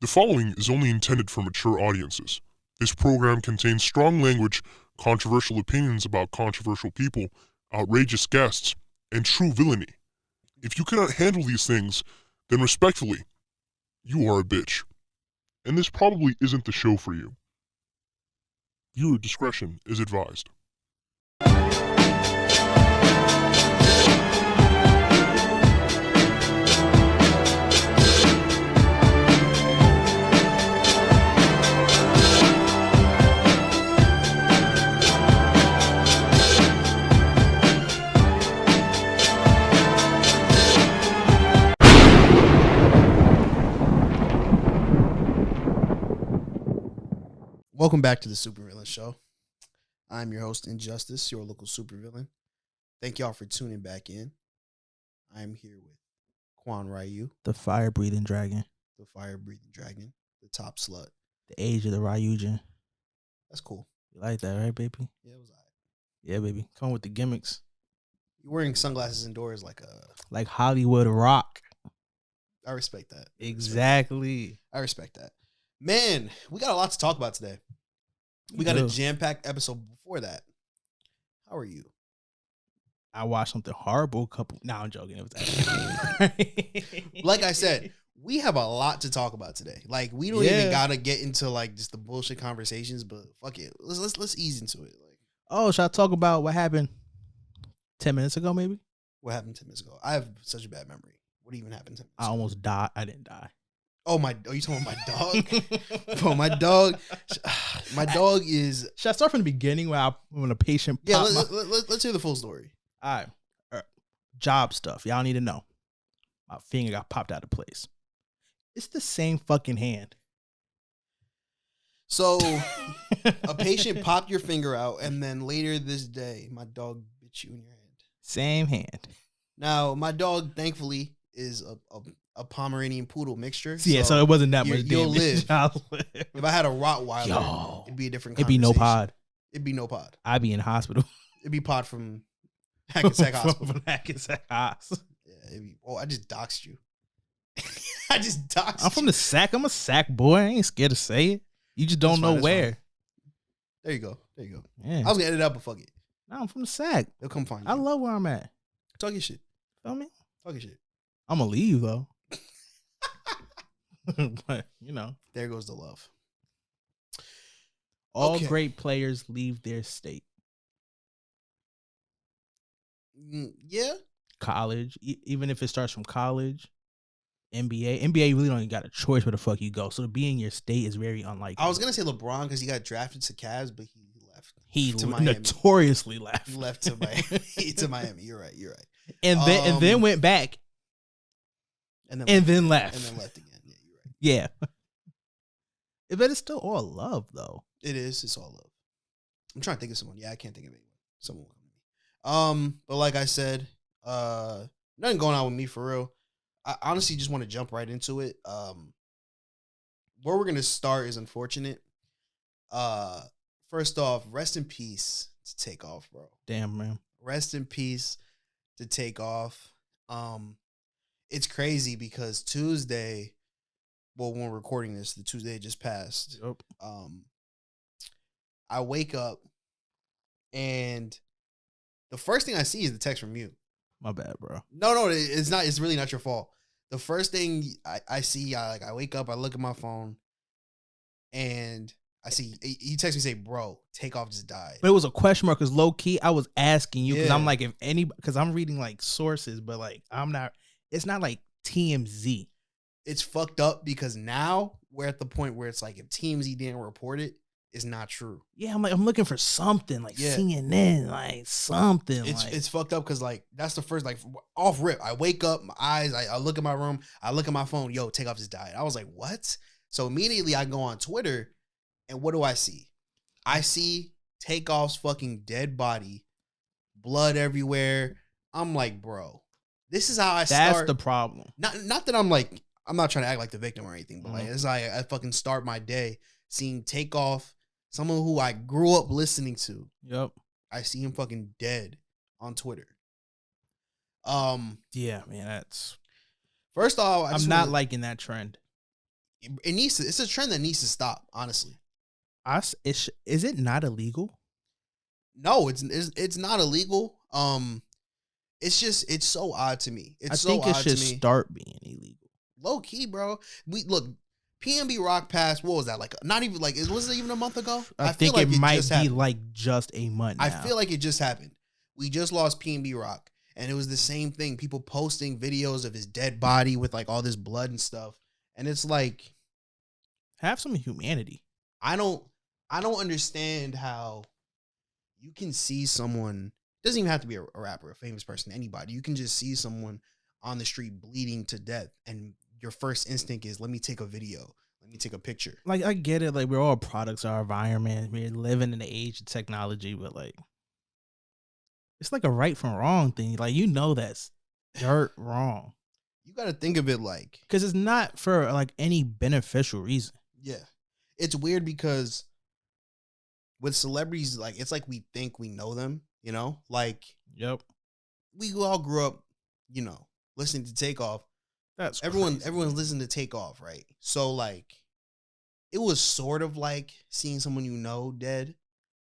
The following is only intended for mature audiences. This program contains strong language, controversial opinions about controversial people, outrageous guests, and true villainy. If you cannot handle these things, then respectfully, you are a bitch. And this probably isn't the show for you. Viewer discretion is advised. Welcome back to the Supervillain Show. I'm your host, Injustice, your local supervillain. Thank y'all for tuning back in. I'm here with kwonryujinn, The fire-breathing dragon. the fire-breathing dragon, the top slut. The age of the Ryujin. That's cool. You like that, right, baby? Yeah, it was all right. Yeah, baby. Come on with the gimmicks. You're wearing sunglasses indoors like Like Hollywood Rock. I respect that. Exactly. I respect that. Man, we got a lot to talk about today. We got a jam-packed episode before that. How are you? I watched something horrible I'm joking. It was actually Like I said, we have a lot to talk about today. Like, we don't even gotta get into like just the bullshit conversations, but fuck it. Let's ease into it. Like, oh, should I talk about what happened 10 minutes ago, maybe? what happened 10 minutes ago? I have such a bad memory. What even happened 10 minutes I ago? almost died. I didn't die. Oh, you talking about my dog? Bro, my dog is... Should I start from the beginning when a patient Yeah, popped let's hear the full story. All right. Job stuff. Y'all need to know. My finger got popped out of place. It's the same fucking hand. So, a patient popped your finger out, and then later this day, my dog bit you in your hand. Same hand. Now, my dog, thankfully, is a Pomeranian poodle mixture. Yeah, so it wasn't that much you'll damage. live. I'll live. If I had a Rottweiler, Yo. it'd be a different It'd be no conversation. pod. It'd be no pod. I'd be in the hospital. It'd be pod from Hackensack Hospital. From Hackensack Hospital. Yeah, it'd be, I just doxed you. I just doxed you. I'm from the Sac. I'm a Sac boy. I ain't scared to say it. You just don't know where. There you go. Yeah. I was gonna edit it up, but fuck it. No, I'm from the Sac. They'll come find you. I love where I'm at. Talk your shit. Feel me? Talk your shit. I'm gonna leave though. But There goes the love. all Okay. great players leave their state. Yeah. College, even if it starts from college. NBA, you really don't even got a choice where the fuck you go. So to be in your state is very unlikely. I was gonna say LeBron because he got drafted to Cavs, but he left. He to Miami. notoriously left. He left to Miami. To Miami. You're right. And then went back. And then left. And then left again. Yeah, you're right. Yeah. But it's still all love, though. It is. It's all love. I'm trying to think of someone. Yeah, I can't think of anyone. Someone will come to me. But like I said, nothing going on with me for real. I honestly just want to jump right into it. Where we're gonna start is unfortunate. First off, rest in peace to Takeoff, bro. Damn, man. Rest in peace to Takeoff. It's crazy because Tuesday, well, when we're recording this, the Tuesday just passed. Yep. I wake up and the first thing I see is the text from you. My bad, bro. No, it's not. It's really not your fault. The first thing I see, I wake up, I look at my phone, and I see he texts me say, "Bro, Takeoff just died." But it was a question mark because low key, I was asking you because Yeah. I'm like, because I'm reading like sources, but like it's not like TMZ. It's fucked up because now we're at the point where it's like if TMZ didn't report it, it's not true. Yeah, I'm looking for something like CNN, like something. It's fucked up because like that's the first like off rip. I wake up, my eyes, I look at my room, I look at my phone. Yo, Takeoff just died. I was like, what? So immediately I go on Twitter, and what do I see? I see Takeoff's fucking dead body, blood everywhere. I'm like, bro, this is how I start. That's the problem. Not that I'm not trying to act like the victim or anything, but like it's like I fucking start my day seeing Takeoff. Someone who I grew up listening to. Yep. I see him fucking dead on Twitter. Yeah, man, that's... First off, I'm not liking that trend. it needs to. It's a trend that needs to stop. Honestly, Is it not illegal? no, it's not illegal. It's just it's so odd to me. It's I so think it odd should to me. start being illegal. Low key, bro. We look. PNB Rock passed. What was that like? Not even like. Was it even a month ago? I feel think like it might just be happened. like just a month. Now. I feel like it just happened. We just lost PNB Rock, and it was the same thing. People posting videos of his dead body with like all this blood and stuff, and it's like have some humanity. I don't understand how you can see someone. Doesn't even have to be a rapper, a famous person, anybody. You can just see someone on the street bleeding to death, and your first instinct is, let me take a video. Let me take a picture. Like, I get it. Like, we're all products of our environment. We're living in the age of technology, but like, it's like a right from wrong thing. Like, you know, that's dirt wrong. You got to think of it like, because it's not for like any beneficial reason. Yeah. It's weird because with celebrities, like, it's like we think we know them, you know? Like, yep. We all grew up, you know, listening to Takeoff. That's everyone's listening to Takeoff, right? So like, it was sort of like seeing someone you know dead,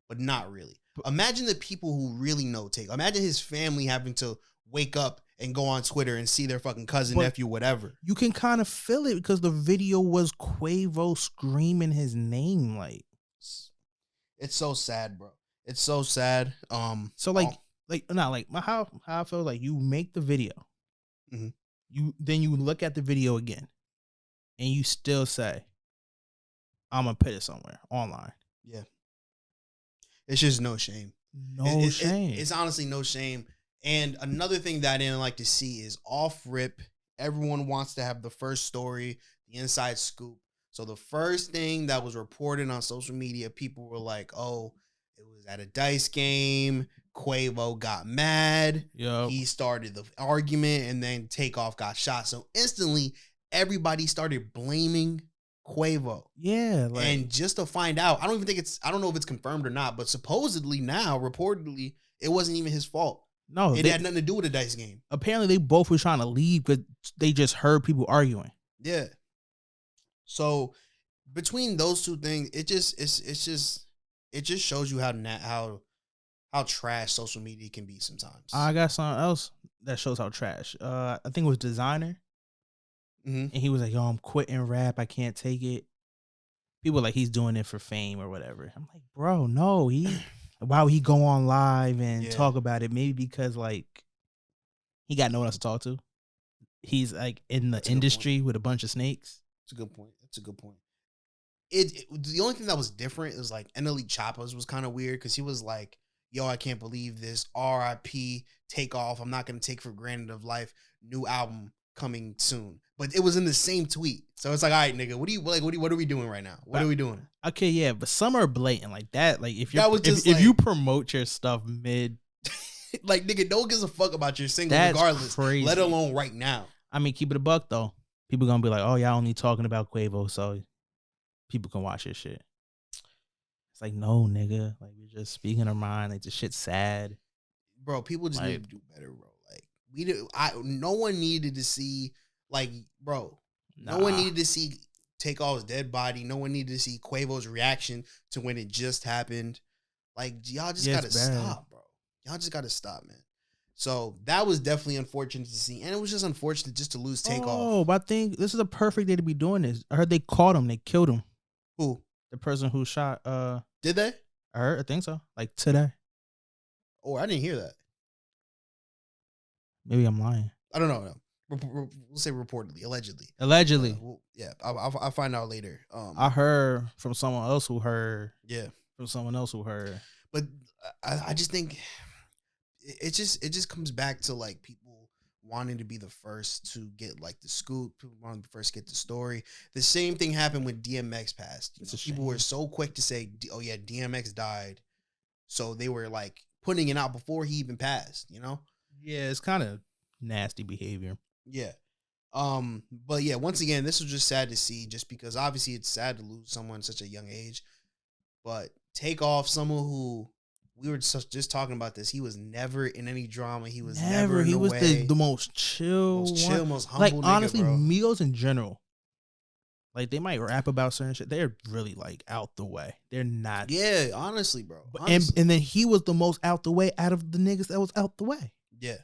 but not really. Imagine the people who really know Takeoff. Imagine his family having to wake up and go on Twitter and see their fucking cousin, nephew, whatever. You can kind of feel it because the video was Quavo screaming his name. Like, it's so sad, bro. It's so sad. So like how I feel like you make the video. Mm-hmm. You look at the video again, and you still say, "I'm gonna put it somewhere online." Yeah, it's just no shame. No shame. It's honestly no shame. And another thing that I didn't like to see is off rip. Everyone wants to have the first story, the inside scoop. So the first thing that was reported on social media, people were like, "Oh, it was at a dice game. Quavo got mad. Yep. He started the argument, and then Takeoff got shot." So instantly, everybody started blaming Quavo. Yeah. Like, and just to find out, I don't know if it's confirmed or not, but supposedly now, reportedly, it wasn't even his fault. No, it had nothing to do with the dice game. Apparently, they both were trying to leave because they just heard people arguing. Yeah. So between those two things, it just shows you how trash social media can be sometimes. I got something else that shows how trash. I think it was Designer, and he was like, "Yo, I'm quitting rap. I can't take it." People were like, he's doing it for fame or whatever. I'm like, bro, no. Why would he go on live and talk about it? Maybe because like he got no one else to talk to. He's like in the industry with a bunch of snakes. That's a good point. The only thing that was different is like NLE Choppa's was kind of weird because he was like, "Yo, I can't believe this. R.I.P. Takeoff. I'm not gonna take for granted of life. New album coming soon." But it was in the same tweet, so it's like, all right, nigga, what are we doing right now? What are we doing? Okay, yeah, but some are blatant like that. Like if you promote your stuff mid, like nigga, no one gives a fuck about your single regardless. Crazy. Let alone right now. I mean, keep it a buck though. People gonna be like, "Oh, y'all only talking about Quavo, so people can watch your shit." It's like, no, nigga. Like, we're just speaking our mind. Like, this shit's sad, bro. People just need to do better, bro. Like, no one needed to see, like, bro. No one needed to see Takeoff's dead body. No one needed to see Quavo's reaction to when it just happened. Like, y'all just gotta stop, bro. Y'all just gotta stop, man. So that was definitely unfortunate to see, and it was just unfortunate just to lose Takeoff. Oh, but I think this is a perfect day to be doing this. I heard they caught him. They killed him. Who? The person who shot. Did they? I think so. Like today. Oh, I didn't hear that. Maybe I'm lying. I don't know. We'll say reportedly, allegedly. Yeah, I'll find out later. I heard from someone else who heard. Yeah, from someone else who heard. But I just think it just comes back to like people wanting to be the first to get like the scoop, people wanting to first get the story. The same thing happened when DMX passed. People were so quick to say, "Oh yeah, DMX died," so they were like putting it out before he even passed. You know? Yeah, it's kind of nasty behavior. Yeah. But yeah, once again, this was just sad to see, just because obviously it's sad to lose someone at such a young age. But Takeoff, someone who we were just talking about this, he was never in any drama. He was never in he was way. the most chill, most humble. Like nigga, honestly, bro. Migos in general. Like they might rap about certain shit. They're really like out the way. They're not. Yeah, honestly, bro. And then he was the most out the way out of the niggas that was out the way. Yeah,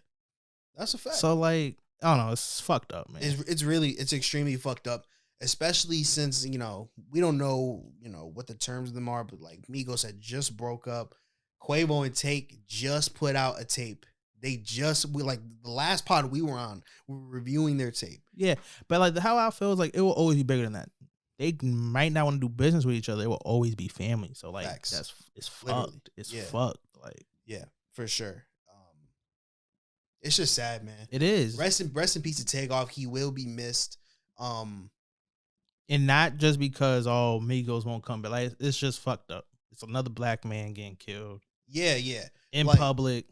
that's a fact. So like, I don't know. It's fucked up, man. It's extremely fucked up, especially since we don't know what the terms of them are, but like Migos had just broke up. Quavo and Take just put out a tape. We like the last pod we were on, we were reviewing their tape. Yeah, but like how I feel is like it will always be bigger than that. They might not want to do business with each other. It will always be family. So like Facts. it's Literally. fucked. It's fucked. Like yeah, for sure. It's just sad, man. It is. Rest in peace to Takeoff. He will be missed. And not just because Migos won't come, but like it's just fucked up. It's another black man getting killed. Yeah. In public.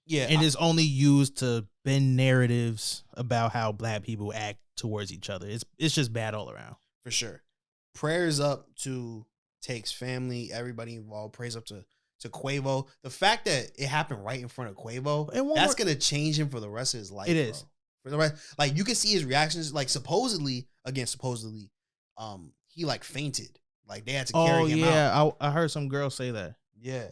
Yeah. And it's only used to bend narratives about how black people act towards each other. It's just bad all around. For sure. Prayers up to Take's family, everybody involved. Prayers up to Quavo. The fact that it happened right in front of Quavo, that's going to change him for the rest of his life. It is. Bro. For the rest, like you can see his reactions, like supposedly, he like fainted. Like they had to carry him out. I heard some girl say that. Yeah.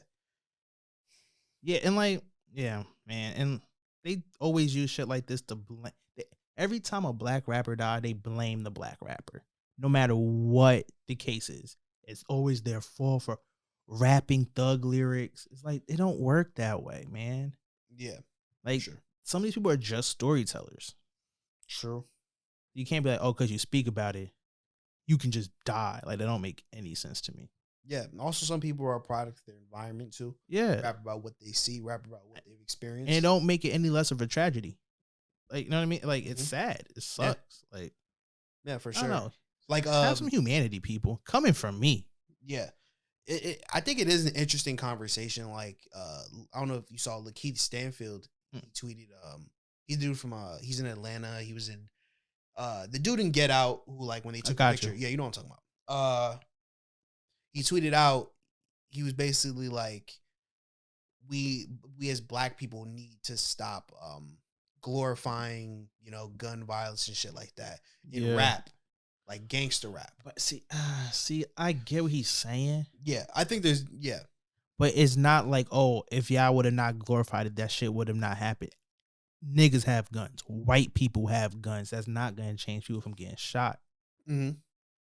Yeah, and like, yeah, man. And they always use shit like this to blame. Every time a black rapper died, they blame the black rapper. No matter what the case is. It's always their fault for rapping thug lyrics. It's like, it don't work that way, man. Yeah. Like, some of these people are just storytellers. True. You can't be like, oh, because you speak about it, you can just die. Like, that don't make any sense to me. Yeah. Also, some people are a product of their environment, too. Yeah. Rap about what they see, rap about what they've experienced. And it don't make it any less of a tragedy. Like, you know what I mean? Like, it's sad. It sucks. Yeah. Like, yeah, for I sure. don't know. Like, have some humanity, people. Coming from me. Yeah. I think it is an interesting conversation. Like, I don't know if you saw Lakeith Stanfield. He tweeted, he's the dude from, he's in Atlanta. He was in, the dude in Get Out who, like, when they took a picture. Yeah, you know what I'm talking about. He tweeted out, he was basically like, we as black people need to stop glorifying, gun violence and shit like that in rap, like gangster rap. But see, I get what he's saying. Yeah, I think there's, but it's not like, oh, if y'all would have not glorified it, that shit would have not happened. Niggas have guns. White people have guns. That's not going to change people from getting shot. Mm-hmm.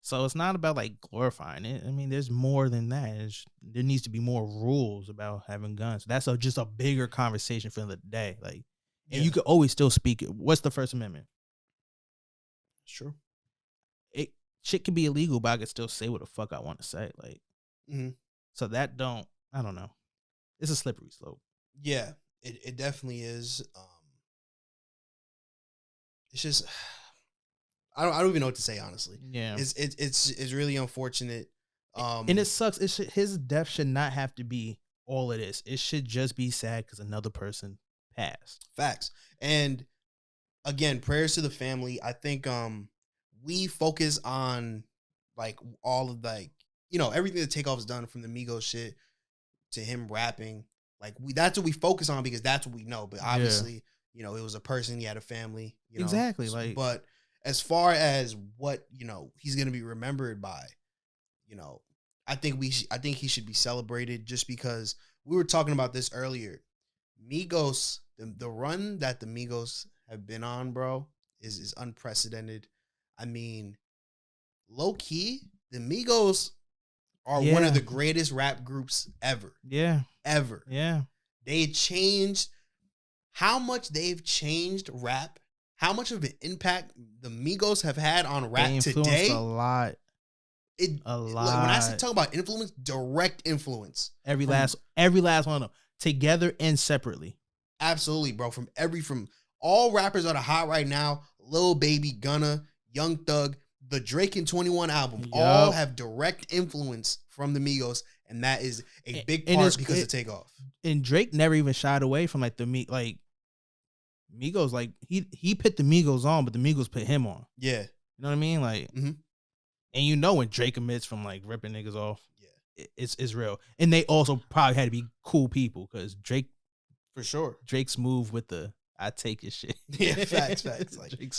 So it's not about like glorifying it. I mean, there's more than that. There needs to be more rules about having guns. That's just a bigger conversation for the day. Like, and you could always still speak it. What's the First Amendment? It's true. Shit can be illegal, but I could still say what the fuck I want to say. Like, so I don't know. It's a slippery slope. Yeah, it definitely is. It's just, I don't even know what to say, honestly. Yeah, it's really unfortunate. And it sucks. His death should not have to be all it is. It should just be sad because another person passed. Facts. And again, prayers to the family. I think we focus on like all of like, everything that Takeoff's done, from the Migos shit to him rapping. Like that's what we focus on because that's what we know. But obviously, it was a person, he had a family. Exactly. So, like, but as far as what, he's gonna be remembered by, I think he should be celebrated just because we were talking about this earlier. Migos, the run that the Migos have been on, bro, is unprecedented. I mean, low key, the Migos are one of the greatest rap groups ever. Yeah. Ever. Yeah. They changed how much they've changed rap, how much of an impact the Migos have had on rap they today. A lot. A lot. Like, when I talk about influence, direct influence. Every last one of them, together and separately. Absolutely, bro. From all rappers that are hot right now, Lil Baby, Gunna, Young Thug, the Drake and 21 album, all have direct influence from the Migos, and that is a big part because of Takeoff. And Drake never even shied away from like Migos. Like he put the Migos on, but the Migos put him on. Yeah, you know what I mean? Like, and when Drake admits from like ripping niggas off, it's real. And they also probably had to be cool people because Drake, for sure, Drake's move with the I take your shit. Yeah, facts. Like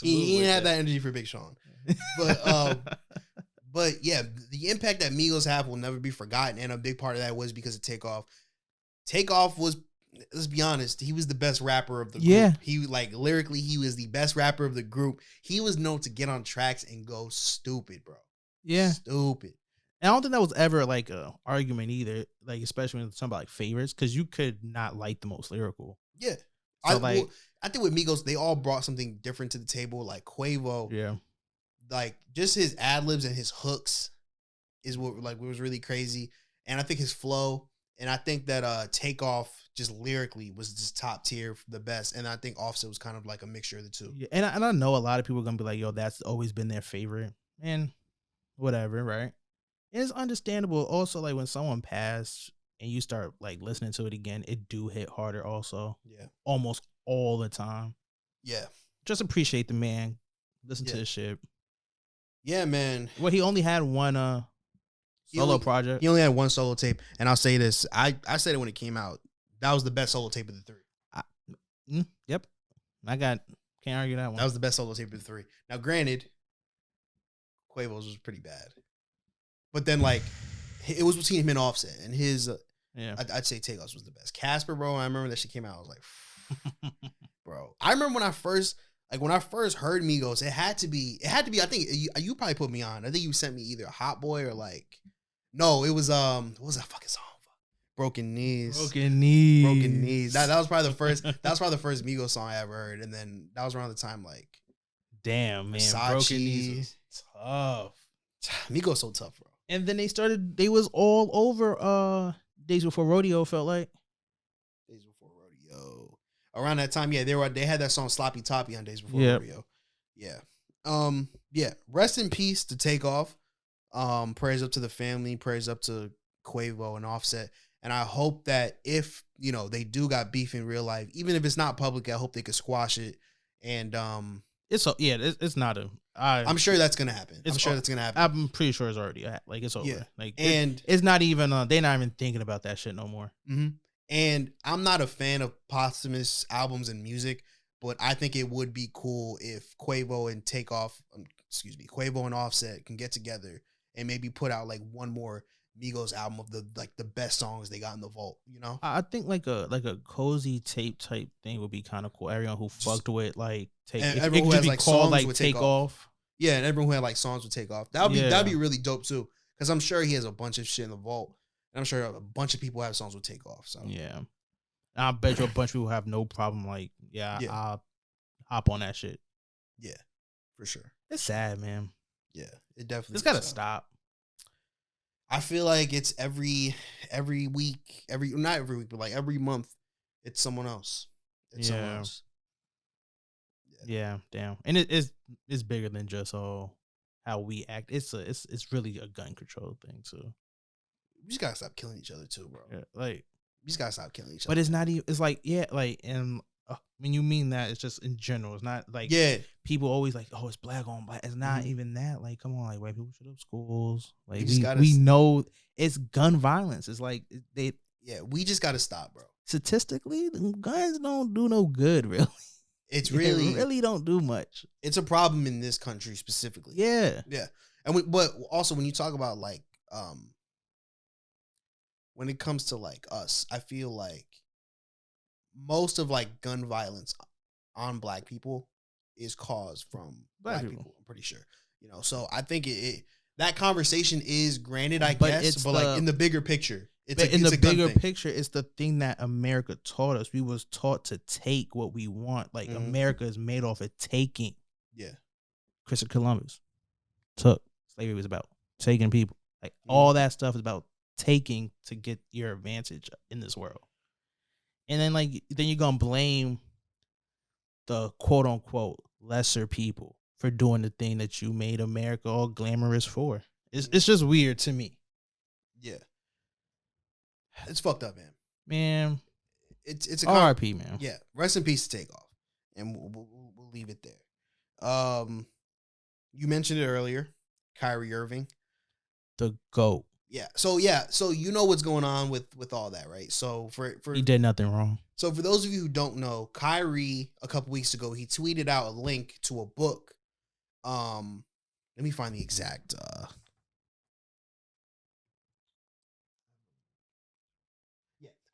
he didn't have that energy for Big Sean, but But yeah, the impact that Migos have will never be forgotten, and a big part of that was because of Takeoff. Takeoff was, let's be honest, he was the best rapper of the group. He lyrically, he was the best rapper of the group. He was known to get on tracks and go stupid, bro. Yeah, stupid. And I don't think that was ever like a argument either, like especially when it's talking about like favorites, because you could not like the most lyrical. Yeah, so I think with Migos, they all brought something different to the table. Like Quavo, yeah, like just his ad libs and his hooks is what was really crazy, and I think his flow, and I think that Takeoff just lyrically was just top tier, the best, and I think Offset was kind of like a mixture of the two. Yeah, and I know a lot of people are gonna be like, "Yo, that's always been their favorite," and whatever, right? And it's understandable. Also, like when someone passed and you start like listening to it again, it do hit harder. Also, Yeah, almost all the time. Yeah, just appreciate the man. Listen to the shit. Yeah, man. Well, he only had one solo project. He only had one solo tape, and I'll say this: I said it when it came out. That was the best solo tape of the three. Yep, can't argue that one. That was the best solo tape of the three. Now, granted, Quavo's was pretty bad, but then like it was between him and Offset, and his I'd say Takeoff's was the best. Casper, bro, I remember that shit came out. I was like, bro, I remember when I first heard Migos, it had to be. I think you probably put me on. I think you sent me either Hot Boy or like, no, it was what was that fucking song? Broken Knees. That was probably the first. That was probably the first Migos song I ever heard, and then that was around the time like, damn man, Versace. Broken Knees was tough. Migos so tough, bro. And then they was all over Days Before Rodeo, felt like. Days Before Rodeo. Around that time, yeah, they had that song Sloppy Toppy on Days Before Rodeo. Yeah. Yeah. Rest in peace to Takeoff. Prayers up to the family, prayers up to Quavo and Offset. And I hope that if, they do got beef in real life, even if it's not public, I hope they could squash it. And it's not I'm sure that's gonna happen. I'm pretty sure it's already like it's over. Yeah. Like and it's not even they're not even thinking about that shit no more. Mm-hmm. And I'm not a fan of posthumous albums and music, but I think it would be cool if Quavo and Offset can get together and maybe put out like one more Migos album of the best songs they got in the vault, I think like a cozy tape type thing would be kind of cool. Everyone who fucked with like everyone who has like songs like would take off. Yeah, and everyone who had like songs would take off. That'd be really dope too. Because I'm sure he has a bunch of shit in the vault. And I'm sure a bunch of people have songs with take off. So yeah. And I bet you a bunch of people have no problem like, I'll hop on that shit. Yeah, for sure. It's sad, man. Yeah, it definitely. It's gotta stop. I feel like it's every week, not every week, but like every month, it's someone else. Someone else. Yeah, damn. And it's bigger than just how we act. It's really a gun control thing too. We just gotta stop killing each other too, bro. Yeah, like we just gotta stop killing each other. But it's not even. It's like and when you mean that, it's just in general. It's not like people always like, oh, it's black on black. It's not even that. Like, come on, like white people should have schools. Like we know it's gun violence. It's like we just gotta stop, bro. Statistically, guns don't do no good, really. It's really they really don't do much. It's a problem in this country specifically. Yeah. And but also when you talk about like when it comes to like us, I feel like most of like gun violence on black people is caused from black people. I'm pretty sure, so I think that conversation is granted, I guess, but like in the bigger picture, in the bigger picture, it's the thing that America taught us. We was taught to take what we want. Like America is made off of taking. Yeah. Christopher Columbus took. Slavery was about taking people. Like all that stuff is about taking to get your advantage in this world. And then then you're gonna blame the quote unquote lesser people for doing the thing that you made America all glamorous for. It's just weird to me. Yeah. It's fucked up, man. Man. It's a RIP, man. Yeah. Rest in peace to Takeoff. And we'll leave it there. You mentioned it earlier, Kyrie Irving. The GOAT. Yeah. So you know what's going on with all that, right? So for he did nothing wrong. So for those of you who don't know, Kyrie a couple weeks ago he tweeted out a link to a book. Let me find the exact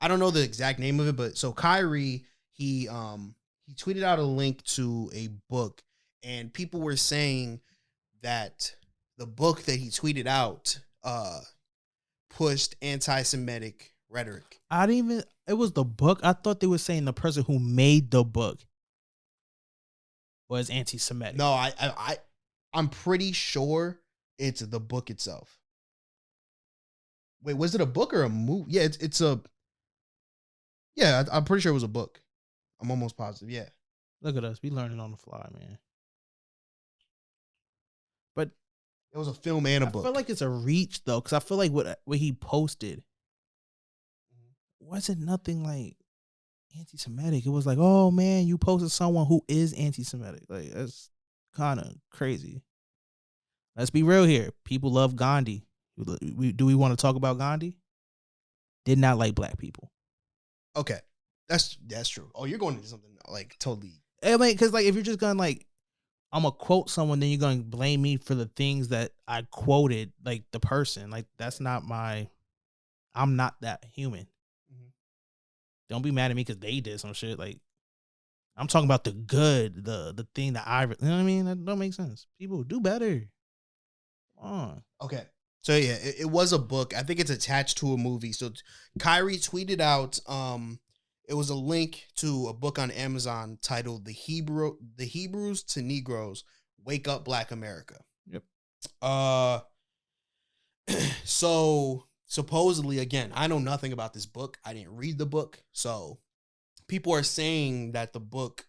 I don't know the exact name of it, but so Kyrie, he tweeted out a link to a book, and people were saying that the book that he tweeted out pushed anti-Semitic rhetoric. I didn't even. It was the book. I thought they were saying the person who made the book was anti-Semitic. No, I'm pretty sure it's the book itself. Wait, was it a book or a movie? Yeah, it's a. Yeah, I'm pretty sure it was a book. I'm almost positive. Yeah. Look at us. We learning on the fly, man. But it was a film and a book. I feel like it's a reach though, because I feel like what he posted wasn't nothing like anti-Semitic. It was like, oh man, you posted someone who is anti-Semitic. Like that's kind of crazy. Let's be real here. People love Gandhi. Do we want to talk about Gandhi? Did not like black people. Okay, that's true. Oh, you're going into something like totally. I mean, because like if you're just gonna like, I'm gonna quote someone, then you're gonna blame me for the things that I quoted, like the person. Like that's not my. I'm not that human. Mm-hmm. Don't be mad at me because they did some shit. Like I'm talking about the good, the thing that I. You know what I mean? That don't make sense. People do better. Come on. Okay. So yeah, it was a book. I think it's attached to a movie. So Kyrie tweeted out, it was a link to a book on Amazon titled "The Hebrews to Negroes: Wake Up, Black America." Yep. So supposedly, again, I know nothing about this book. I didn't read the book. So people are saying that the book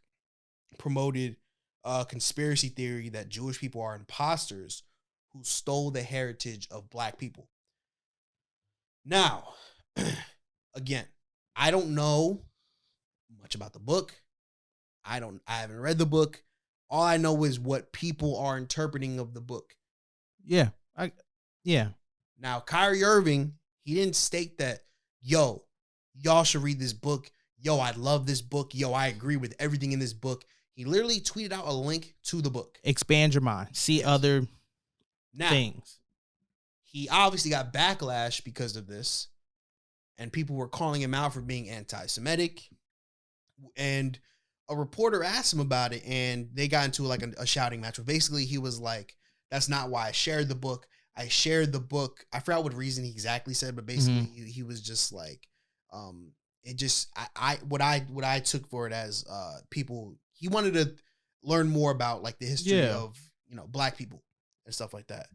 promoted a conspiracy theory that Jewish people are imposters who stole the heritage of black people. Now, again, I don't know much about the book. I haven't read the book. All I know is what people are interpreting of the book. Yeah. Now, Kyrie Irving, he didn't state that, yo, y'all should read this book. Yo, I love this book. Yo, I agree with everything in this book. He literally tweeted out a link to the book. Expand your mind. See other things. He obviously got backlash because of this, and people were calling him out for being anti-Semitic. And a reporter asked him about it, and they got into like a shouting match. Where basically, he was like, "That's not why I shared the book. I shared the book." I forgot what reason he exactly said, but basically, he was just like, it just what I took for it as people. He wanted to learn more about like the history of black people and stuff like that.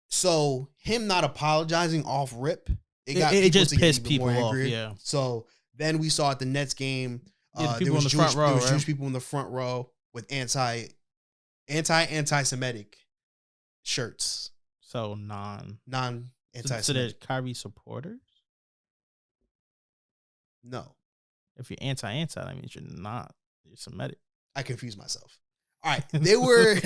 So him not apologizing off rip, it just pissed people off. Yeah. So then we saw at the Nets game, there was Jewish people in the front row with anti-Semitic shirts. So non-anti-Semitic. So they're Kyrie supporters? No. If you're anti, that means you're not. You're Semitic. I confused myself. All right, they were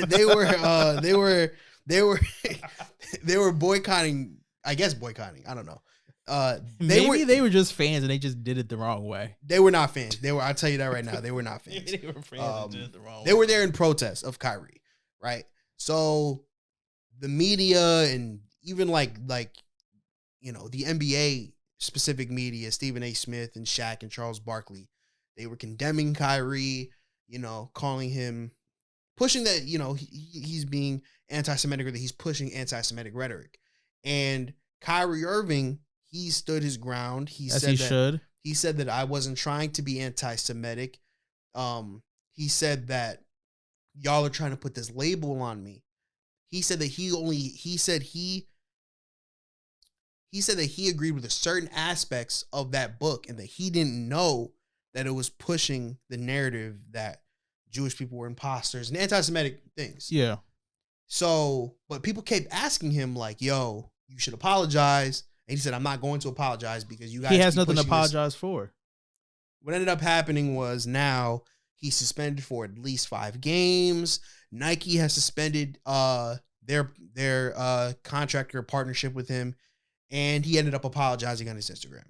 boycotting. I guess boycotting. I don't know. They were just fans and they just did it the wrong way. They were not fans. I'll tell you that right now. They were not fans. They were fans and did it the wrong way. They were there in protest of Kyrie, right? So the media and even like the NBA specific media, Stephen A. Smith and Shaq and Charles Barkley, they were condemning Kyrie, calling him, pushing that, he's being anti-Semitic or that he's pushing anti-Semitic rhetoric. And Kyrie Irving, he stood his ground. He said that I wasn't trying to be anti-Semitic. He said that y'all are trying to put this label on me. He said that he agreed with a certain aspects of that book and that he didn't know that it was pushing the narrative that Jewish people were imposters and anti-Semitic things. Yeah. So, but people kept asking him like, yo, you should apologize. And he said, I'm not going to apologize because you guys. He has nothing to apologize for. What ended up happening was now he's suspended for at least 5 games. Nike has suspended their contractor partnership with him. And he ended up apologizing on his Instagram.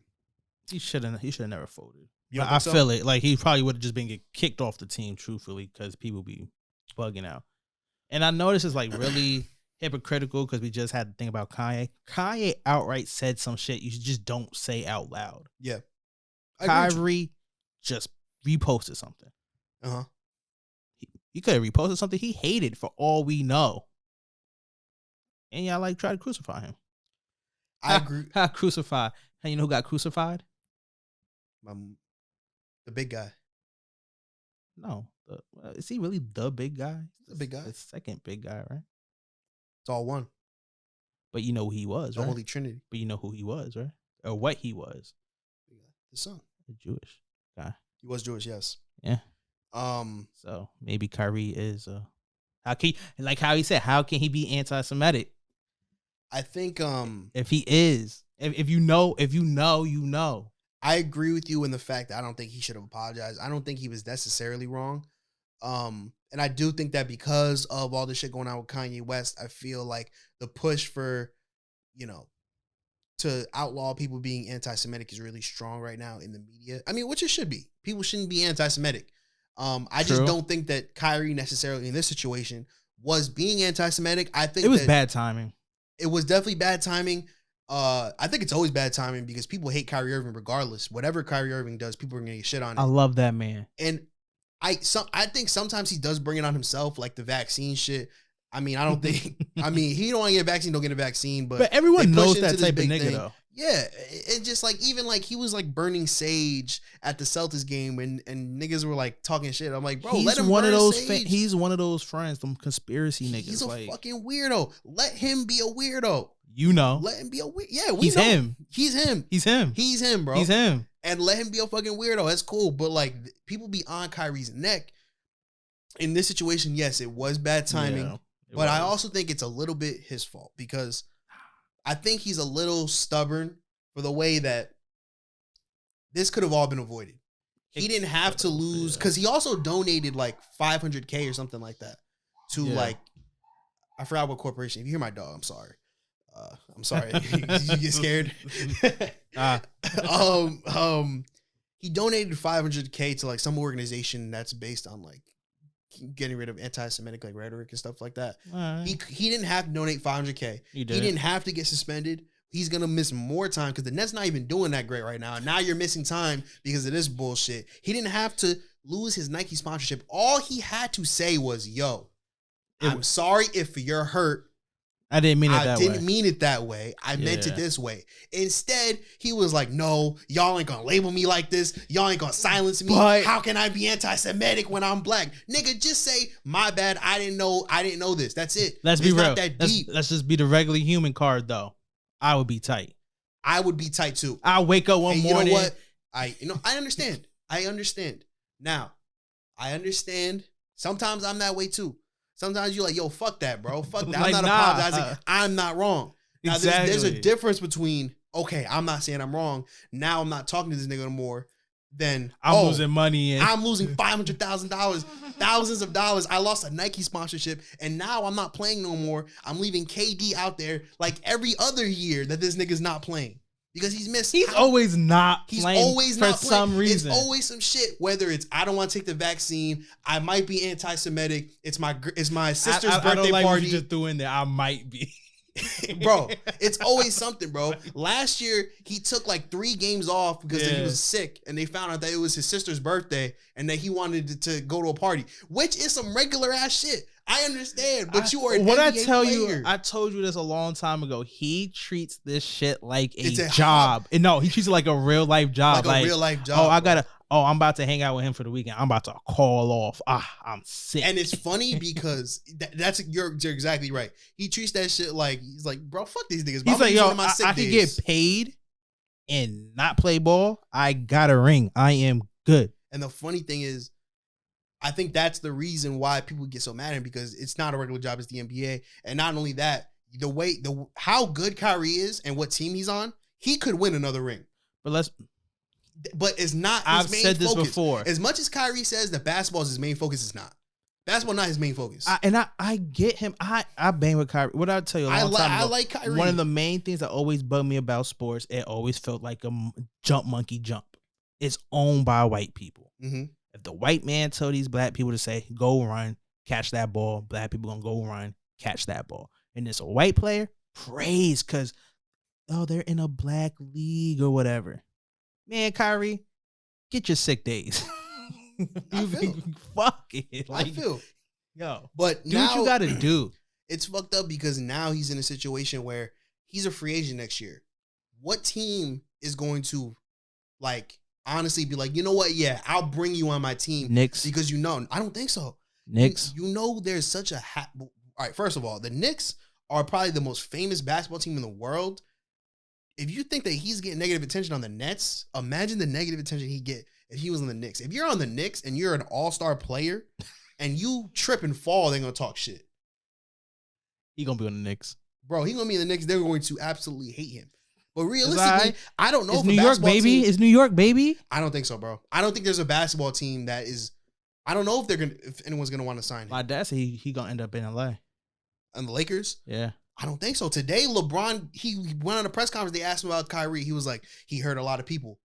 He should have never folded. I feel it. Like he probably would have just been kicked off the team, truthfully, because people be bugging out. And I know this is like really hypocritical because we just had to think about Kanye. Kanye outright said some shit you just don't say out loud. Yeah. Kyrie just reposted something. He could have reposted something he hated for all we know. And y'all like try to crucify him. I agree. How crucified? And you know who got crucified? The big guy. No. Is he really the big guy? The big guy. The second big guy, right? It's all one. But you know who he was, The right? Holy Trinity. But you know who he was, right? Or what he was. The son. A Jewish guy. He was Jewish, yes. Yeah. So maybe Kyrie is how he said, how can he be anti-Semitic? I think if he is, if you know, you know. I agree with you in the fact that I don't think he should have apologized. I don't think he was necessarily wrong. And I do think that because of all the shit going on with Kanye West, I feel like the push for, to outlaw people being anti-Semitic is really strong right now in the media. I mean, which it should be. People shouldn't be anti-Semitic. I just don't think that Kyrie necessarily in this situation was being anti-Semitic. I think it was bad timing. It was definitely bad timing. I think it's always bad timing because people hate Kyrie Irving regardless. Whatever Kyrie Irving does, people are going to get shit on it. I love that man. And I think sometimes he does bring it on himself, like the vaccine shit. I mean, I don't think, he don't want to get a vaccine, don't get a vaccine. But everyone knows that type of nigga, though. Yeah. It just like, even like he was like burning sage at the Celtics game and niggas were like talking shit. I'm like, bro, let him burn sage. He's one of those friends, them conspiracy niggas. He's a fucking weirdo. Let him be a weirdo. Let him be a weirdo. Yeah, He's him. He's him. He's him. He's him, bro. He's him. And let him be a fucking weirdo. That's cool. But like, people be on Kyrie's neck. In this situation, yes, it was bad timing. Yeah, but I also think it's a little bit his fault because I think he's a little stubborn for the way that this could have all been avoided. He didn't have to lose because he also donated like $500K or something like that to like, I forgot what corporation. If you hear my dog, I'm sorry. I'm sorry. You get scared. He donated $500K to like some organization that's based on like getting rid of anti-Semitic like rhetoric and stuff like that. He didn't have to donate $500K. He didn't have to get suspended. He's gonna miss more time because the Nets not even doing that great right now. And now you're missing time because of this bullshit. He didn't have to lose his Nike sponsorship. All he had to say was, "Yo, I'm sorry if you're hurt. I didn't mean it that way. I didn't mean it that way. I meant it this way." Instead, he was like, "No, y'all ain't gonna label me like this. Y'all ain't gonna silence me. How can I be anti-Semitic when I'm black? Nigga, just say, my bad. I didn't know this. That's it. Let's be real. Not that deep. Let's just be the regular human card, though. I would be tight. I would be tight, too. I'll wake up one morning. You know what? I understand. I understand. Now, I understand. Sometimes I'm that way, too. Sometimes you're like, yo, fuck that, bro. Fuck that. I'm not apologizing. I'm not wrong. Now, there's a difference between, okay, I'm not saying I'm wrong. Now I'm not talking to this nigga no more. Then I'm losing money. I'm losing $500,000, thousands of dollars. I lost a Nike sponsorship, and now I'm not playing no more. I'm leaving KD out there like every other year that this nigga's not playing. Because he's missed. He's always not playing for some reason. It's always some shit. Whether it's I don't want to take the vaccine, I might be anti-Semitic. It's my sister's birthday I don't like party. What you just threw in there. I might be. Bro, it's always something, bro. Last year he took like 3 games off because he was sick, and they found out that it was his sister's birthday and that he wanted to go to a party, which is some regular ass shit. I understand, but you are an NBA player. I told you this a long time ago. He treats this shit like a job. No, he treats it like a real life job. Like a real life job. I'm about to hang out with him for the weekend. I'm about to call off. I'm sick. And it's funny because you're exactly right. He treats that shit like, he's like, bro, fuck these niggas. He's like, yo, I can get paid and not play ball. I got a ring. I am good. And the funny thing is, I think that's the reason why people get so mad at him, because it's not a regular job, it's the NBA. And not only that, how good Kyrie is and what team he's on, he could win another ring. But it's not his main focus. I've said this before. As much as Kyrie says that basketball is his main focus, it's not. Basketball not his main focus. I get him. I bang with Kyrie. What I tell you, I like Kyrie. One of the main things that always bugged me about sports, it always felt like a jump monkey jump. It's owned by white people. Mm-hmm. If the white man told these black people to say, go run, catch that ball, black people gonna go run, catch that ball. and it's a white player, praise because they're in a black league or whatever. Man, Kyrie, get your sick days. I feel. Fuck it. I feel. Yo, but do now, what you gotta do. It's fucked up because now he's in a situation where he's a free agent next year. What team is going to, like, honestly be like, you know what? Yeah, I'll bring you on my team. Knicks. Because I don't think so. Knicks. You know there's such a... All right, first of all, the Knicks are probably the most famous basketball team in the world. If you think that he's getting negative attention on the Nets, imagine the negative attention he'd get if he was on the Knicks. If you're on the Knicks and you're an all-star player and you trip and fall, they're going to talk shit. He going to be on the Knicks. Bro, he going to be in the Knicks. They're going to absolutely hate him. But realistically, I don't know if it's New York, baby. It's New York, baby. I don't think so, bro. I don't think there's a basketball team that is... I don't know if anyone's going to want to sign him. My dad said he going to end up in LA. And the Lakers? Yeah. I don't think so. Today, LeBron, he went on a press conference. They asked him about Kyrie. He was like, he hurt a lot of people.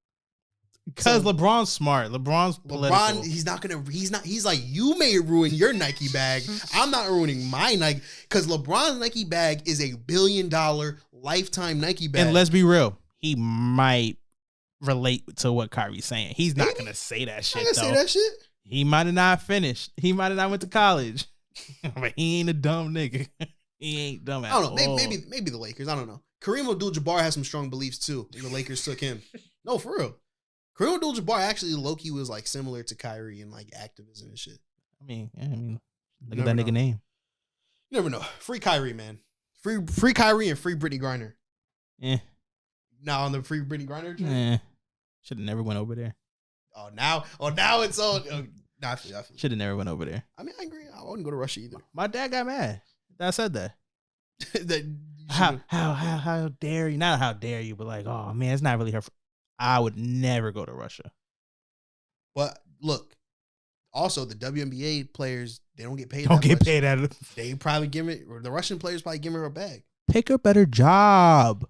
Because LeBron's smart. LeBron's political. LeBron, he's like, you may ruin your Nike bag. I'm not ruining my Nike. Because LeBron's Nike bag is $1 billion lifetime Nike bag. And let's be real. He might relate to what Kyrie's saying. He's not going to say that shit, though. Say that shit? He might have not finished. He might have not went to college. But he ain't a dumb nigga. He ain't dumb at all. I don't know. Maybe the Lakers. I don't know. Kareem Abdul-Jabbar has some strong beliefs too. And the Lakers took him. No, for real. Kareem Abdul-Jabbar actually low-key was like similar to Kyrie in like activism and shit. I mean, look at that nigga name. You never know. Free Kyrie, man. Free Kyrie and free Brittany Griner. Yeah. Now on the free Brittany Griner train? Yeah. Should have never went over there. Now it's on. Nah, I feel. Should have never went over there. I mean, I agree. I wouldn't go to Russia either. My dad got mad that I said that. That how dare you? Not how dare you, but like, oh man, it's not really her. I would never go to Russia. But look, also the WNBA players, they don't get paid. Paid at it. They probably the Russian players probably give her a bag. Pick a better job,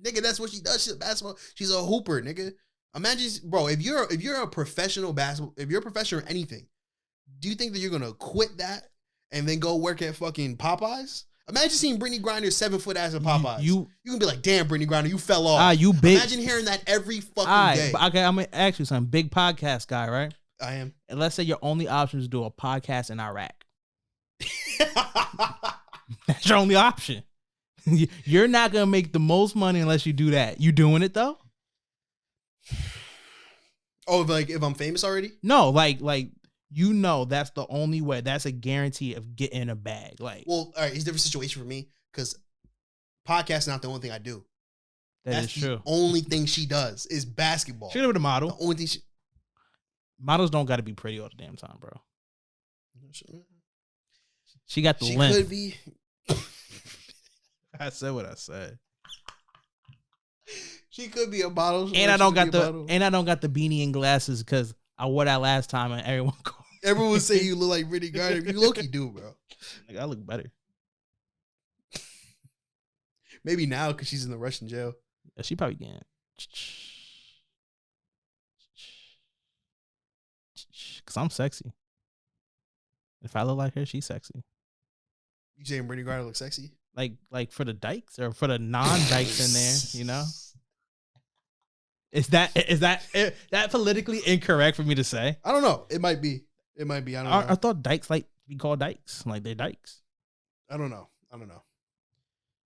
nigga. That's what she does. She's a basketball. She's a hooper, nigga. Imagine, bro, if you're a professional basketball, if you're a professional or anything, do you think that you're gonna quit that and then go work at fucking Popeyes? Imagine seeing Brittany Griner 7 foot ass at Popeyes. You can be like, damn, Brittany Griner, you fell off. You big. Imagine hearing that every fucking day. Okay, I'm gonna ask you something. Big podcast guy, right? I am. And let's say your only option is to do a podcast in Iraq. That's your only option. You're not gonna make the most money unless you do that. You doing it though? Oh, like if I'm famous already? No, like that's the only way. That's a guarantee of getting a bag. Like, well, all right, it's a different situation for me because podcast is not the only thing I do. That's true. The only thing she does is basketball. She could have been a model. The only thing models don't got to be pretty all the damn time, bro. She got the length. She could be. I said what I said. She could be a model. And I don't got the beanie and glasses because I wore that last time and everyone would say you look like Brittany Griner. You look, you do, bro. Like, I look better. Maybe now because she's in the Russian jail. Yeah, she probably can't. Because I'm sexy. If I look like her, she's sexy. You saying Brittany Griner looks sexy? Like for the dykes or for the non-dykes in there, you know? Is that politically incorrect for me to say? I don't know. It might be. I don't know. I thought dykes like be called dykes. Like they're dykes. I don't know.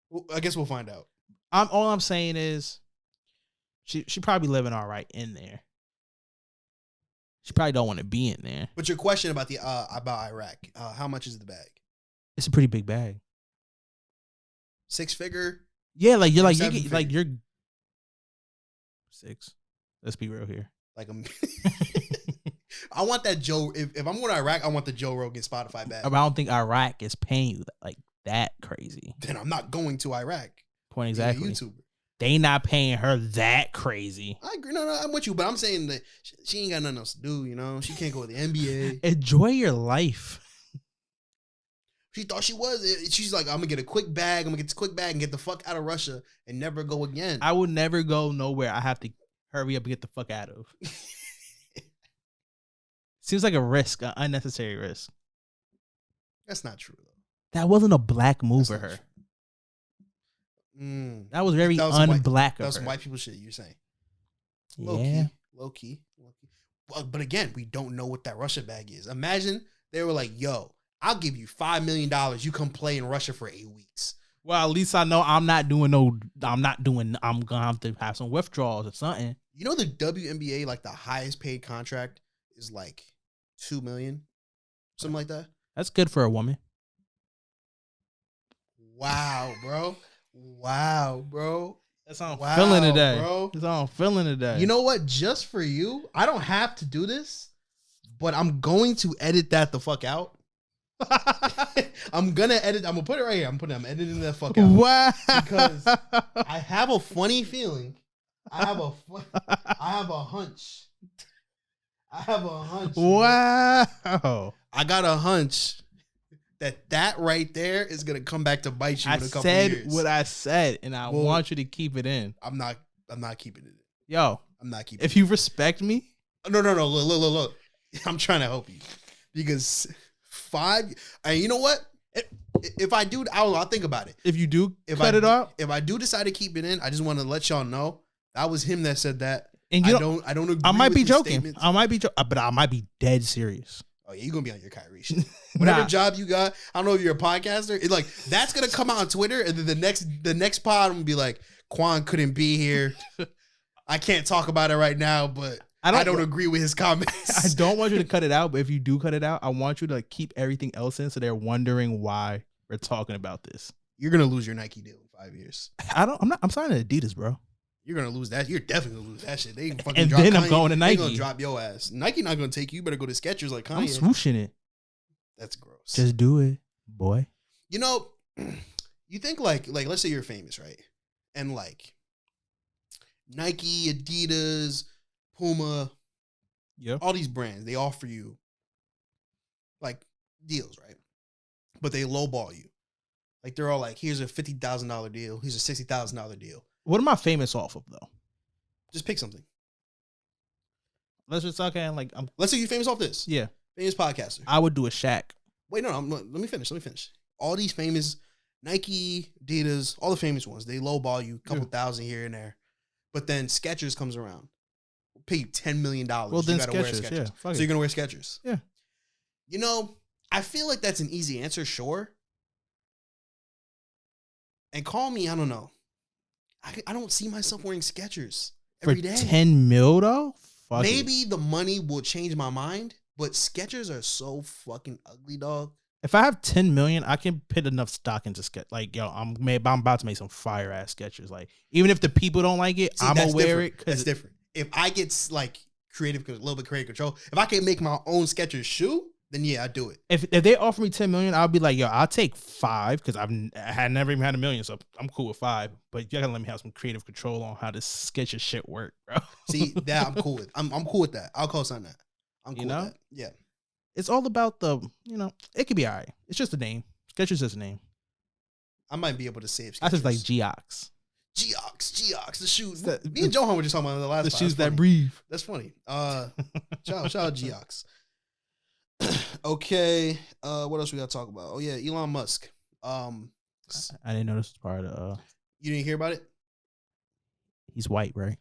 Well, I guess we'll find out. All I'm saying is she probably living all right in there. She probably don't want to be in there. But your question about about Iraq, how much is the bag? It's a pretty big bag. 6-figure? Yeah, you're 6. Let's be real here. Like I want that Joe. If I'm going to Iraq, I want the Joe Rogan Spotify bag. I don't think Iraq is paying you like that crazy. Then I'm not going to Iraq. Point exactly. YouTuber. They not paying her that crazy. I agree. No, I'm with you, but I'm saying that she ain't got nothing else to do. You know, she can't go to the NBA. Enjoy your life. She thought she was. She's like, I'm gonna get a quick bag. I'm gonna get this quick bag and get the fuck out of Russia and never go again. I would never go nowhere. I have to hurry up and get the fuck out of. Seems like a risk, an unnecessary risk. That's not true though. That wasn't a black move for That's not her. true. That was very That was some white- unblack That was of some her. white people shit. You're saying Yeah. low key. But again, we don't know what that Russia bag is. Imagine they were like, "Yo, I'll give you $5 million. You come play in Russia for 8 weeks." Well, at least I know I'm gonna have to have some withdrawals or something. You know the WNBA, like the highest paid contract is like $2 million, something like that. That's good for a woman. Wow, bro. Wow, bro. That's how I'm Wow, feeling today. bro. That's how I'm feeling today. You know what? Just for you, I don't have to do this, but I'm going to edit that the fuck out. I'm gonna edit. I'm gonna put it right here. I'm editing that fuck out. Wow. Because I have a funny feeling. I have a hunch. I have a hunch. Wow. I got a hunch that right there is gonna come back to bite you I in a couple said years. what I said, and I Well, want you to keep it in. I'm not keeping it. Yo, I'm not keeping if you respect me, No. Look. I'm trying to help you because 5. And you know what? If I do, I'll think about it. if you do If cut it off, if I do decide to keep it in, I just want to let y'all know that was him that said that. and I you don't agree. I might with be his joking. statements. I might be joking, but I might be dead serious. Oh yeah, you're gonna be on your Kyrie shit. Whatever Nah. job you got, I don't know if you're a podcaster. It's like that's gonna come out on Twitter, and then the next pod I'm gonna be like, Quan couldn't be here. I can't talk about it right now, but I don't agree with his comments. I don't want you to cut it out, but if you do cut it out, I want you to keep everything else in, so they're wondering why we're talking about this. You're gonna lose your Nike deal in 5 years. I'm signing Adidas, bro. You're gonna lose that. You're definitely gonna lose that shit. They fucking And drop then I'm Kanye. going to They Nike. gonna drop your ass. Nike not gonna take you. You better go to Skechers like Kanye. I'm swooshing it. That's gross. Just do it, boy. You know, you think like let's say you're famous, right? And like Nike, Adidas, Puma, Yep. all these brands, they offer you like deals, right? But they lowball you. Like they're all like, here's a $50,000 deal, here's a $60,000 deal. What am I famous off of though? Just pick something. Let's just talk like I'm. Let's say you're famous off this. Yeah, Famous podcaster. I would do a Shaq. Wait, no, let me finish. All these famous Nike, Adidas, all the famous ones, they lowball you a couple thousand here and there. But then Skechers comes around. We'll pay you $10 million. Well, then you gotta wear Skechers, Skechers. yeah, So fuck you're it. gonna wear Skechers. Yeah. You know, I feel like that's an easy answer, sure. And call me, I don't know. I don't see myself wearing Skechers every day. 10 mil though. Fuck Maybe the money will change my mind, but Skechers are so fucking ugly, dog. If I have 10 million, I can put enough stock into Skechers. Like, yo, I'm about to make some fire ass Skechers. Like, even if the people don't like it, See, I'm that's gonna wear different. it. That's different. If I get like a little bit creative control, if I can make my own Skechers shoe, then yeah, I do it. If they offer me 10 million, I'll be like, yo, I'll take 5 because I had never even had $1 million, so I'm cool with 5. But you gotta let me have some creative control on how this Skechers shit work, bro. See, that I'm cool with. I'm cool with that. I'll co-sign that. I'm cool You know? with that. Yeah. It's all about it could be all right. It's just a name. Skechers is just a name. I might be able to save Skechers. I just like Geox. Geox, the shoes. That- Me and Johan were just talking about it the last The pod. shoes That's that funny. breathe. That's funny. Shout out Geox. Okay. What else we gotta talk about? Oh yeah, Elon Musk. I didn't know this was part of. You didn't hear about it? He's white, right?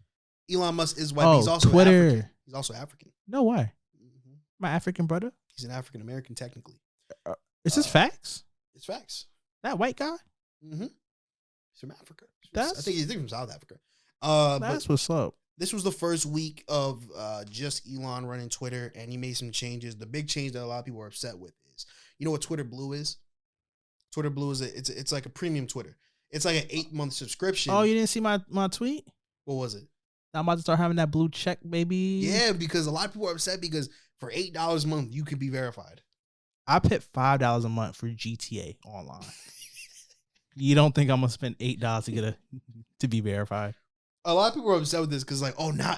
Elon Musk is white. Oh, But he's also Twitter. African. He's also African. No, why? Mhm. My African brother. He's an African American, technically. Is this facts? It's facts. That white guy? Mm-hmm. He's from Africa. I That's- think he's from South Africa. But That's what's up. this was the first week of just Elon running Twitter, and he made some changes. The big change that a lot of people are upset with is, you know what Twitter Blue is? Twitter Blue is it's like a premium Twitter. It's like an 8-month subscription. Oh, you didn't see my tweet? What was it? I'm about to start having that blue check, baby. Yeah, because a lot of people are upset because for $8 a month you can be verified. I paid $5 a month for GTA online. You don't think I'm gonna spend $8 to be verified? A lot of people are upset with this because, like, oh, now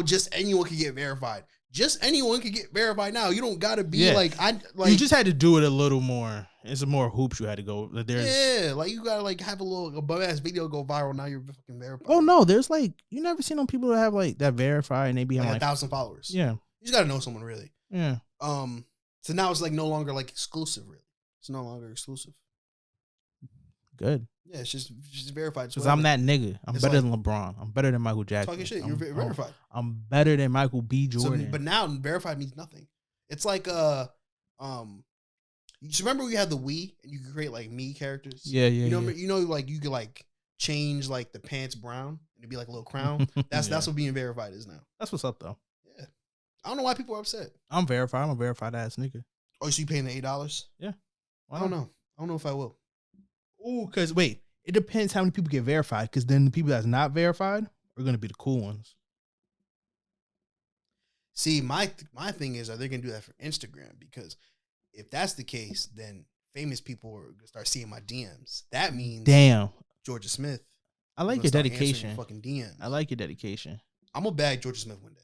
just anyone can get verified. Just anyone can get verified now. You don't gotta be Yeah. you You just had to do it a little more. It's more hoops you had to go. like you gotta like have a bum ass video go viral. Now you're fucking verified. Oh no, there's like you never seen on people that have like that verify and they be like having 1,000 followers. yeah, You just gotta know someone really. yeah. So now it's like no longer like exclusive really. It's no longer exclusive. Good. Yeah, it's just verified. Because I'm that nigga. I'm better than LeBron. I'm better than Michael Jackson. Talking shit. You're verified. I'm better than Michael B. Jordan. So, but now verified means nothing. It's like you remember we had the Wii and you could create like me characters. Yeah. You know, like you could like change like the pants brown and it'd be like a little crown. That's what being verified is now. That's what's up though. Yeah, I don't know why people are upset. I'm verified. I'm a verified ass nigga. Oh, so you paying the $8? Yeah. I don't know. I don't know if I will. Oh, because wait, it depends how many people get verified. Because then the people that's not verified are gonna be the cool ones. See, my thing is, are they gonna do that for Instagram? Because if that's the case, then famous people are gonna start seeing my DMs. That means damn, Georgia Smith. I like your dedication. Your fucking DMs. I like your dedication. I'm gonna bag Georgia Smith one day.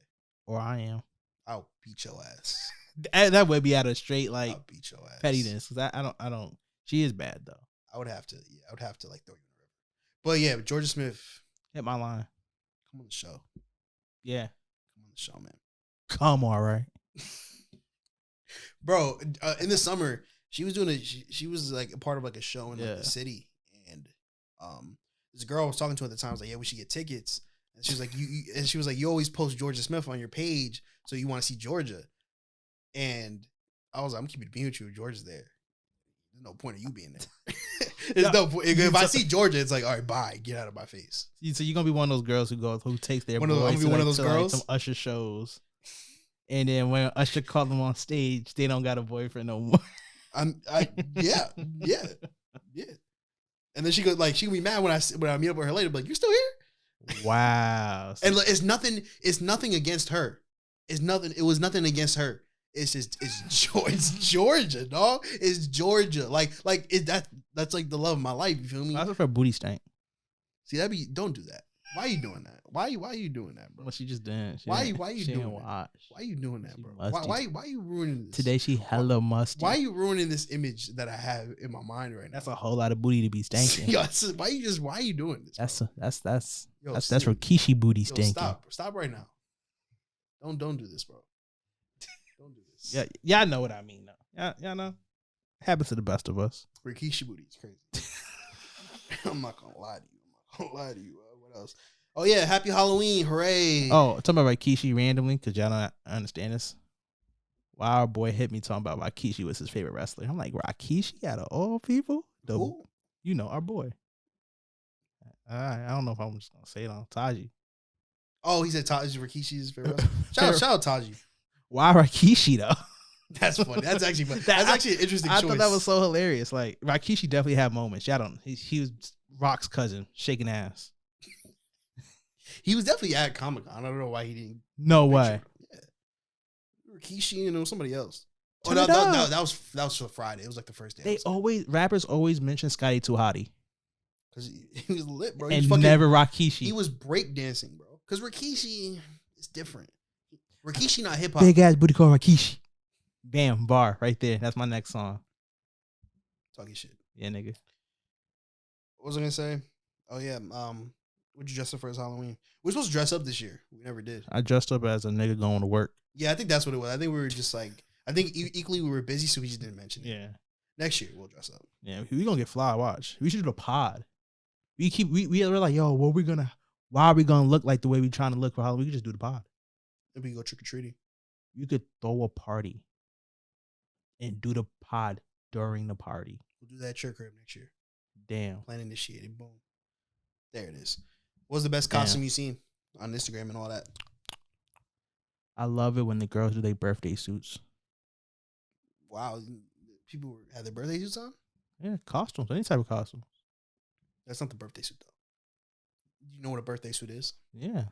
Or I am. I'll beat your ass. That would be out of straight like I'll beat your ass. pettiness. Because I don't. She is bad though. I would have to like throw you in the river. But yeah, Georgia Smith. Hit my line. Come on the show. Yeah. Come on the show, man. Come on, right? Bro, in the summer, she was doing she was like a part of like a show in like, the city. And this girl I was talking to at the time was like, yeah, we should get tickets. And she was like, you always post Georgia Smith on your page, so you want to see Georgia. And I was like, I'm keeping it being with you. Georgia's there. There's no point of you being there. There's no point. If I see Georgia, it's like, all right, bye, get out of my face. So you're gonna be one of those girls who takes their boys to one of those girls? Like some Usher shows, and then when Usher called them on stage, they don't got a boyfriend no more. Yeah. And then she goes like, she can be mad when I meet up with her later, but like, you're still here? Wow. And like, it's nothing against her. It was nothing against her. It's Georgia, dog. It's Georgia. That's like the love of my life. You feel me? That's for booty stank. See, don't do that. Why are you doing that? Why are you doing that, bro? Well, she just didn't. Why are you doing that? Why are you doing that, bro? Why are you ruining this? Today she hella musty. Why are you ruining this image that I have in my mind right now? That's a whole lot of booty to be stanking. Why are you doing this? That's Rikishi booty stinking. Stop right now. Don't do this, bro. Don't do this. Yeah, y'all know what I mean, though. Y'all know. Happens to the best of us. Rikishi booty is crazy. I'm not gonna lie to you. What else? Oh yeah, happy Halloween! Hooray! Oh, talking about Rikishi randomly because y'all don't understand this. Wow, our boy hit me talking about Rikishi was his favorite wrestler. I'm like, Rikishi out of all people, you know, our boy. I don't know if I'm just gonna say it on Taji. Oh, he said Taji Rikishi's favorite wrestler. Shout out Taji. Why Rikishi though? That's funny. That's actually funny. That's actually an interesting choice. I thought that was so hilarious. Like Rikishi definitely had moments. Y'all don't. He was Rock's cousin, shaking ass. He was definitely at Comic-Con. I don't know why he didn't. No way. Yeah. Rikishi and somebody else. Oh no, that was for Friday. It was like the first day. Rappers always mention Scotty Too Hottie because he was lit, bro. And never Rikishi. He was breakdancing, bro. Because Rikishi is different. Rikishi not hip hop. Big ass booty called Rikishi. Bam, bar right there. That's my next song. Talking shit. Yeah, nigga. What was I gonna say? Oh yeah, what'd you dress up for as Halloween? We were supposed to dress up this year. We never did. I dressed up as a nigga going to work. Yeah, I think that's what it was. I think we were just like, equally we were busy, so we just didn't mention it. Yeah. Next year we'll dress up. Yeah, we gonna get fly. Watch. We should do a pod. We're like, yo, why are we gonna look like the way we trying to look for Halloween? We could just do the pod. Maybe we go trick or treating. You could throw a party and do the pod during the party. We'll do that at your crib next year. Damn. Plan initiated. Boom. There it is. What's the best costume you've seen on Instagram and all that? I love it when the girls do their birthday suits. Wow. People have their birthday suits on? Yeah, costumes. Any type of costume. That's not the birthday suit, though. You know what a birthday suit is? Yeah.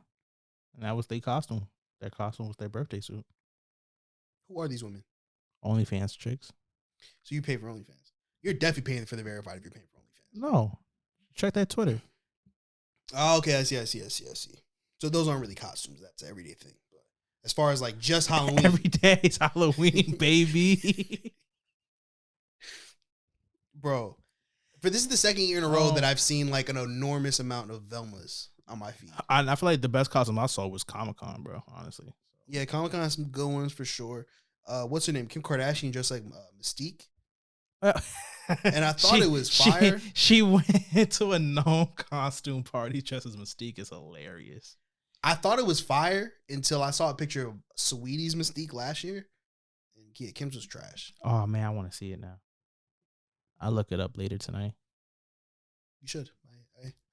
And that was their costume. Their costume was their birthday suit. Who are these women? OnlyFans chicks. So you pay for OnlyFans. You're definitely paying for the verified if you're paying for OnlyFans. No. Check that Twitter. Oh, okay. I see. So those aren't really costumes. That's an everyday thing. But as far as like just Halloween. Every day is Halloween, baby. Bro, this is the second year in a row that I've seen like an enormous amount of Velmas on my feed. I feel like the best costume I saw was Comic-Con, bro, honestly. Yeah, Comic-Con has some good ones for sure. What's her name? Kim Kardashian, just like Mystique. And I thought it was fire. She went to a non-costume party dressed as Mystique. Is hilarious. I thought it was fire until I saw a picture of Saweetie's Mystique last year. And yeah, Kim's was trash. Oh, man, I want to see it now. I'll look it up later tonight. You should.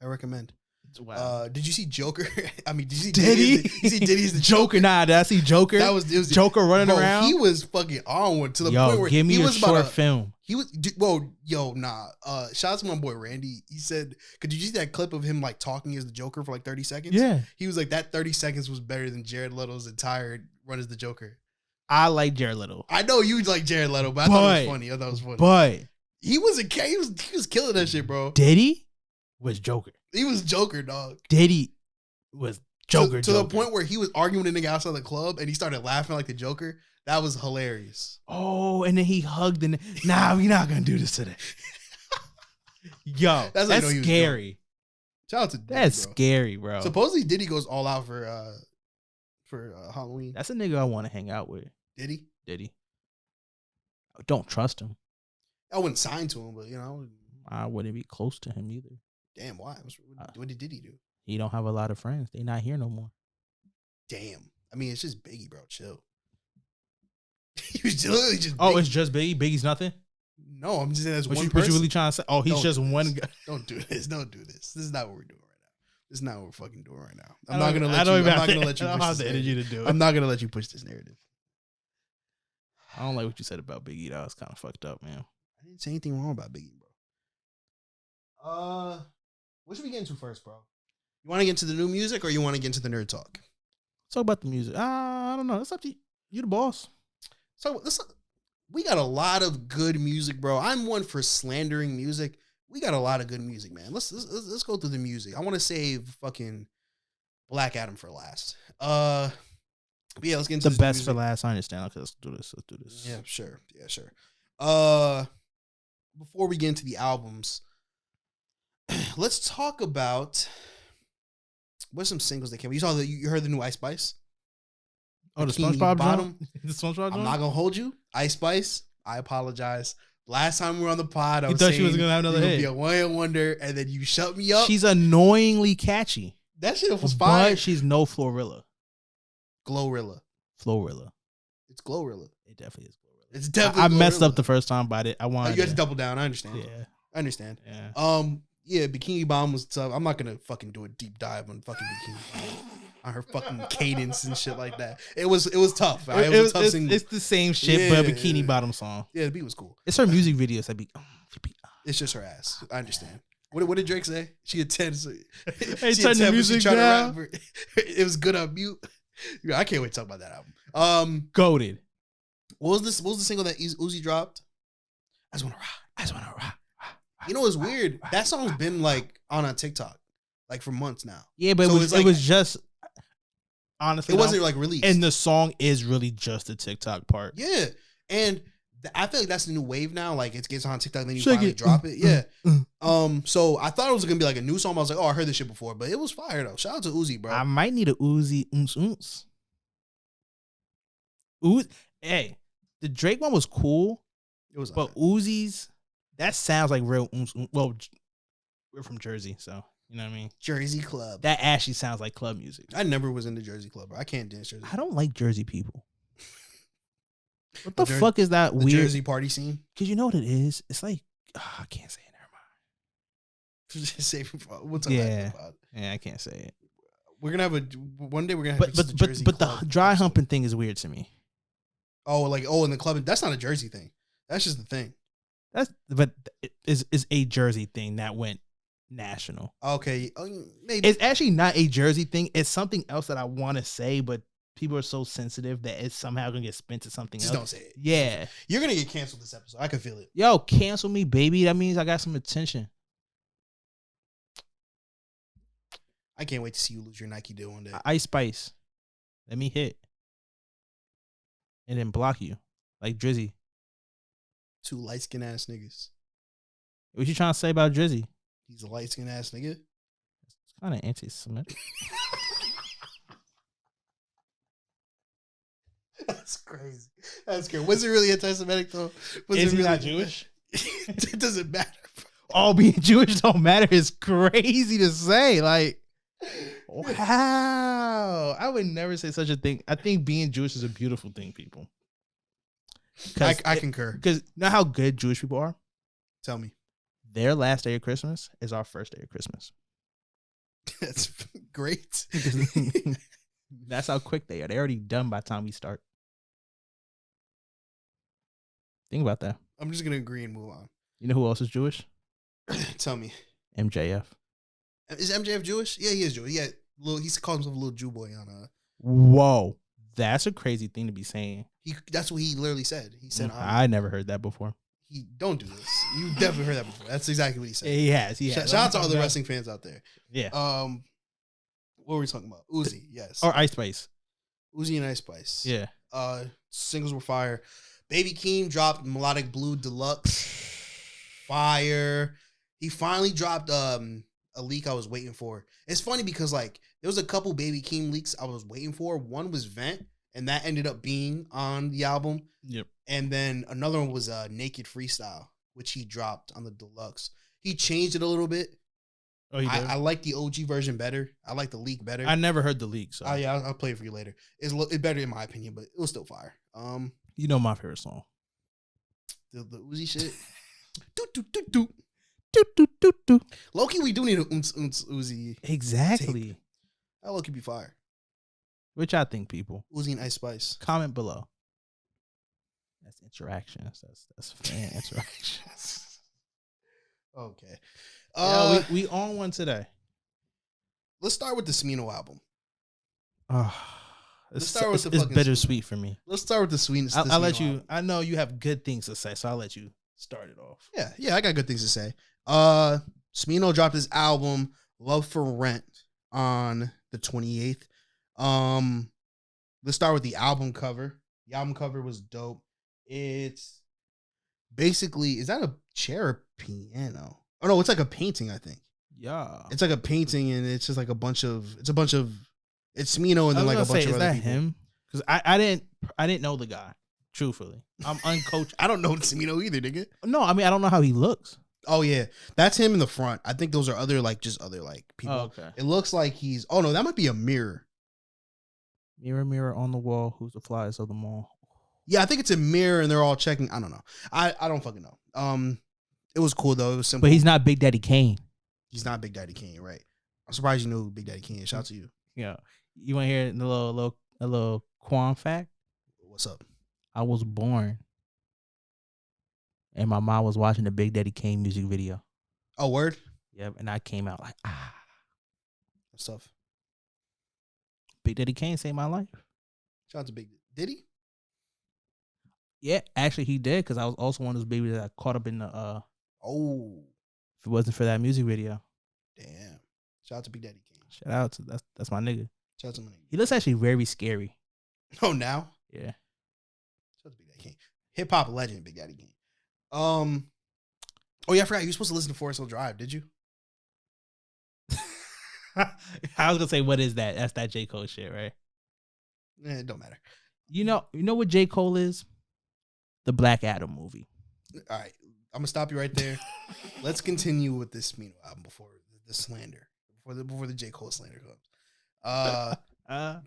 I recommend. Wow. Did you see Joker? I mean, did you see Diddy? You see Diddy's the Joker? Nah, did I see Joker? It was Joker running around. He was fucking on one to the point where give me he a was short about film. He was nah. Shout out to my boy Randy. He said, "Could you see that clip of him like talking as the Joker for like 30 seconds?" Yeah. He was like, that 30 seconds was better than Jared Leto's entire run as the Joker. I like Jared Leto. I know you like Jared Leto, but I thought it was funny. I thought it was funny. But he was killing that shit, bro. Diddy was Joker. He was Joker, dog. Diddy was Joker. To the point where he was arguing with the nigga outside the club and he started laughing like the Joker. That was hilarious. Oh, and then he hugged and nah, we're not gonna do this today. Yo, that's scary. Shout out to Diddy, that's bro. Scary, bro. Supposedly Diddy goes all out for Halloween. That's a nigga I want to hang out with. Diddy. I don't trust him. I wouldn't sign to him, but you know, I wouldn't be close to him either. Damn, why? What did Diddy do? He don't have a lot of friends. They not here no more. Damn. I mean, it's just Biggie, bro. Chill. He was literally just. Oh, Biggie. it's just Biggie. Biggie's nothing. No, I'm just saying that's one person. What you really trying to say? Oh, he's just one guy. Don't do this. Don't do this. This is not what we're doing right now. This is not what we're fucking doing right now. I'm not gonna let you. I'm not gonna let you. I don't have the energy to do it. I'm not gonna let you push this narrative. I don't like what you said about Biggie. That was kind of fucked up, man. I didn't say anything wrong about Biggie, bro. What should we get into first, bro? You want to get into the new music or you want to get into the nerd talk? Let's talk about the music. I don't know. It's up to you. You the boss. So we got a lot of good music, bro. I'm one for slandering music. We got a lot of good music, man. Let's go through the music. I want to save fucking Black Adam for last. But yeah, let's get into the best for last. I understand. Okay, let's do this. Yeah, sure. Before we get into the albums, let's talk about what's some singles that came. You heard the new Ice Spice? Oh, the SpongeBob bottom. The SpongeBob. I'm not gonna hold you, Ice Spice. I apologize. Last time we were on the pod, I was thought saying she was gonna have another hit. Be a one-hit wonder, and then you shut me up. She's annoyingly catchy. That shit was fire. But she's no Florilla. Glorilla. It's Glorilla. It definitely is Glorilla. It's definitely. I messed up the first time, but I wanted. You had to double down. I understand. Yeah, I understand. Yeah. Yeah. Bikini Bomb was tough. I'm not gonna fucking do a deep dive on fucking Bikini Bomb. On her fucking cadence and shit like that. It was tough. Right? It was a tough single. It's the same shit, but Bikini Bottom song. Yeah, the beat was cool. It's her music videos that be. It's just her ass. I understand. What did Drake say? She had 10. Hey, turn the music down. It was good on mute. I can't wait to talk about that album. Goated. What was the single that Uzi dropped? I just wanna rock. You know what's weird? That song's been like on TikTok like for months now. Yeah, but so it was just. Honestly, it wasn't like released, and the song is really just the TikTok part. Yeah, and I feel like that's the new wave now. Like it gets on TikTok, then you finally drop it. Yeah. So I thought it was gonna be like a new song. I was like, oh, I heard this shit before, but it was fire though. Shout out to Uzi, bro. I might need a Uzi. Uzi. Hey, the Drake one was cool. It was, but Uzi's that sounds like real. Well, we're from Jersey, so. You know what I mean? Jersey Club. That actually sounds like club music. I never was in the Jersey Club. Bro. I can't dance Jersey. I don't like Jersey people. What the fuck is that weird Jersey party scene? Because you know what it is? It's like I can't say it. Never mind. We'll talk about it. Yeah, I can't say it. We're gonna have one day. We're gonna have but the dry humping thing is weird to me. Oh, in the club. That's not a Jersey thing. That's just the thing. But it is a Jersey thing that went national. Okay, maybe it's actually not a Jersey thing. It's something else that I want to say, but people are so sensitive that it's somehow gonna get spent to something else. Just don't say it. Yeah, you're gonna get canceled this episode. I can feel it. Yo, cancel me, baby. That means I got some attention. I can't wait to see you lose your Nike deal one day. Ice Spice, let me hit, and then block you like Drizzy. Two light skinned ass niggas. What you trying to say about Drizzy? He's a light skinned ass nigga. It's kind of anti-Semitic. That's crazy. Was it really anti-Semitic though? Is he not Jewish? It doesn't matter. All being Jewish don't matter is crazy to say. Like, wow. I would never say such a thing. I think being Jewish is a beautiful thing, people. I concur. Because you know how good Jewish people are? Tell me. Their last day of Christmas is our first day of Christmas. That's great. That's how quick they are. They're already done by the time we start. Think about that. I'm just gonna agree and move on. You know who else is Jewish? Tell me. MJF. Is MJF Jewish? Yeah, he is Jewish. Yeah, he calls himself a little Jew boy on Whoa. That's a crazy thing to be saying. That's what he literally said. He said, I never heard that before. He don't do this. You definitely heard that before. That's exactly what he said. He has. Shout out to all the wrestling fans out there. Yeah. What were we talking about? Uzi, yes. Or Ice Spice. Uzi and Ice Spice. Yeah. Singles were fire. Baby Keem dropped Melodic Blue Deluxe. Fire. He finally dropped a leak I was waiting for. It's funny because like there was a couple Baby Keem leaks I was waiting for. One was Vent, and that ended up being on the album. Yep. And then another one was Naked Freestyle, which he dropped on the deluxe. He changed it a little bit. Oh, he did? I like the OG version better. I like the leak better. I never heard the leak, so yeah, I'll play it for you later. It's better in my opinion, but it was still fire. You know my favorite song. The Uzi shit. do. Do, do, do, do. Low-key, we do need a Uzi. Exactly. Tape. That low-key be fire. Which I think, people. Uzi and Ice Spice. Comment below. That's interactions. That's fan interactions. Okay. We on one today. Let's start with the Smino album. It's bittersweet for me. Let's start with the sweetness. I'll let you. I know you have good things to say, so I'll let you start it off. Yeah, I got good things to say. Smino dropped his album Love for Rent on the 28th. Let's start with the album cover. The album cover was dope. It's basically, is that a chair or piano? Oh no, it's like a painting, I think. Yeah. It's like a painting and it's just like it's Smino and then like a bunch of other people. Is that him? Because I didn't know the guy, truthfully. I'm uncoached. I don't know Smino either, nigga. No, I mean I don't know how he looks. Oh yeah. That's him in the front. I think those are other people. Oh, okay. It looks like oh no, that might be a mirror. Mirror, mirror on the wall, who's the flyest of them all? Yeah, I think it's a mirror and they're all checking. I don't know. I don't fucking know. It was cool though. It was simple. But he's not Big Daddy Kane. He's not Big Daddy Kane, right? I'm surprised you know who Big Daddy Kane is. Shout out to you. Yeah. You want to hear a little Quan fact? What's up? I was born and my mom was watching the Big Daddy Kane music video. Oh, word? Yep. And I came out like, That's tough. Big Daddy Kane saved my life. Shout out to Big Daddy. Did he? Yeah, actually he did, because I was also one of those babies that got caught up in the Oh. If it wasn't for that music video. Damn. Shout out to Big Daddy Kane. Shout out to that's my nigga. Shout out to my nigga. He looks actually very scary. Oh, now? Yeah. Shout out to Big Daddy Kane. Hip hop legend, Big Daddy Kane. Oh yeah, I forgot you were supposed to listen to Forest Hill Drive, did you? I was gonna say, what is that? That's that J. Cole shit, right? It don't matter. You know what J. Cole is? The Black Adam movie. All right, I'm gonna stop you right there. Let's continue with this Smino album before the slander, before the J. Cole slander comes. But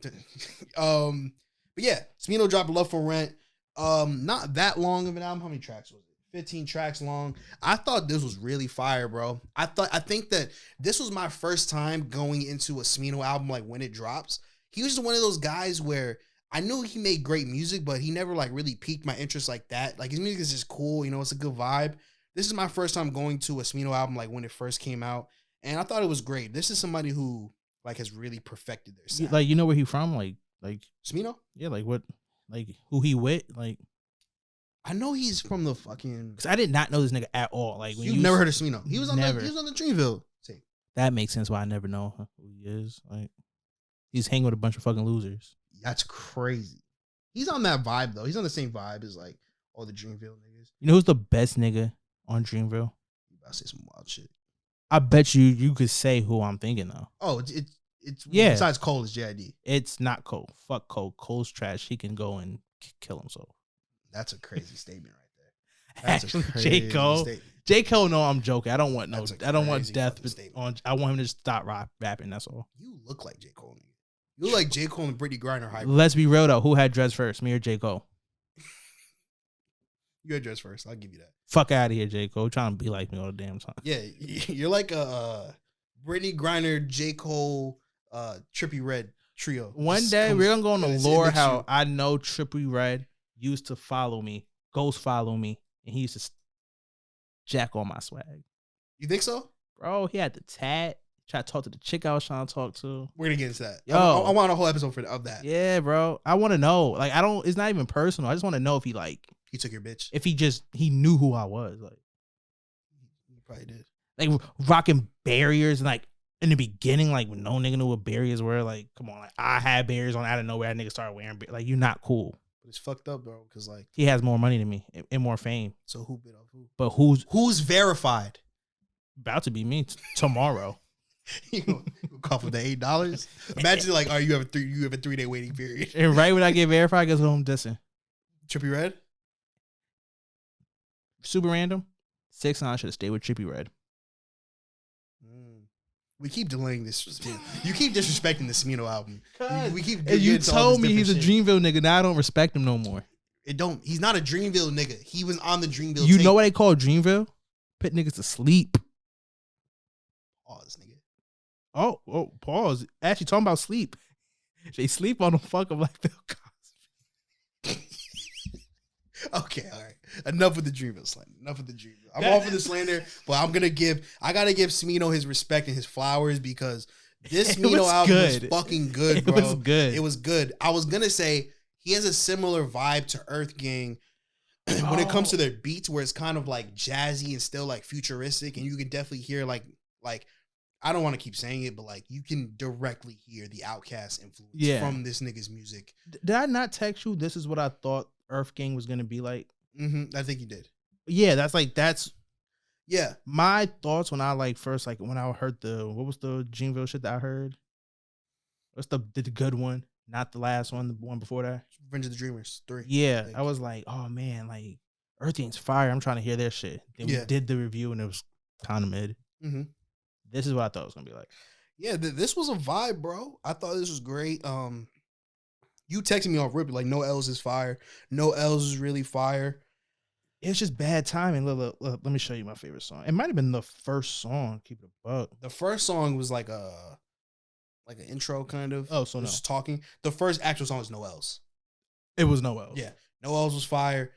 yeah, Smino dropped Love for Rent. Not that long of an album. How many tracks was it? 15 tracks long. I thought this was really fire, bro. I think that this was my first time going into a Smino album like when it drops. He was just one of those guys where I knew he made great music, but he never like really piqued my interest like that. Like his music is just cool, it's a good vibe. This is my first time going to a Smino album like when it first came out, and I thought it was great. This is somebody who like has really perfected their sound. Like, you know where he from? Like Smino? Yeah, like what? Like who he with? Like I know he's from the fucking. Because I did not know this nigga at all. Like when you've never heard of Smino. He was on the Dreamville tape. That makes sense why I never know who he is. Like he's hanging with a bunch of fucking losers. That's crazy. He's on that vibe though. He's on the same vibe as like all the Dreamville niggas. You know who's the best nigga on Dreamville? You about to say some wild shit. I bet you could say who I'm thinking though. Oh, it's yeah. Besides Cole, it's JID. It's not Cole. Fuck Cole. Cole's trash. He can go and kill himself. That's a crazy statement right there. That's Actually, a J. crazy Cole. statement. J. Cole, no, I'm joking. I don't want That's a I don't want crazy death fucking statement. on. I want him to stop rapping. That's all. You look like J. Cole. Nigga. You look like J. Cole and Brittany Griner hybrid. Let's be real though. Who had dreads first, me or J. Cole? You had dress first. I'll give you that. Fuck out of here, J. Cole. Trying to be like me all the damn time. Yeah, you're like a Brittany Griner, J. Cole, Trippie Redd trio. One Just day comes- we're gonna go on the it's lore mixed how you. I know Trippie Redd used to follow me, ghost follow me, and he used to jack on my swag. You think so? Bro, he had the tat. Try to talk to the chick I was trying to talk to. We're gonna get into that. Yo. I want a whole episode of that. Yeah, bro. I want to know. Like, I don't. It's not even personal. I just want to know if he like, He took your bitch. if he knew who I was. Like, He probably did. like rocking barriers and like in the beginning, like when no nigga knew what barriers were. Like, come on, like I had barriers on out of nowhere. That nigga started wearing like you're not cool. But it's fucked up, bro. Because like, He has more money than me and more fame. so who bit off who? But who's Who's verified? about to be me tomorrow? You gonna call for the $8? Imagine like, you have a 3-day waiting period. And right when I get verified, guess who I'm dissing? Trippie Redd. Super random. 6ix9ine should have stayed with Trippie Redd. We keep delaying this. You keep disrespecting the Smino album. We keep. And you getting to all told this me he's a different shit. Dreamville nigga. Now I don't respect him no more. It don't. He's not a Dreamville nigga. He was on the Dreamville. You tape. know what they call Dreamville? Put niggas to sleep. Pause, nigga. Oh, pause. Actually, talking about sleep. They sleep on them. Fuck them like Bill Cosby. Okay, all right. Enough with the Dreamville slander. Enough with the Dreamville. I'm all for the slander, but I gotta give Smino his respect and his flowers because this It Smino was album was good. fucking good, It bro. was good. It was good. I was gonna say he has a similar vibe to Earth Gang when it comes to their beats, where it's kind of like jazzy and still like futuristic, and you can definitely hear like I don't want to keep saying it, but like you can directly hear the Outkast influence from this nigga's music. Did I not text you? This is what I thought Earth Gang was gonna be like. I think you did. Yeah, that's Yeah. my thoughts when I like first like when I heard what was the Dreamville shit that I heard? What's the good one? Not the last one, the one before that. Revenge of the Dreamers 3. Yeah, I was like, oh man, like Earth Gang's fire. I'm trying to hear their shit. Then we Yeah. did the review and it was kind of mid. Mm-hmm. This is what I thought it was gonna be like. Yeah, this was a vibe, bro. I thought this was great. You texted me off rip like no L's is fire. No L's is really fire. It's just bad timing. Look, let me show you my favorite song. It might have been the first song. Keep it a buck. The first song was like an intro kind of. Oh, so It was no. just talking. The first actual song was No L's. It was no L's. Yeah, No L's was fire.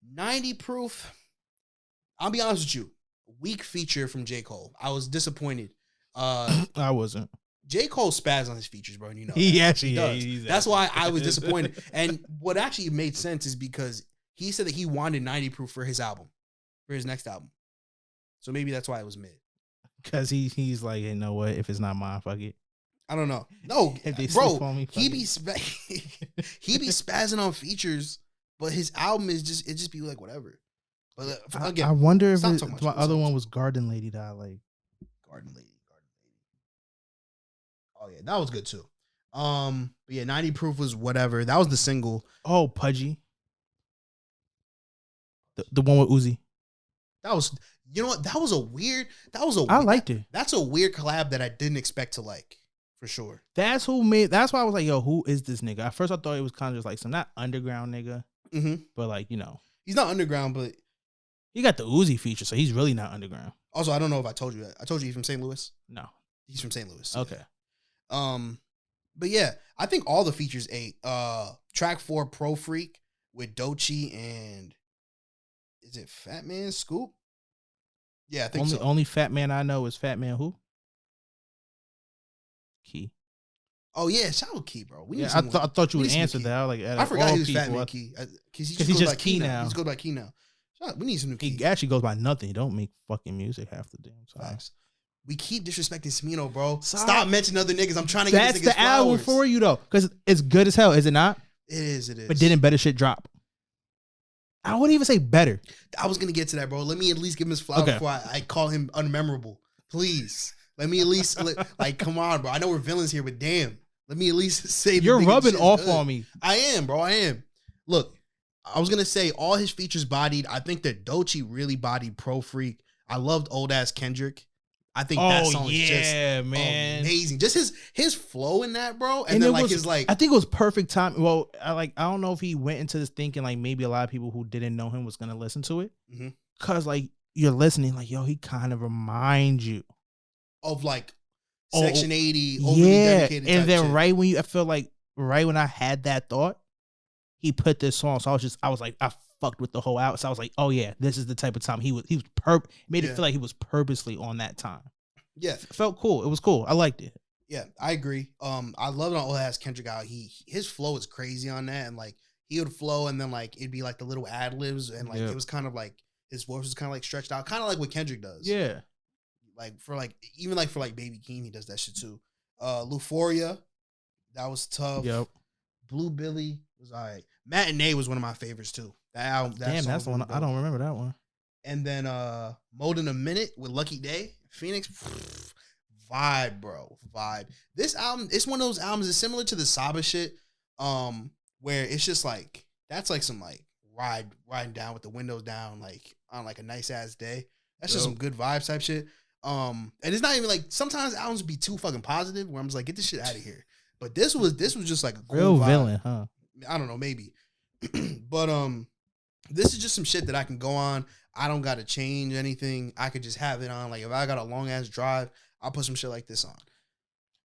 90 Proof. I'll be honest with you. Weak feature from J. Cole. I was disappointed. I wasn't. J. Cole spazzed on his features, bro. And you know He that. actually, He yeah, does. he's That's actually- why I was disappointed. And what actually made sense is because he said that he wanted 90 Proof for his album, for his next album. So maybe that's why it was mid. Cause he's like, you know what? If it's not mine, fuck it. I don't know. No, If they bro, sleep on me, fuck he it. be he be spazzing on features, but his album is just be like whatever. But again, I wonder if stop talking about my your other songs. one was Garden Lady that I like. Garden Lady. Oh yeah, that was good too. But yeah, 90 Proof was whatever. That was the single. Oh, Pudgy. The one with Uzi. That was, you know what? That was I liked it. That's a weird collab that I didn't expect to like, for sure. That's why I was like, yo, who is this nigga? At first I thought it was kind of just like some not underground nigga, Mm-hmm. but like, you know, He's not underground, but he got the Uzi feature, so he's really not underground. also I don't know if I told you that. I told you he's from St. Louis. No. He's from St. Louis. so Okay. yeah. But yeah, I think all the features ate. Track 4, Pro Freak with Doechii and is it Fat Man Scoop? Yeah, I think so. Only fat man I know is Fat Man who? Key. Oh yeah, shout out Key, bro. We need Yeah, I someone- thought you we would need some answer Key. that. Like, I forgot he was Fat Man Man. Key because he he's goes just by Key Key now. now. He just goes by Key now. Shout out, we need some new Key. He actually goes by nothing. He don't make fucking music half the damn time. Facts. We keep disrespecting Smino, bro. Sorry. Stop mentioning other niggas. I'm trying to get That's this niggas the album flowers. for you though, because it's good as hell, is it not? It is. It is. But didn't better shit drop? I wouldn't even say better. I was gonna get to that, bro. Let me at least give him his flowers Okay. before I call him unmemorable. Please. Let me at least like come on, bro. I know we're villains here, but damn. Let me at least say the You're nigga rubbing shit's off good. on me. I am, bro. I am. Look, I was gonna say all his features bodied. I think that Doechii really bodied Pro Freak. I loved Old Ass Kendrick. I think that song is just amazing. Just his flow in that, bro. And then like his like, I think it was perfect time. Well, I don't know if he went into this thinking like maybe a lot of people who didn't know him was gonna listen to it, because like you're listening, like yo, he kind of reminds you of like Section 80, overly dedicated. And then shit. right when I feel like right when I had that thought, he put this song. So I was like, I fucked with the whole album. So I was like, oh yeah, this is the type of time he was made it feel like he was purposely on that time. Yeah. It felt cool. It was cool. I liked it. Yeah, I agree. I love it on Old Ass Kendrick out. His flow is crazy on that, and like he would flow and then like it'd be like the little ad libs and like it was kind of like his voice was kind of like stretched out, kind of like what Kendrick does. Yeah. Like for like even like for like Baby Keem, he does that shit too. Euphoria, that was tough. Yep. Blue Billy was alright. Matinee was one of my favorites too. That album. That's the one. I don't remember that one. And then Mode in a Minute with Lucky Day, Phoenix. Vibe, bro. Vibe. This album, it's one of those albums that's similar to the Saba shit, where it's just like that's like some like riding down with the windows down, like on like a nice ass day. That's just some good vibes type shit. And it's not even like sometimes albums be too fucking positive where I'm just like, get this shit out of here. But this was just like a cool real vibe. villain, huh? I don't know, maybe. But this is just some shit that I can go on. I don't gotta change anything. I could just have it on. Like if I got a long ass drive, I'll put some shit like this on.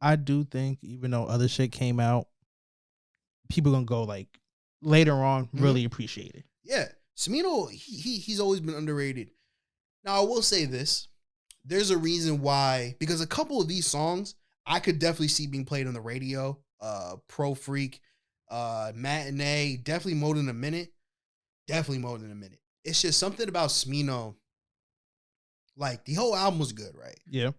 I do think even though other shit came out, people gonna go like later on really appreciate it. Yeah. Smino, he's always been underrated. Now I will say this. There's a reason why, because a couple of these songs I could definitely see being played on the radio. Pro Freak, Matinee, definitely Mode in a Minute. Definitely Mode in a Minute. It's just something about Smino. Like the whole album was good, right? Yeah.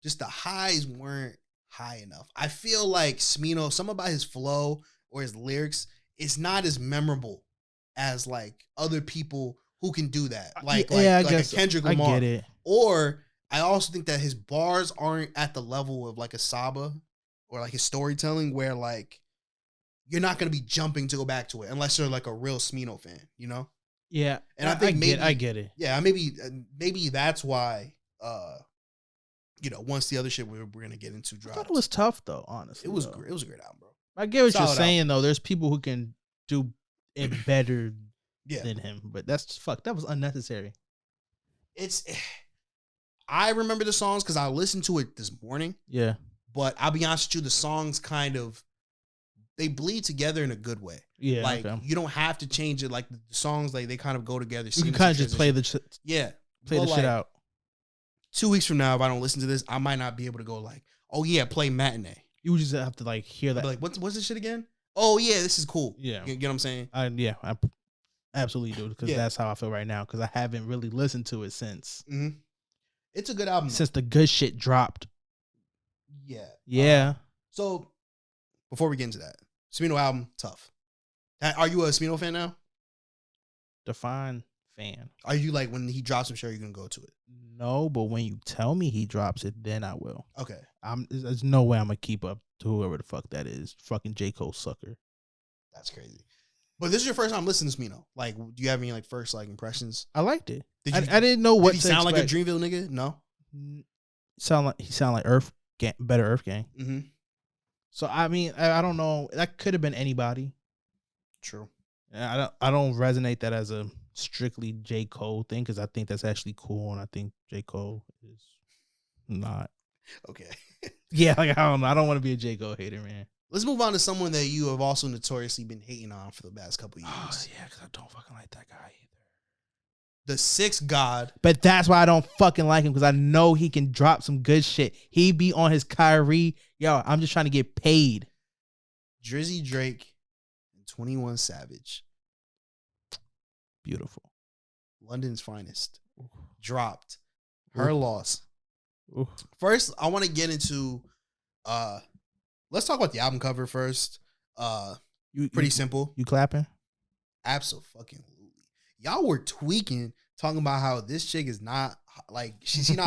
Just the highs weren't high enough. I feel like Smino, something about his flow or his lyrics, it's not as memorable as like other people who can do that. Like I a guess Kendrick Lamar. I get it. Or I also think that his bars aren't at the level of like a Saba or like his storytelling where like you're not going to be jumping to go back to it unless you're like a real Smino fan, you know? Yeah. And I think I get it. Yeah, maybe that's why once the other shit we're going to get into dropped. I thought it was tough though, honestly. It was great. It was a great album, bro. I get what Solid you're saying album. though. There's people who can do it better than him, but that's that was unnecessary. I remember the songs because I listened to it this morning. Yeah. But I'll be honest with you, the songs they bleed together in a good way. Yeah. Like you don't have to change it. Like the songs, like they kind of go together. You can kind of just play the shit out. 2 weeks from now, if I don't listen to this, I might not be able to go like, oh yeah, play Matinee. You just have to like hear that. Like, what's this shit again? Oh yeah, this is cool. Yeah. You get what I'm saying? I absolutely do, because that's how I feel right now, because I haven't really listened to it since. Mm-hmm. It's a good album. Since the good shit dropped. Yeah. Yeah. So before we get into that, Smino album, tough. Are you a Smino fan now? Define fan. Are you like when he drops some shit, you're gonna go to it? No, but when you tell me he drops it, then I will. Okay. There's no way I'm gonna keep up to whoever the fuck that is. Fucking J. Cole sucker. That's crazy. But this is your first time listening to Smino. Like, do you have any like first like impressions? I liked it. I didn't know what. Did he sound like a Dreamville nigga? No. He sound like better Earth Gang. Mm-hmm. So I mean, I don't know. That could have been anybody. True. I don't resonate that as a strictly J. Cole thing, because I think that's actually cool, and I think J. Cole is not. Okay. Yeah, like I don't know. I don't want to be a J. Cole hater, man. Let's move on to someone that you have also notoriously been hating on for the past couple of years. Oh yeah, because I don't fucking like that guy either. The Sixth God. But that's why I don't fucking like him, because I know he can drop some good shit. He be on his Kyrie. Yo, I'm just trying to get paid. Drizzy Drake and 21 Savage. Beautiful. London's Finest. Dropped. Her loss. First, I want to get into let's talk about the album cover first. Pretty simple. You clapping? Absolutely. Y'all were tweaking, talking about how this chick is not like she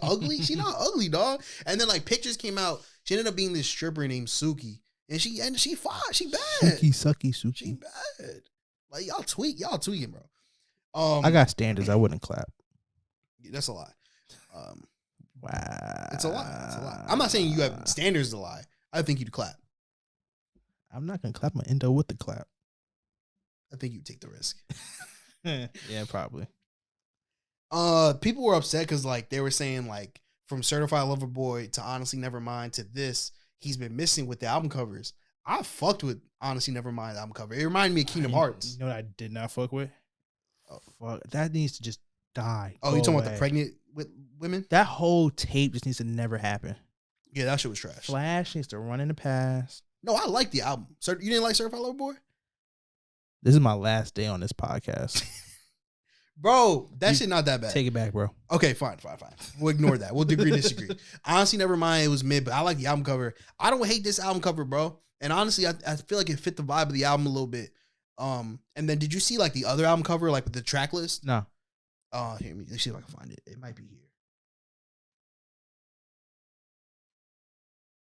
ugly. She not ugly, dog. And then like pictures came out. She ended up being this stripper named Suki, and she fine. She bad. Suki. She bad. Like y'all tweaking, bro. I got standards. I wouldn't clap. That's a lie. Wow. It's a lie. It's a lie. I'm not saying you have standards to lie. I think you'd clap. I'm not gonna clap my endo with the clap. I think you'd take the risk. Yeah, probably. People were upset because like they were saying like from Certified Lover Boy to Honestly Nevermind to this, he's been missing with the album covers. I fucked with Honestly Nevermind album cover. It reminded me of Kingdom Hearts. You know what I did not fuck with? Oh fuck, that needs to just die. Oh, you talking about the pregnant with women? That whole tape just needs to never happen. Yeah, that shit was trash. Flash needs to run in the past. No, I like the album. You didn't like Certified Lover Boy? This is my last day on this podcast. Bro, that shit not that bad. Take it back, bro. Okay, fine. We'll ignore that. We'll agree to disagree. Honestly, Nevermind, it was mid, but I like the album cover. I don't hate this album cover, bro. And honestly, I feel like it fit the vibe of the album a little bit. And then did you see like the other album cover, like with the track list? No. Here, let's see if I can find it. It might be here.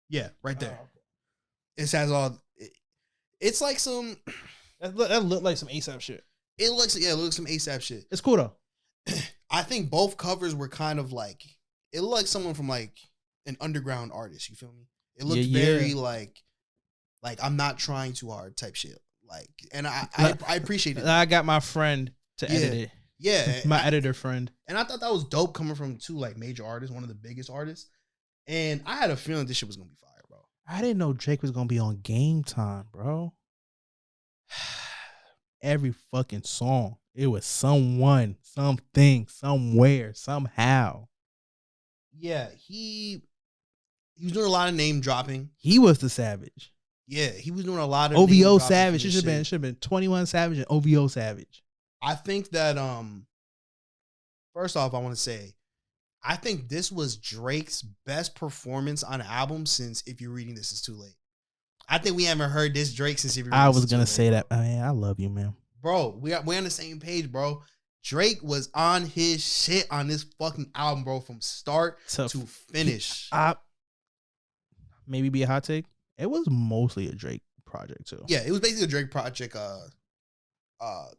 Yeah, right there. Oh, okay. It has all. It's like some. That looked like some ASAP shit. It looks like some ASAP shit. It's cool though. I think both covers were kind of like it looked like someone from like an underground artist. You feel me? It looked very like I'm not trying too hard type shit. Like, and I appreciate it. I got my friend to edit it. Yeah, my editor friend. And I thought that was dope coming from two like major artists, one of the biggest artists. And I had a feeling this shit was gonna be fire, bro. I didn't know Drake was gonna be on Game Time, bro. Every fucking song, it was someone, something, somewhere, somehow. Yeah, he was doing a lot of name dropping. He was the savage. Yeah, he was doing a lot of OVO Savage. It should have been 21 Savage and OVO Savage. I think that first off, I want to say I think this was Drake's best performance on an album since If You're Reading This Is Too Late. I think we haven't heard this Drake since If You're Reading I This was Is Too gonna Late. say that. Man, I love you, man. Bro, we're on the same page, bro. Drake was on his shit on this fucking album, bro, from start to finish. Maybe be a hot take. It was mostly a Drake project too. Yeah, it was basically a Drake project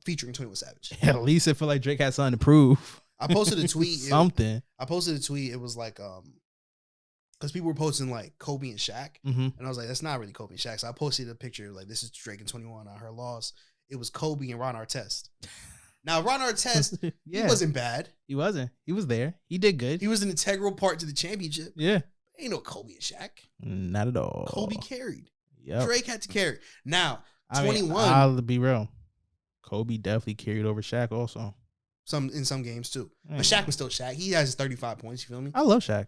featuring 21 Savage. At least it felt like Drake had something to prove. I posted a tweet. I posted a tweet. It was like because people were posting like Kobe and Shaq. Mm-hmm. And I was like, that's not really Kobe and Shaq. So I posted a picture like this is Drake and 21 on her loss. It was Kobe and Ron Artest. Now, Ron Artest, he wasn't bad. He wasn't. He was there. He did good. He was an integral part to the championship. Yeah. Ain't no Kobe and Shaq. Not at all. Kobe carried. Yep. Drake had to carry. Now, 21. I'll be real. Kobe definitely carried over Shaq also. In some games too. But Shaq was still Shaq. He has 35 points, you feel me? I love Shaq.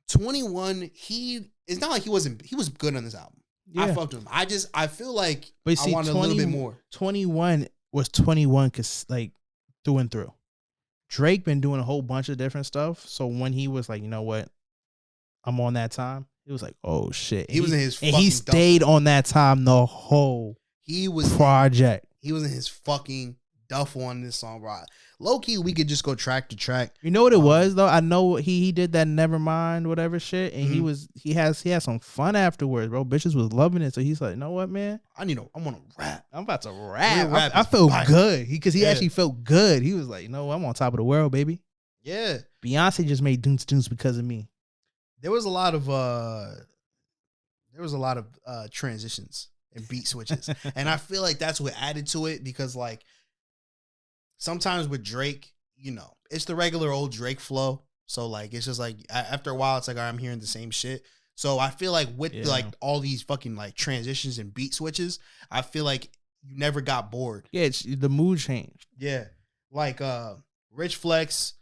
21, it's not like he was good on this album. Yeah. I fucked with him. I feel like I wanted a little bit more. 21 was 21 because like through and through. Drake been doing a whole bunch of different stuff. So when he was like, you know what, I'm on that time, it was like, oh shit. He was in his and he stayed on that time the whole project. He was in his fucking duffel on this song, bro. Low key, we could just go track to track. You know what it was though? I know he did that Nevermind whatever shit, and he had some fun afterwards, bro. Bitches was loving it, so he's like, you know what, man? I want to rap. I'm about to rap. I felt good because he actually felt good. He was like, you know, I'm on top of the world, baby. Yeah. Beyonce just made Doons Doons because of me. There was a lot of transitions and beat switches, and I feel like that's what added to it because like. Sometimes with Drake, you know, it's the regular old Drake flow. So like, it's just like after a while, it's like, all right, I'm hearing the same shit. So I feel like with like all these fucking like transitions and beat switches, I feel like you never got bored. Yeah, the mood changed. Yeah, like Rich Flex,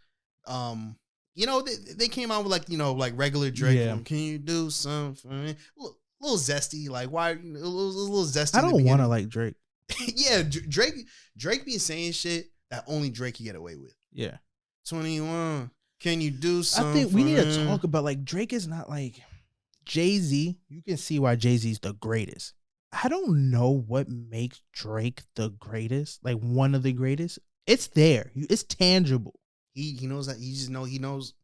you know, they came out with like, you know, like regular Drake. Yeah. Can you do something? A little zesty, like why? A little zesty. I don't want to like Drake. Yeah, Drake be saying shit that only Drake can get away with. Yeah. 21. Can you do something? I think we need to talk about like Drake is not like Jay-Z. You can see why Jay-Z's the greatest. I don't know what makes Drake the greatest, like one of the greatest. It's there. It's tangible. He knows that. He knows.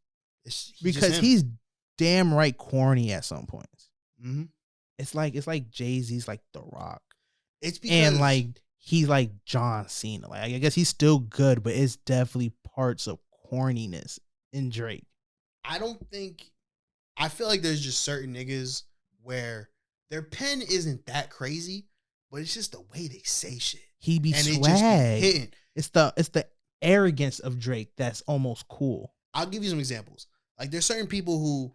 Because he's damn right corny at some points. Mm-hmm. It's like Jay-Z's like The Rock. It's because and like he's like John Cena. Like I guess he's still good, but it's definitely parts of corniness in Drake. I feel like there's just certain niggas where their pen isn't that crazy, but it's just the way they say shit. He be and swag. It just be hitting. It's the arrogance of Drake that's almost cool. I'll give you some examples. Like there's certain people who,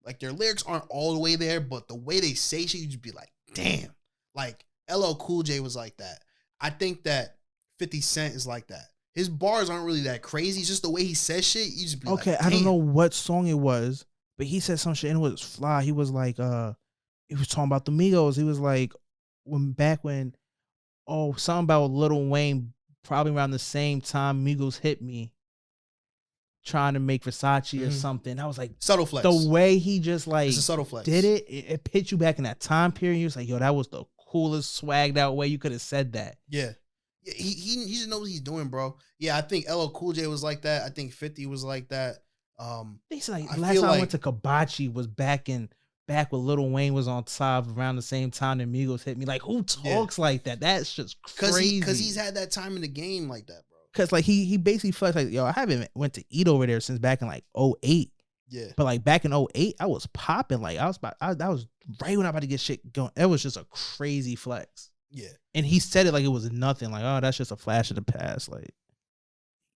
like their lyrics aren't all the way there, but the way they say shit, you just be like, damn. Like LL Cool J was like that. I think that 50 Cent is like that. His bars aren't really that crazy. It's just the way he says shit. You just be okay, like, damn. I don't know what song it was, but he said some shit and it was fly. He was like, he was talking about the Migos. He was like, when something about Lil Wayne, probably around the same time Migos hit me, trying to make Versace or something. I was like, subtle flex. The way he just like it's a subtle flex. Did it put you back in that time period. He was like, yo, that was the coolest swagged out way you could have said that. Yeah. He just knows what he's doing, bro. Yeah, I think LL Cool J was like that. I think 50 was like that. They said like last time I went to Kabachi was back when Lil Wayne was on top around the same time the Migos hit me. Like, who talks like that? That's just crazy. Because he's had that time in the game like that, bro. Because like he basically felt like, yo, I haven't went to eat over there since back in like 2008. Yeah. But like back in 2008, I was popping. Like that was right when I was about to get shit going. It was just a crazy flex. Yeah. And he said it like it was nothing. Like, oh, that's just a flash of the past. Like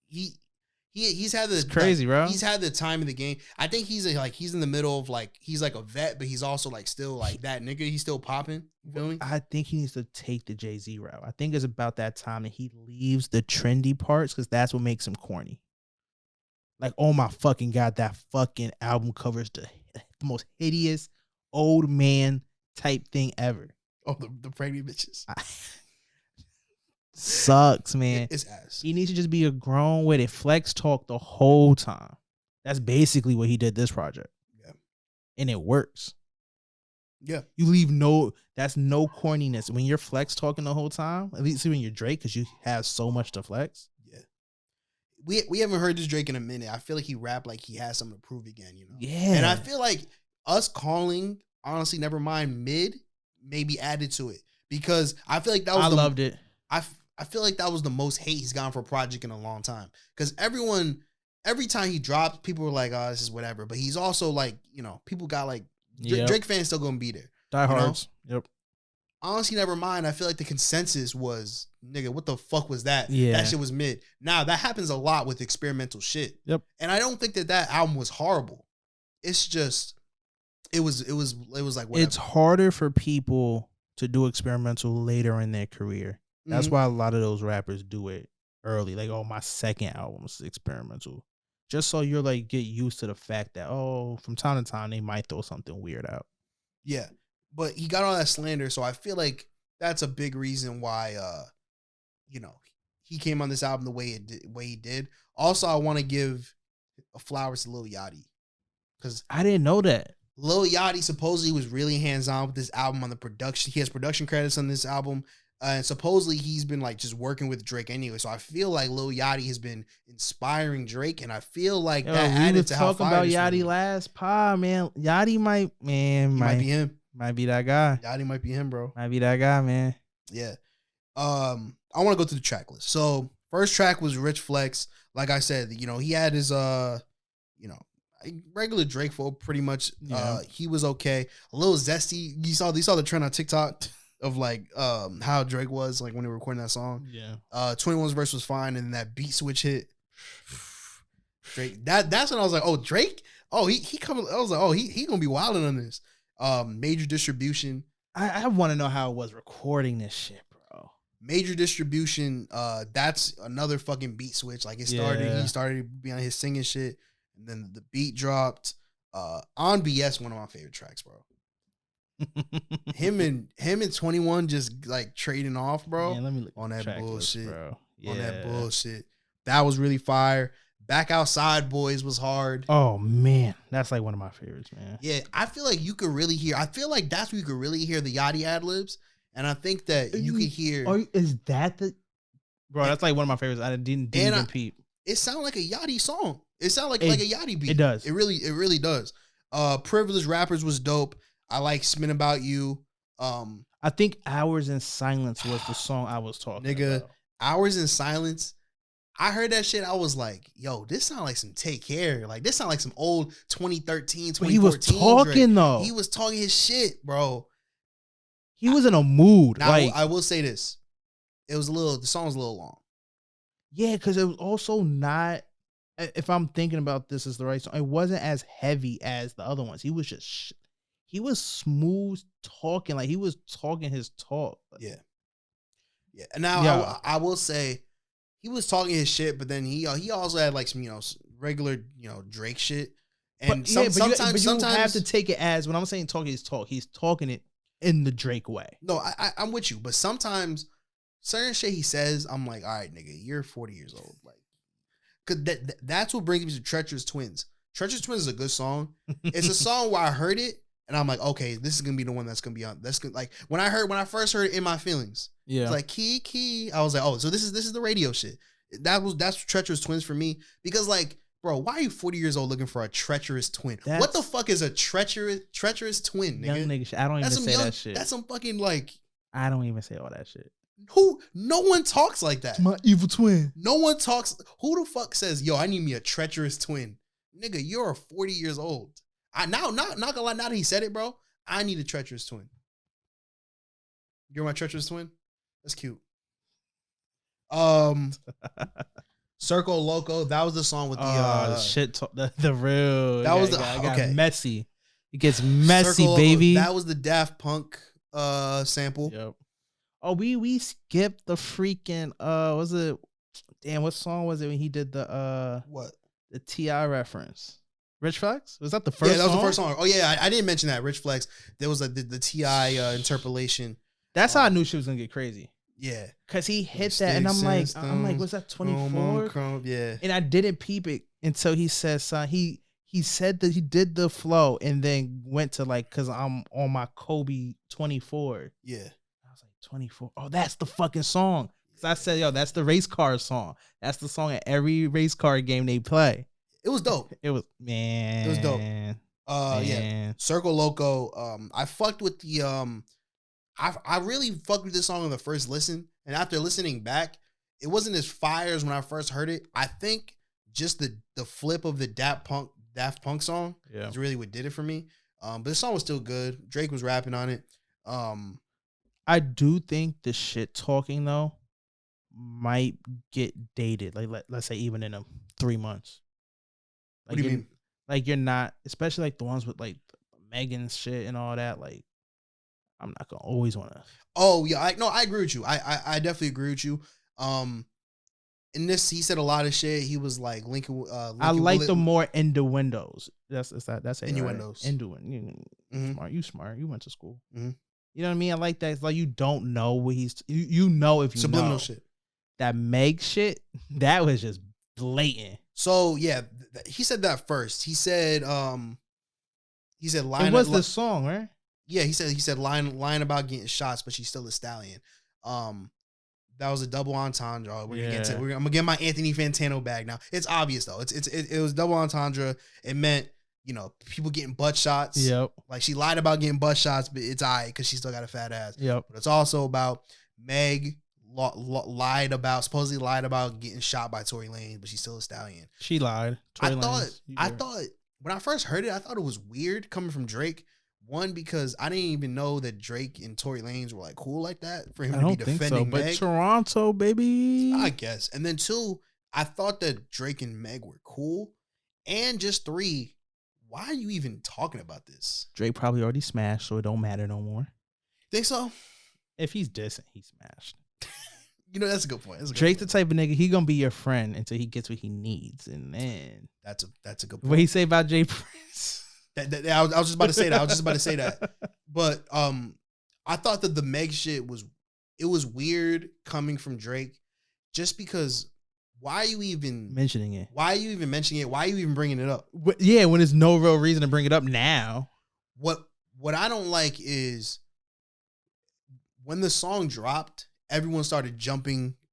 he's had the crazy, bro. He's had the time in the game. I think he's in the middle of like he's like a vet, but he's also like still like that nigga. He's still popping. You feel me? I think he needs to take the Jay-Z route. I think it's about that time that he leaves the trendy parts because that's what makes him corny. Like, oh my fucking God, that fucking album covers the most hideous old man type thing ever. Oh, the pregnant bitches. Sucks, man. It's ass. He needs to just be a grown with it. Flex talk the whole time. That's basically what he did this project. Yeah. And it works. Yeah. You leave that's no corniness. When you're Flex talking the whole time, at least when you're Drake, because you have so much to flex. Yeah. We haven't heard this Drake in a minute. I feel like he rapped like he has something to prove again, you know? Yeah. And I feel like us calling, honestly, Nevermind mid maybe added to it. Because I feel like that was loved it. I feel like that was the most hate he's gotten for a project in a long time. Because every time he dropped, people were like, oh, this is whatever. But he's also like, you know, people got like, Drake fans still gonna be there. Diehards. Yep. Honestly, Nevermind, I feel like the consensus was, nigga, what the fuck was that? Yeah. That shit was mid. Now, that happens a lot with experimental shit. Yep. And I don't think that album was horrible. It's just, it was like whatever. It's harder for people to do experimental later in their career. That's why a lot of those rappers do it early. Like, oh, my second album is experimental. Just so you're like, get used to the fact that, oh, from time to time, they might throw something weird out. Yeah. But he got all that slander. So I feel like that's a big reason why, you know, he came on this album the way he did. Also, I want to give flowers to Lil Yachty. Because I didn't know that. Lil Yachty supposedly was really hands-on with this album on the production. He has production credits on this album. And supposedly he's been like just working with Drake anyway. So I feel like Lil Yachty has been inspiring Drake. And I feel like that added to how fire about Yachty last pod, man. Yachty might be him. Might be that guy. Yachty might be him, bro. Might be that guy, man. Yeah. I want to go through the track list. So first track was Rich Flex. Like I said, you know, he had his you know, regular Drake flow pretty much. Yeah. He was okay. A little zesty. You saw the trend on TikTok of like how Drake was like when they were recording that song. Yeah. 21's verse was fine, and then that beat switch hit. Drake. That's when I was like, oh, Drake. Oh, he coming. I was like, oh, he gonna be wilding on this. Major Distribution. I want to know how it was recording this shit, bro. Major Distribution. That's another fucking beat switch. Like it started. Yeah. He started being on his singing shit, and then the beat dropped. On BS, one of my favorite tracks, bro. him and 21 just like trading off, bro. Man, let me look on that bullshit, list, bro. Yeah. On that bullshit. That was really fire. Back Outside Boys was hard. Oh man, that's like one of my favorites, man. Yeah, I feel like you could really hear. I feel like that's where you could really hear the Yachty ad libs, and I think that you could hear. Is that the bro? That's like one of my favorites. I didn't even peep. It sounded like a Yachty song. It sounded like a Yachty beat. It does. It really does. Privileged Rappers was dope. I like Spin About You. I think Hours in Silence was the song I was talking about. Hours in Silence. I heard that shit. I was like, yo, this sound like some Take Care. Like, this sound like some old 2013, 2014. But he was talking, Drake. Though. He was talking his shit, bro. He was in a mood. Now, like, I will say this. The song was a little long. Yeah, because it was also not, if I'm thinking about this as the right song, it wasn't as heavy as the other ones. He was just, he was smooth talking. Like, he was talking his talk. Yeah. Yeah. And now I will say, he was talking his shit, but then he also had like some, regular, Drake shit. And sometimes you have to take it as, when I'm saying talking his talk, he's talking it in the Drake way. No, I'm with you. But sometimes certain shit he says, I'm like, all right, nigga, you're 40 years old. Like, cause that's what brings me to Treacherous Twins. Treacherous Twins is a good song. It's a song where I heard it and I'm like, okay, this is gonna be the one that's gonna be on. That's good. Like when I first heard it, In My Feelings. Yeah. It's like key. I was like, oh, so this is the radio shit. That's Treacherous Twins for me. Because like, bro, why are you 40 years old looking for a treacherous twin? What the fuck is a treacherous twin, nigga? Young nigga shit. I don't even say that shit. That's some fucking like. I don't even say all that shit. No one talks like that. It's my evil twin. No one talks. Who the fuck says, yo, I need me a treacherous twin? Nigga, you're 40 years old. Not gonna lie, now that he said it, bro, I need a treacherous twin. You're my treacherous twin? That's cute. Circo Loco, that was the song with the shit talk, the real. That was got messy. It gets messy, Circo baby. Loco, that was the Daft Punk sample. Yep. Oh, we skipped the freaking was it? Damn, what song was it when he did the what? The T.I. reference. Rich Flex? Was that the first song? Yeah, that was the first song. Oh yeah, I didn't mention that. Rich Flex. There was the T.I. interpolation. That's how I knew shit was gonna get crazy. Yeah. Cause he hit that and I'm like, was that 24? Yeah. And I didn't peep it until he said, son, he said that he did the flow and then went to like, cause I'm on my Kobe 24. Yeah. I was like, 24. Oh, that's the fucking song. Cause I said, yo, that's the race car song. That's the song at every race car game they play. It was dope. It was, man. It was dope. Yeah. Circo Loco. I fucked with the I really fucked with this song on the first listen, and after listening back, it wasn't as fire as when I first heard it. I think just the flip of the Daft Punk song is really what did it for me. But the song was still good. Drake was rapping on it. I do think the shit talking though might get dated. Like let's say even in 3 months. Like, what do you mean? Like you're not, especially like the ones with like Megan's shit and all that. Like I'm not gonna always want to. Oh yeah, I agree with you. I definitely agree with you. In this, he said a lot of shit. He was like Lincoln. I like the more innuendos. That's it. Innuendos. Right? Smart. You smart. You went to school. Mm-hmm. You know what I mean? I like that. It's like you don't know what he's. You know if you subliminal know. Shit. That Meg shit. That was just blatant. So yeah, he said that first. He said. He said line. It was the song, right? Yeah, he said lying about getting shots, but she's still a stallion. That was a double entendre. I'm gonna get my Anthony Fantano bag now. It's obvious though. It was double entendre. It meant people getting butt shots. Yep. Like she lied about getting butt shots, but it's alright because she still got a fat ass. Yep. But it's also about Meg supposedly lied about getting shot by Tory Lanez, but she's still a stallion. She lied. I thought when I first heard it, I thought it was weird coming from Drake. One, because I didn't even know that Drake and Tory Lanez were like cool like that for him to be defending Meg. But Toronto, baby. I guess. And then 2, I thought that Drake and Meg were cool. And just 3, why are you even talking about this? Drake probably already smashed, so it don't matter no more. Think so? If he's dissing, he smashed. That's a good point. Drake's the type of nigga, he gonna be your friend until he gets what he needs. And then that's a good point. What he say about Jay Prince? I was just about to say that. But I thought that the Meg shit was weird coming from Drake, just because. Why are you even mentioning it? Why are you even bringing it up? Yeah, when there's no real reason to bring it up now. What I don't like is when the song dropped, everyone started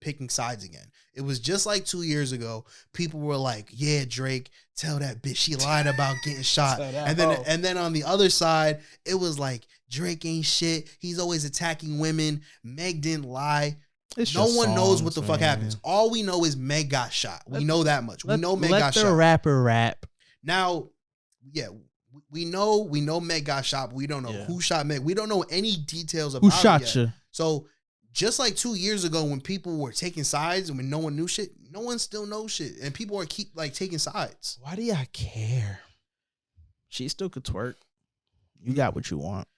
picking sides again. It was just like 2 years ago. People were like, "Yeah, Drake, tell that bitch she lied about getting shot." And then on the other side, it was like Drake ain't shit. He's always attacking women. Meg didn't lie. It's No just one knows what songs, the fuck man. happens. All we know is Meg got shot. We know that much. We know Meg got Let the shot. rapper rap. Now, yeah, we know Meg got shot, but we don't know who shot Meg. We don't know any details about Who shot it yet. you? So just like 2 years ago when people were taking sides and when no one knew shit, no one still knows shit. And people are keep like taking sides. Why do y'all care? She still could twerk. You got what you want.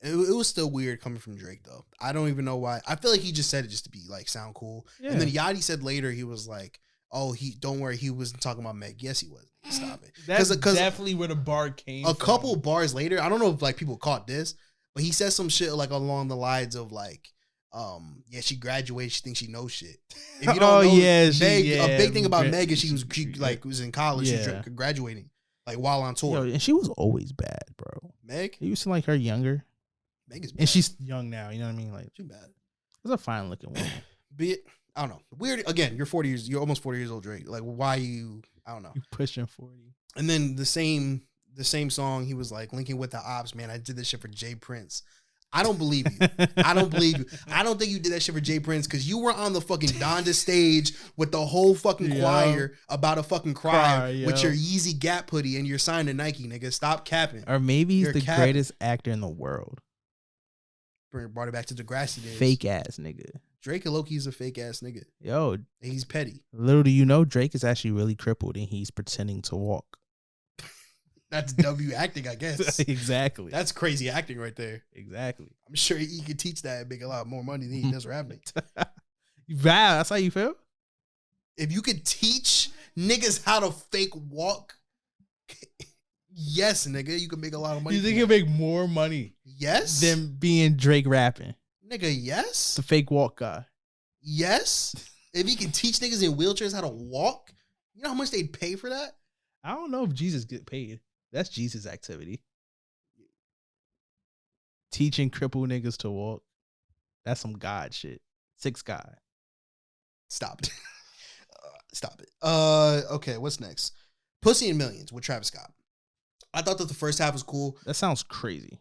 It was still weird coming from Drake though. I don't even know why. I feel like he just said it just to be like sound cool. Yeah. And then Yachty said later he was like, "Oh, don't worry, he wasn't talking about Meg." Yes, he was. Stop it. That's definitely where the bar came A from. couple bars later, I don't know if like people caught this, but he said some shit like along the lines of like, yeah, she graduated, she thinks she knows shit. If you don't know, Meg, a big thing about Meg is she was in college, she was graduating like while on tour. Yo, and she was always bad, bro. Meg? You seem like her younger. Meg is bad. And she's young now, you know what I mean? Like, she's bad. She's a fine looking woman. Be it, I don't know. Weird again, you're almost 40 years old, Drake. Like why I don't know. You pushing 40. And then the same song, he was like linking with the ops, man. I did this shit for Jay Prince. I don't believe you. I don't believe you. I don't think you did that shit for Jay Prince because you were on the fucking Donda stage with the whole fucking choir about a fucking cry with your Yeezy Gap hoodie and you're signed to Nike, nigga. Stop capping. Or maybe he's the greatest actor in the world. Brought it back to Degrassi days. Fake ass nigga. Drake and Loki's a fake ass nigga. Yo. He's petty. Little do you know, Drake is actually really crippled and he's pretending to walk. That's W acting, I guess. Exactly. That's crazy acting right there. Exactly. I'm sure he could teach that and make a lot more money than he does rapping. Wow, that's how you feel? If you could teach niggas how to fake walk, yes, nigga, you can make a lot of money. You think he'll make more money? Yes. Than being Drake rapping? Nigga, yes. The fake walk guy. Yes. If he can teach niggas in wheelchairs how to walk, you know how much they'd pay for that? I don't know if Jesus get paid. That's Jesus' activity. Teaching crippled niggas to walk. That's some God shit. 6 God. Stop it. Stop it. Okay, what's next? Pussy in Millions with Travis Scott. I thought that the first half was cool. That sounds crazy.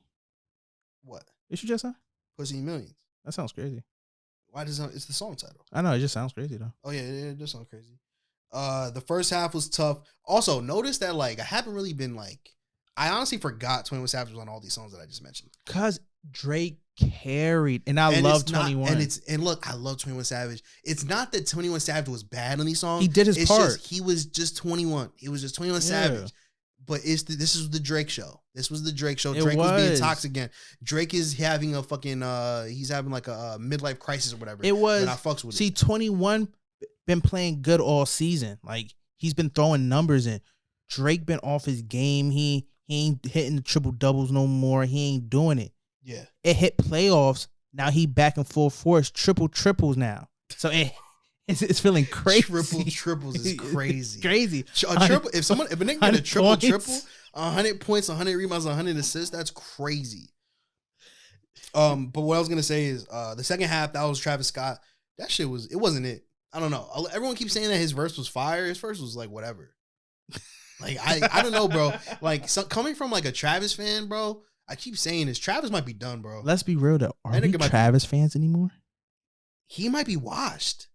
What? What you just say? Pussy in Millions. That sounds crazy. Why does it? It's the song title. I know, it just sounds crazy though. Oh yeah, it does sound crazy. The first half was tough. Also, notice that like I haven't really been like I honestly forgot 21 Savage was on all these songs that I just mentioned. Cause Drake carried, and I love 21. And look, I love 21 Savage. It's not that 21 Savage was bad on these songs. He did his part. He was just 21. He was just 21 Savage. But this is the Drake show. This was the Drake show. Drake was being toxic again. Drake is having a fucking he's having like a midlife crisis or whatever. It was. And I fucks with it. 21 been playing good all season. Like he's been throwing numbers in. Drake been off his game. He ain't hitting the triple doubles no more. He ain't doing it. Yeah. It hit playoffs. Now he back in full force. Triple triples now. So it's feeling crazy. Triple triples is crazy. Crazy. A triple. If a nigga get a triple triple, 100 points, 100 rebounds, 100 assists, that's crazy. But what I was gonna say is the second half, that was Travis Scott. That shit wasn't it. I don't know. Everyone keeps saying that his verse was fire. His verse was like whatever. Like I don't know, bro. Like coming from like a Travis fan, bro. I keep saying this. Travis might be done, bro. Let's be real though. Are we Travis fans anymore? He might be washed.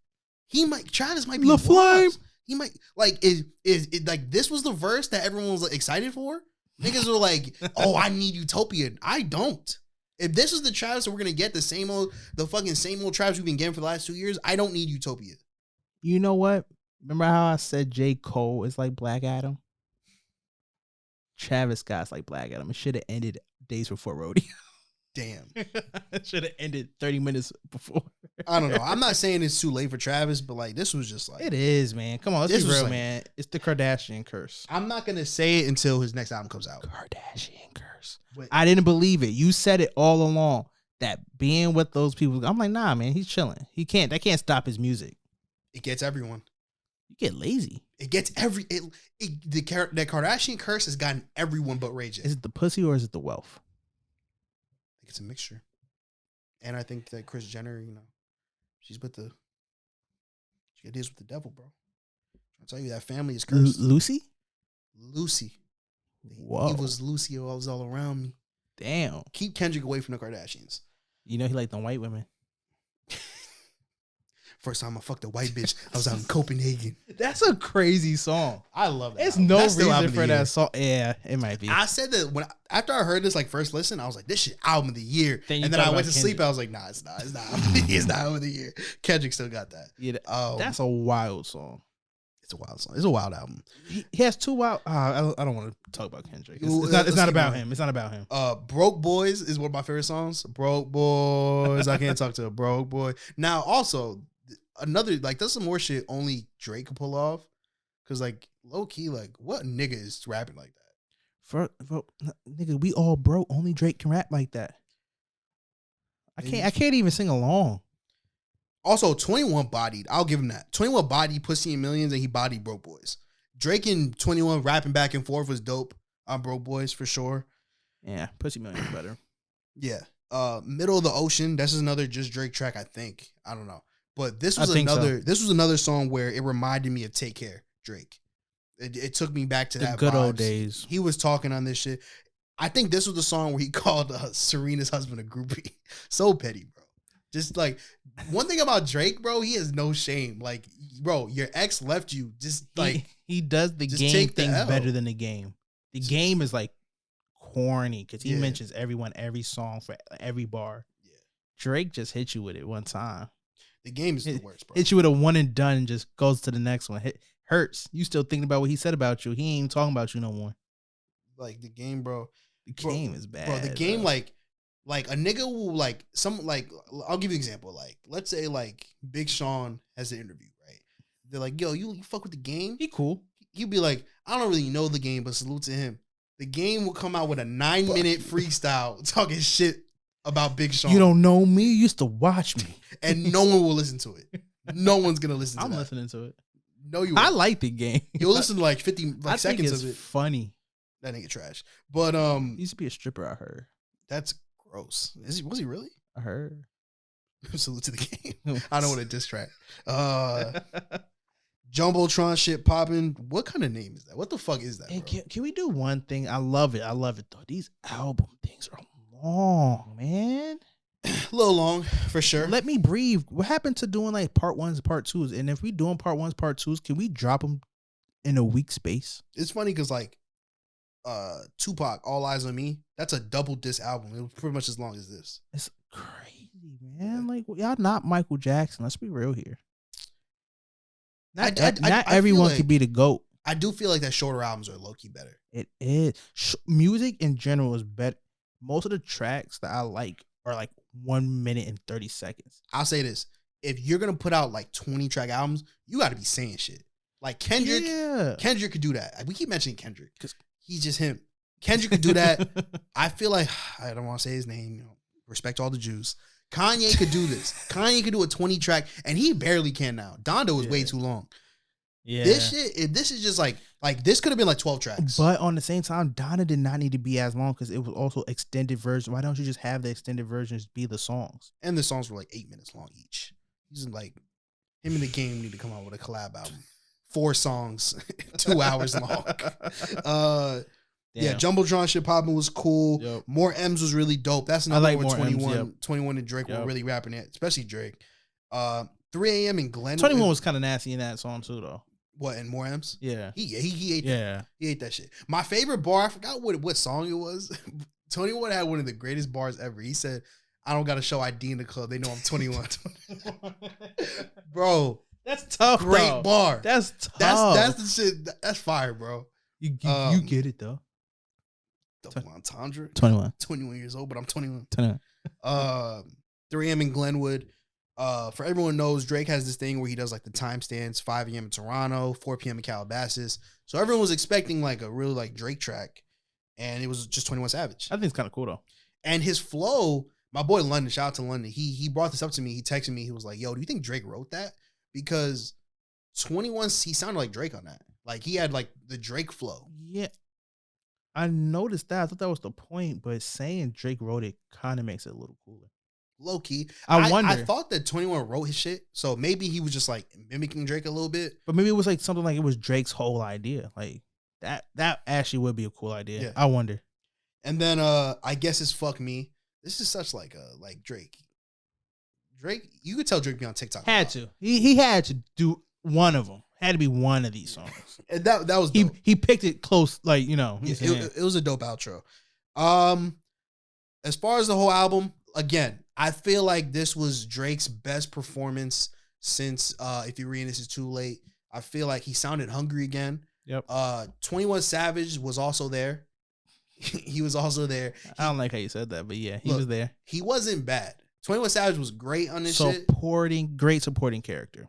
Travis might be La washed. Flame. He might like is like this was the verse that everyone was like, excited for. Niggas were like, "Oh, I need Utopia." I don't. If this is the Travis that we're gonna get, the fucking same old Travis we've been getting for the last 2 years, I don't need Utopia. You know what? Remember how I said J. Cole is like Black Adam? Travis Scott's like Black Adam. It should have ended days before Rodeo. Damn. It should have ended 30 minutes before. I don't know. I'm not saying it's too late for Travis, but like this was just like it is, man. Come on, let's be real, man. It's the Kardashian curse. I'm not gonna say it until his next album comes out. Kardashian curse. I didn't believe it. You said it all along that being with those people. I'm like, nah, man. He's chilling. That can't stop his music. It gets everyone. You get lazy. It gets the Kardashian curse has gotten everyone but Ray J. Is it the pussy or is it the wealth? I think it's a mixture. And I think that Kris Jenner, she deals with the devil, bro. I'll tell you that family is cursed. Lucy. Lucy. Whoa. He was Lucy. Was all around me. Damn. Keep Kendrick away from the Kardashians. You know he like them white women. First time I fucked a white bitch, I was out in Copenhagen. That's a crazy song. I love that. There's album. no That's still album reason of for the that year. song. Yeah, it might be. I said that after I heard this like first listen, I was like, this shit album of the year. Then you And then thought I went about to sleep. Kendrick. I was like, nah, it's not. It's not. It's not album of the year. Kendrick still got that. Yeah, that's a wild song. It's a wild song. It's a wild album. He has two wild. I don't want to talk about Kendrick. It's Let's not keep about going. him. It's not about him. Broke Boys is one of my favorite songs. Broke Boys. I can't talk to a broke boy. Now, also, another, like, there's some more shit only Drake could pull off. Because, like, low key, like, what nigga is rapping like that? For nigga, we all broke. Only Drake can rap like that. I can't even sing along. Also, 21 bodied. I'll give him that. 21 bodied Pussy and Millions, and he bodied Broke Boys. Drake and 21 rapping back and forth was dope on Broke Boys for sure. Yeah, Pussy Million is better. Yeah. Middle of the Ocean. That's another just Drake track, I think. I don't know. But this was I think so. This was another song where it reminded me of Take Care, Drake. It took me back to The that good old vibes. days. He was talking on this shit. I think this was the song where he called Serena's husband a groupie. So petty, bro. Just like, one thing about Drake, bro, he has no shame. Like, bro, your ex left you. Just like, he does the just game take the things L. better than the game. The game is like corny because he Yeah. mentions everyone, every song for every bar. Yeah. Drake just hit you with it one time. The game is the worst, bro. Hit you with a one and done and just goes to the next one. Hurts. You still thinking about what he said about you. He ain't even talking about you no more. Like, the game, bro. The game is bad. Bro, the game, like a nigga will like I'll give you an example. Like, let's say like Big Sean has an interview, right? They're like, yo, you fuck with the game? He cool. He'd be like, I don't really know the game, but salute to him. The game will come out with a 9-minute freestyle talking shit about Big Sean. You don't know me. You used to watch me. And no one will listen to it. No one's gonna listen to I'm that. listening to it. No, you I won't. like the game. You'll listen to like 50 I seconds think it's of it. funny. That nigga trash. But He used to be a stripper, I heard. that's gross. Was he really? I heard. Salute to the game. I don't want to diss track. Jumbotron shit popping. What kind of name is that? What the fuck is that? Hey, Bro? can we do one thing? I love it. I love it though. These album things are long, man. A little long for sure. Let me breathe. What happened to doing like part ones and part twos? And if we doing part ones, part twos, can we drop them in a week space? It's funny because like Tupac, All Eyes on Me, that's a double disc album. It was pretty much as long as this. It's crazy, man. Like y'all not Michael Jackson. Let's be real here. Not I feel everyone like- can be the GOAT. I do feel like that shorter albums are low key better. It is. Music in general is better. Most of the tracks that I like are like 1 minute and 30 seconds. I'll say this: if you're gonna put out like 20 track albums, you got to be saying shit. Like Kendrick, Yeah. Kendrick could do that. We keep mentioning Kendrick because he's just him. Kendrick could do that. I feel like I don't want to say his name. You know, respect all the Jews. Kanye could do this. Kanye could do a 20 track, and he barely can now. Donda is way too long. Yeah. This shit, if this is just like this could have been like 12 tracks. But on the same time, Donna did not need to be as long because it was also extended version. Why don't you just have the extended versions be the songs? And the songs were like 8 minutes long each. He's like, him and the game need to come out with a collab album. 4 songs, 2 hours long. Yeah, Jumbotron shit popping was cool. Yep. More M's was really dope. That's another like one. More M's, 21, yep. 21 and Drake were Yep. really rapping it, especially Drake. 3 a.m. in Glenwood. 21 was kind of nasty in that song too, though. What, and More M's? Yeah. He ate that. Yeah. He ate that shit. My favorite bar, I forgot what song it was. 21 had one of the greatest bars ever. He said, I don't got to show ID in the club. They know I'm 21. Bro, That's tough. great though. bar. That's tough. That's the shit. That's fire, bro. You get it though. Double entendre. 21. 21 years old, but I'm 21. 21. 3 a.m. in Glenwood. For everyone knows, Drake has this thing where he does like the timestamps, 5 a.m. in Toronto, 4 p.m. in Calabasas. So everyone was expecting like a real like Drake track, and it was just 21 Savage. I think it's kind of cool though. And his flow, my boy London, shout out to London. He brought this up to me. He texted me. He was like, "Yo, do you think Drake wrote that?" Because 21, he sounded like Drake on that. Like he had like the Drake flow. Yeah. I noticed that. I thought that was the point, but saying Drake wrote it kind of makes it a little cooler. Low key. I wonder. I thought that 21 wrote his shit, so maybe he was just like mimicking Drake a little bit. But maybe it was like something like it was Drake's whole idea. Like that actually would be a cool idea. Yeah. I wonder. And then I guess it's fuck me. This is such like Drake. Drake, you could tell Drake be on TikTok. Had to. He had to do one of them. Had to be one of these songs. And that was dope. He picked it close, like, you know. It was a dope outro. As far as the whole album, again, I feel like this was Drake's best performance since If You're Reading This Is Too Late. I feel like he sounded hungry again. Yep. 21 Savage was also there. He was also there. I don't like how you said that, but yeah, he was there. He wasn't bad. 21 Savage was great on this shit. Great supporting character.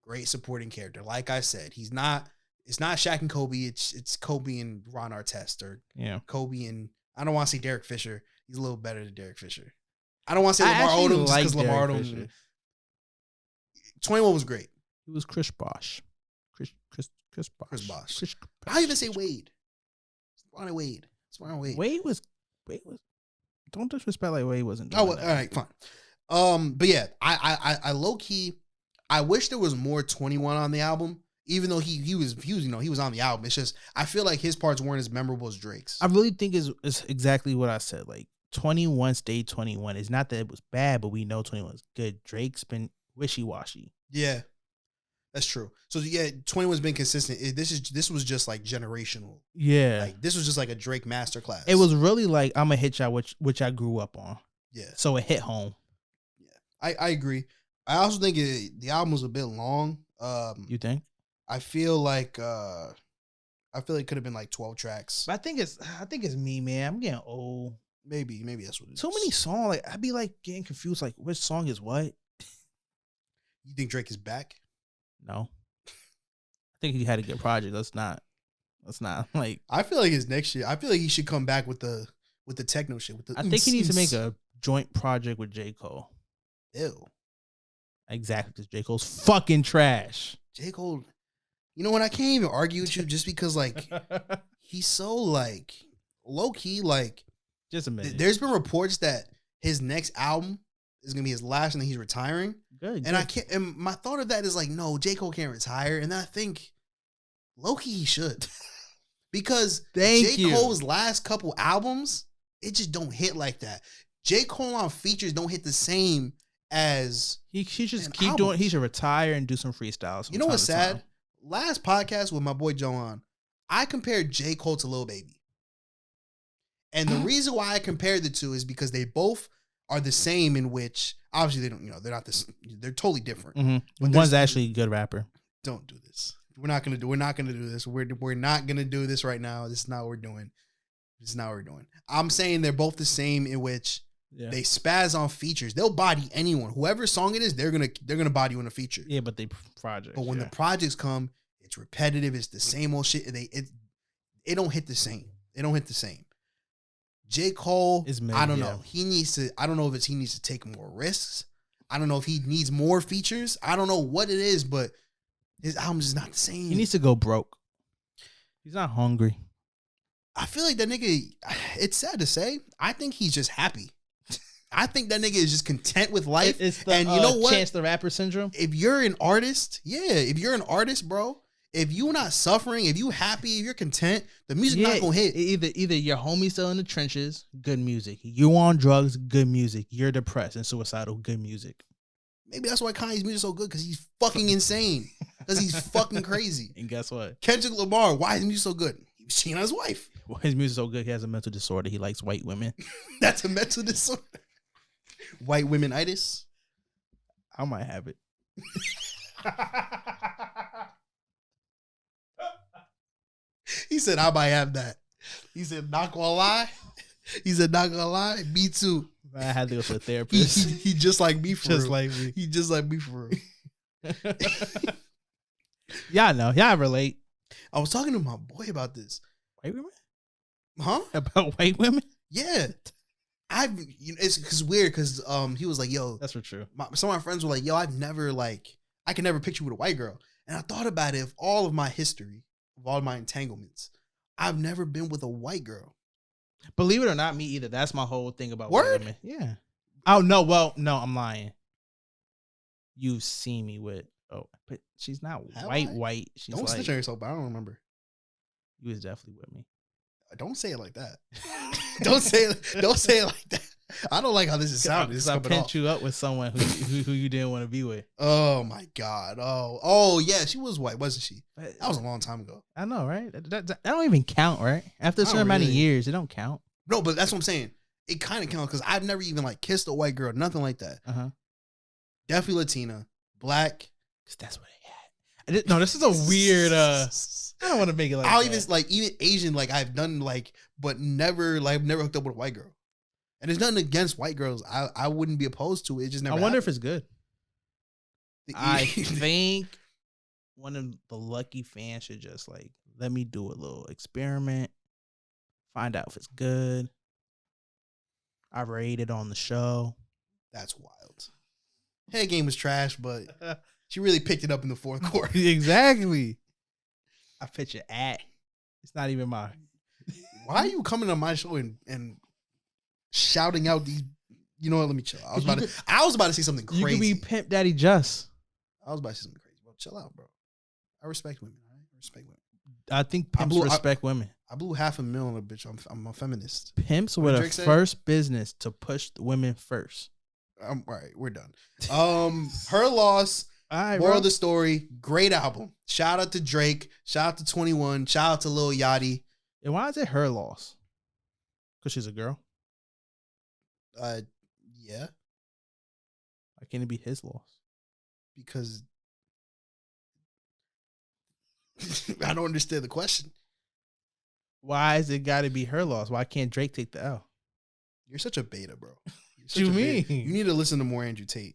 Great supporting character. Like I said, it's not Shaq and Kobe. It's Kobe and Ron Artest, or Kobe and, I don't want to say Derek Fisher. He's a little better than Derek Fisher. I don't want to say Lamar Odom because Lamar Odom. 21 was great. He was Chris Bosh. Chris Bosh. I even say Wade. Wade was. Don't disrespect like Wade wasn't. Oh, well, all right, fine. But yeah, I low key, I wish there was more 21 on the album. Even though he was on the album. It's just I feel like his parts weren't as memorable as Drake's. I really think it's exactly what I said. Like 21 stayed 21. It's not that it was bad, but we know 21 is good. Drake's been wishy-washy. Yeah. That's true. So yeah, 21's been consistent. This was just like generational. Yeah. Like this was just like a Drake masterclass. It was really like I'm a hit y'all which I grew up on. Yeah. So it hit home. Yeah. I agree. I also think the album was a bit long. You think? I feel like it could have been like 12 tracks. But I think it's me, man. I'm getting old. Maybe that's what it is. Too many songs. Like I'd be like getting confused. Like which song is what? You think Drake is back? No. I think he had a good project. Let's not like. I feel like his next year. I feel like he should come back with the techno shit. I think he needs to make a joint project with J. Cole. Ew. Exactly, because J. Cole's fucking trash. J. Cole. You know what? I can't even argue with you just because like he's so like low key. Like just a minute. There's been reports that his next album is gonna be his last, and then he's retiring. Good. And I can't. And my thought of that is like, no, J. Cole can't retire. And then I think low key he should, because Cole's last couple albums, it just don't hit like that. J. Cole on features don't hit the same as he just keep albums. Doing. He should retire and do some freestyles. You know what's sad? Last podcast with my boy Joe on, I compared J. Cole to Lil Baby. And the reason why I compared the two is because they both are the same, in which obviously they don't, they're not this, they're totally different. Mm-hmm. But one's actually a good rapper. Don't do this. We're not gonna do this. We're not gonna do this right now. This is not what we're doing. I'm saying they're both the same, in which they spaz on features. They'll body anyone. Whoever song it is, they're gonna body you in a feature. Yeah, but they projects. But when the projects come, it's repetitive. It's the same old shit. It don't hit the same. It don't hit the same. J. Cole, I don't know. He needs to. I don't know if he needs to take more risks. I don't know if he needs more features. I don't know what it is, but his album is not the same. He needs to go broke. He's not hungry. I feel like that nigga. It's sad to say. I think he's just happy. I think that nigga is just content with life. It's the, and you know what? Chance the Rapper syndrome. If you're an artist, bro. If you're not suffering, if you happy, if you're content, the music not gonna hit. Either your homie still in the trenches, good music. You on drugs, good music. You're depressed and suicidal, good music. Maybe that's why Kanye's music is so good, because he's fucking insane. Because he's fucking crazy. And guess what? Kendrick Lamar, why is his music so good? He was cheating on his wife. Well, his music is so good, he has a mental disorder. He likes white women. That's a mental disorder. White womenitis. I might have it. He said, I might have that. He said, not gonna lie. Me too. I had to go to a therapist. He just like me for real. Like me. He just like me for real. Y'all know. Y'all relate. I was talking to my boy about this. White women? Huh? About white women? Yeah. It's weird because he was like, yo. That's for true. Some of my friends were like, yo, I can never picture you with a white girl. And I thought about it, of all of my history, of all my entanglements, I've never been with a white girl. Believe it or not, me either. That's my whole thing about white women. Yeah. Oh, no. Well, no, I'm lying. You've seen me with, but she's not white. She's don't like, snitch on yourself, but I don't remember. You was definitely with me. Don't say it like that. Don't say it like that. I don't like how this is sounding. This is I coming pinned you up with someone who you didn't want to be with. Oh my God. Oh yeah, she was white, wasn't she? That was a long time ago. I know, right? That don't even count, right? After a certain amount of years, it don't count. No, but that's what I'm saying. It kind of counts because I've never even like kissed a white girl, nothing like that. Definitely Latina, black. Because that's what they had. No, this is a weird. I don't want to make it like. I'll even like even Asian, like I've done like, but never like I've never hooked up with a white girl. And there's nothing against white girls. I wouldn't be opposed to it. It just never. I wonder happened. if it's good. I think one of the lucky fans should just like let me do a little experiment, find out if it's good. I rate it on the show. That's wild. Head game was trash, but she really picked it up in the fourth quarter. Exactly. I pitch an at. It's not even my. Why are you coming on my show and shouting out these? You know what? Let me chill. I was about to say something crazy. You could be Pimp Daddy Just. I was about to say something crazy. Bro, chill out, bro. I respect women. I respect women. I think pimps respect women. I blew $500,000 on a bitch. I'm a feminist. Pimps were the first business to push the women first. All right, we're done. Her loss. All right, moral of the story. Great album. Shout out to Drake. Shout out to 21. Shout out to Lil Yachty. And why is it her loss? Because she's a girl. Yeah. Why can't it be his loss? Because I don't understand the question. Why is it got to be her loss? Why can't Drake take the L? You're such a beta, bro. What you mean? You need to listen to more Andrew Tate.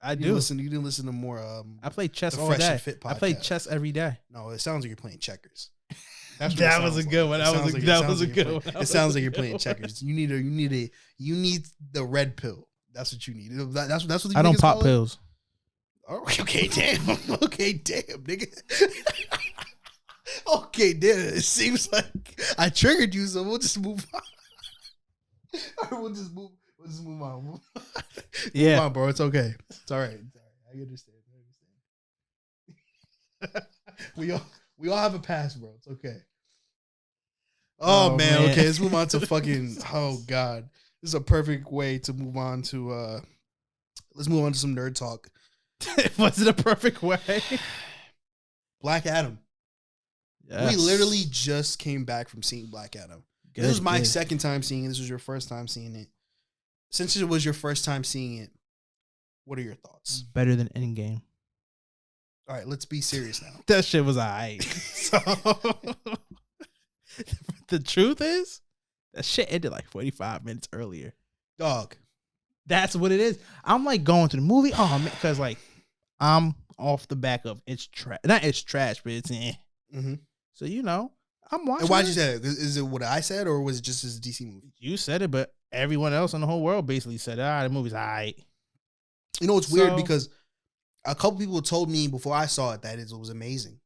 I do. You didn't listen to more. I play chess all day. I play chess every day. No, it sounds like you're playing checkers. That was a good one. That was a good one. It sounds like you're playing checkers. You need the red pill. That's what you need. That's what I don't pop pills. Oh, okay, damn. Okay, damn, nigga. Okay, damn. It seems like I triggered you, so we'll just move on. We'll just move on. Yeah, move on, bro. It's okay. It's all right. I understand. We all have a past, bro. It's okay. Oh man. Okay, let's move on to fucking. Oh god, this is a perfect way to move on to. Let's move on to some nerd talk. Was it a perfect way? Black Adam. Yes. We literally just came back from seeing Black Adam. This was my second time seeing it. This was your first time seeing it. Since it was your first time seeing it, what are your thoughts? Better than Endgame. All right, let's be serious now. That shit was alright. So the truth is, that shit ended like 45 minutes earlier. Dog. That's what it is. I'm like going to the movie. Oh man, because like I'm off the back of it's trash. Not it's trash, but it's Mm-hmm. So I'm watching. And why'd you say that? Is it what I said, or was it just this DC movie? You said it, but everyone else in the whole world basically said, the movie's alright. You know, it's weird because a couple people told me before I saw it that it was amazing,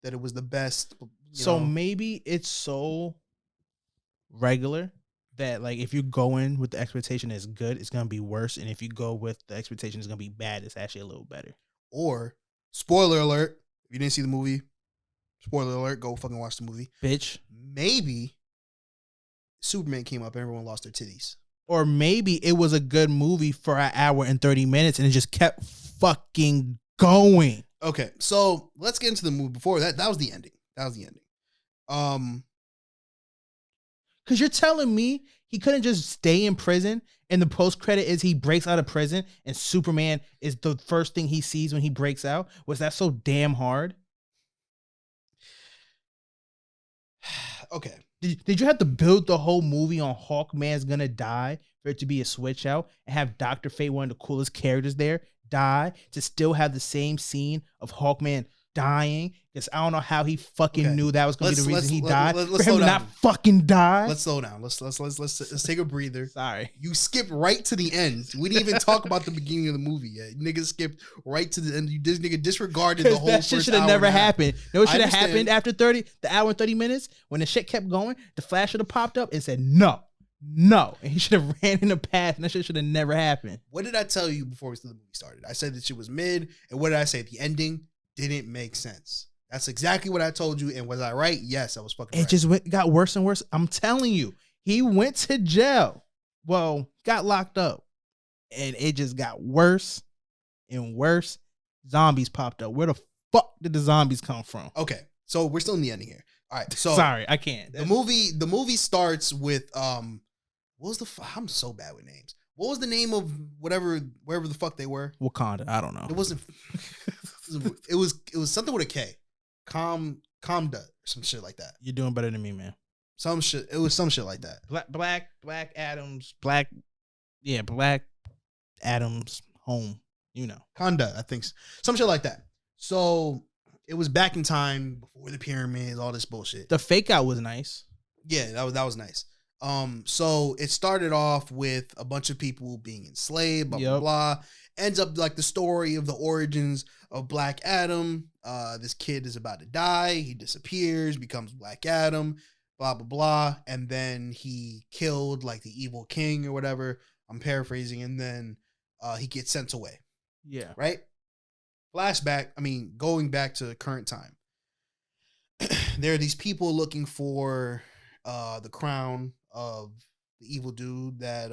that it was the best. So maybe it's so regular that like if you go in with the expectation it's good, it's gonna be worse, and if you go with the expectation it's gonna be bad, it's actually a little better. Or spoiler alert, if you didn't see the movie, spoiler alert, go fucking watch the movie, bitch. Maybe Superman came up and everyone lost their titties. Or maybe it was a good movie for an hour and 30 minutes and it just kept fucking going. Okay, so let's get into the movie. Before that was the ending. Because you're telling me he couldn't just stay in prison and the post credit is he breaks out of prison and Superman is the first thing he sees when he breaks out? Was that so damn hard? Okay. Did you have to build the whole movie on Hawkman's gonna die for it to be a switch out and have Dr. Fate, one of the coolest characters there, die to still have the same scene of Hawkman dying? Because I don't know how he fucking knew that was gonna be the reason he died. For him to not fucking die. Let's slow down. Let's take a breather. Sorry. You skipped right to the end. We didn't even talk about the beginning of the movie yet. Nigga skipped right to the end. This nigga disregarded the whole that shit should have never happened. You know what should have happened after the hour and 30 minutes? When the shit kept going, the Flash should have popped up and said no. And he should have ran in the path and that shit should have never happened. What did I tell you before the movie started? I said that shit was mid, and what did I say? The ending didn't make sense. That's exactly what I told you. And was I right? Yes, I was fucking It right. just got worse and worse. I'm telling you, he went to jail. Well, got locked up. And it just got worse and worse. Zombies popped up. Where the fuck did the zombies come from? Okay, so we're still in the ending here. All right, so sorry, I can't. The movie starts with what was I'm so bad with names. What was the name of wherever the fuck they were? Wakanda. I don't know. It wasn't. It was something with a K. Kahndaq or some shit like that. You're doing better than me, man. Some shit. It was some shit like that. Black Adams. Black Adams home. You know. Kahndaq, I think. Some shit like that. So it was back in time before the pyramids, all this bullshit. The fake out was nice. Yeah, that was nice. So it started off with a bunch of people being enslaved, blah, blah, blah. Ends up like the story of the origins of Black Adam. This kid is about to die. He disappears, becomes Black Adam, blah, blah, blah. And then he killed like the evil king or whatever. I'm paraphrasing. And then he gets sent away. Yeah. Right? Flashback, going back to current time. There are these people looking for the crown of the evil dude that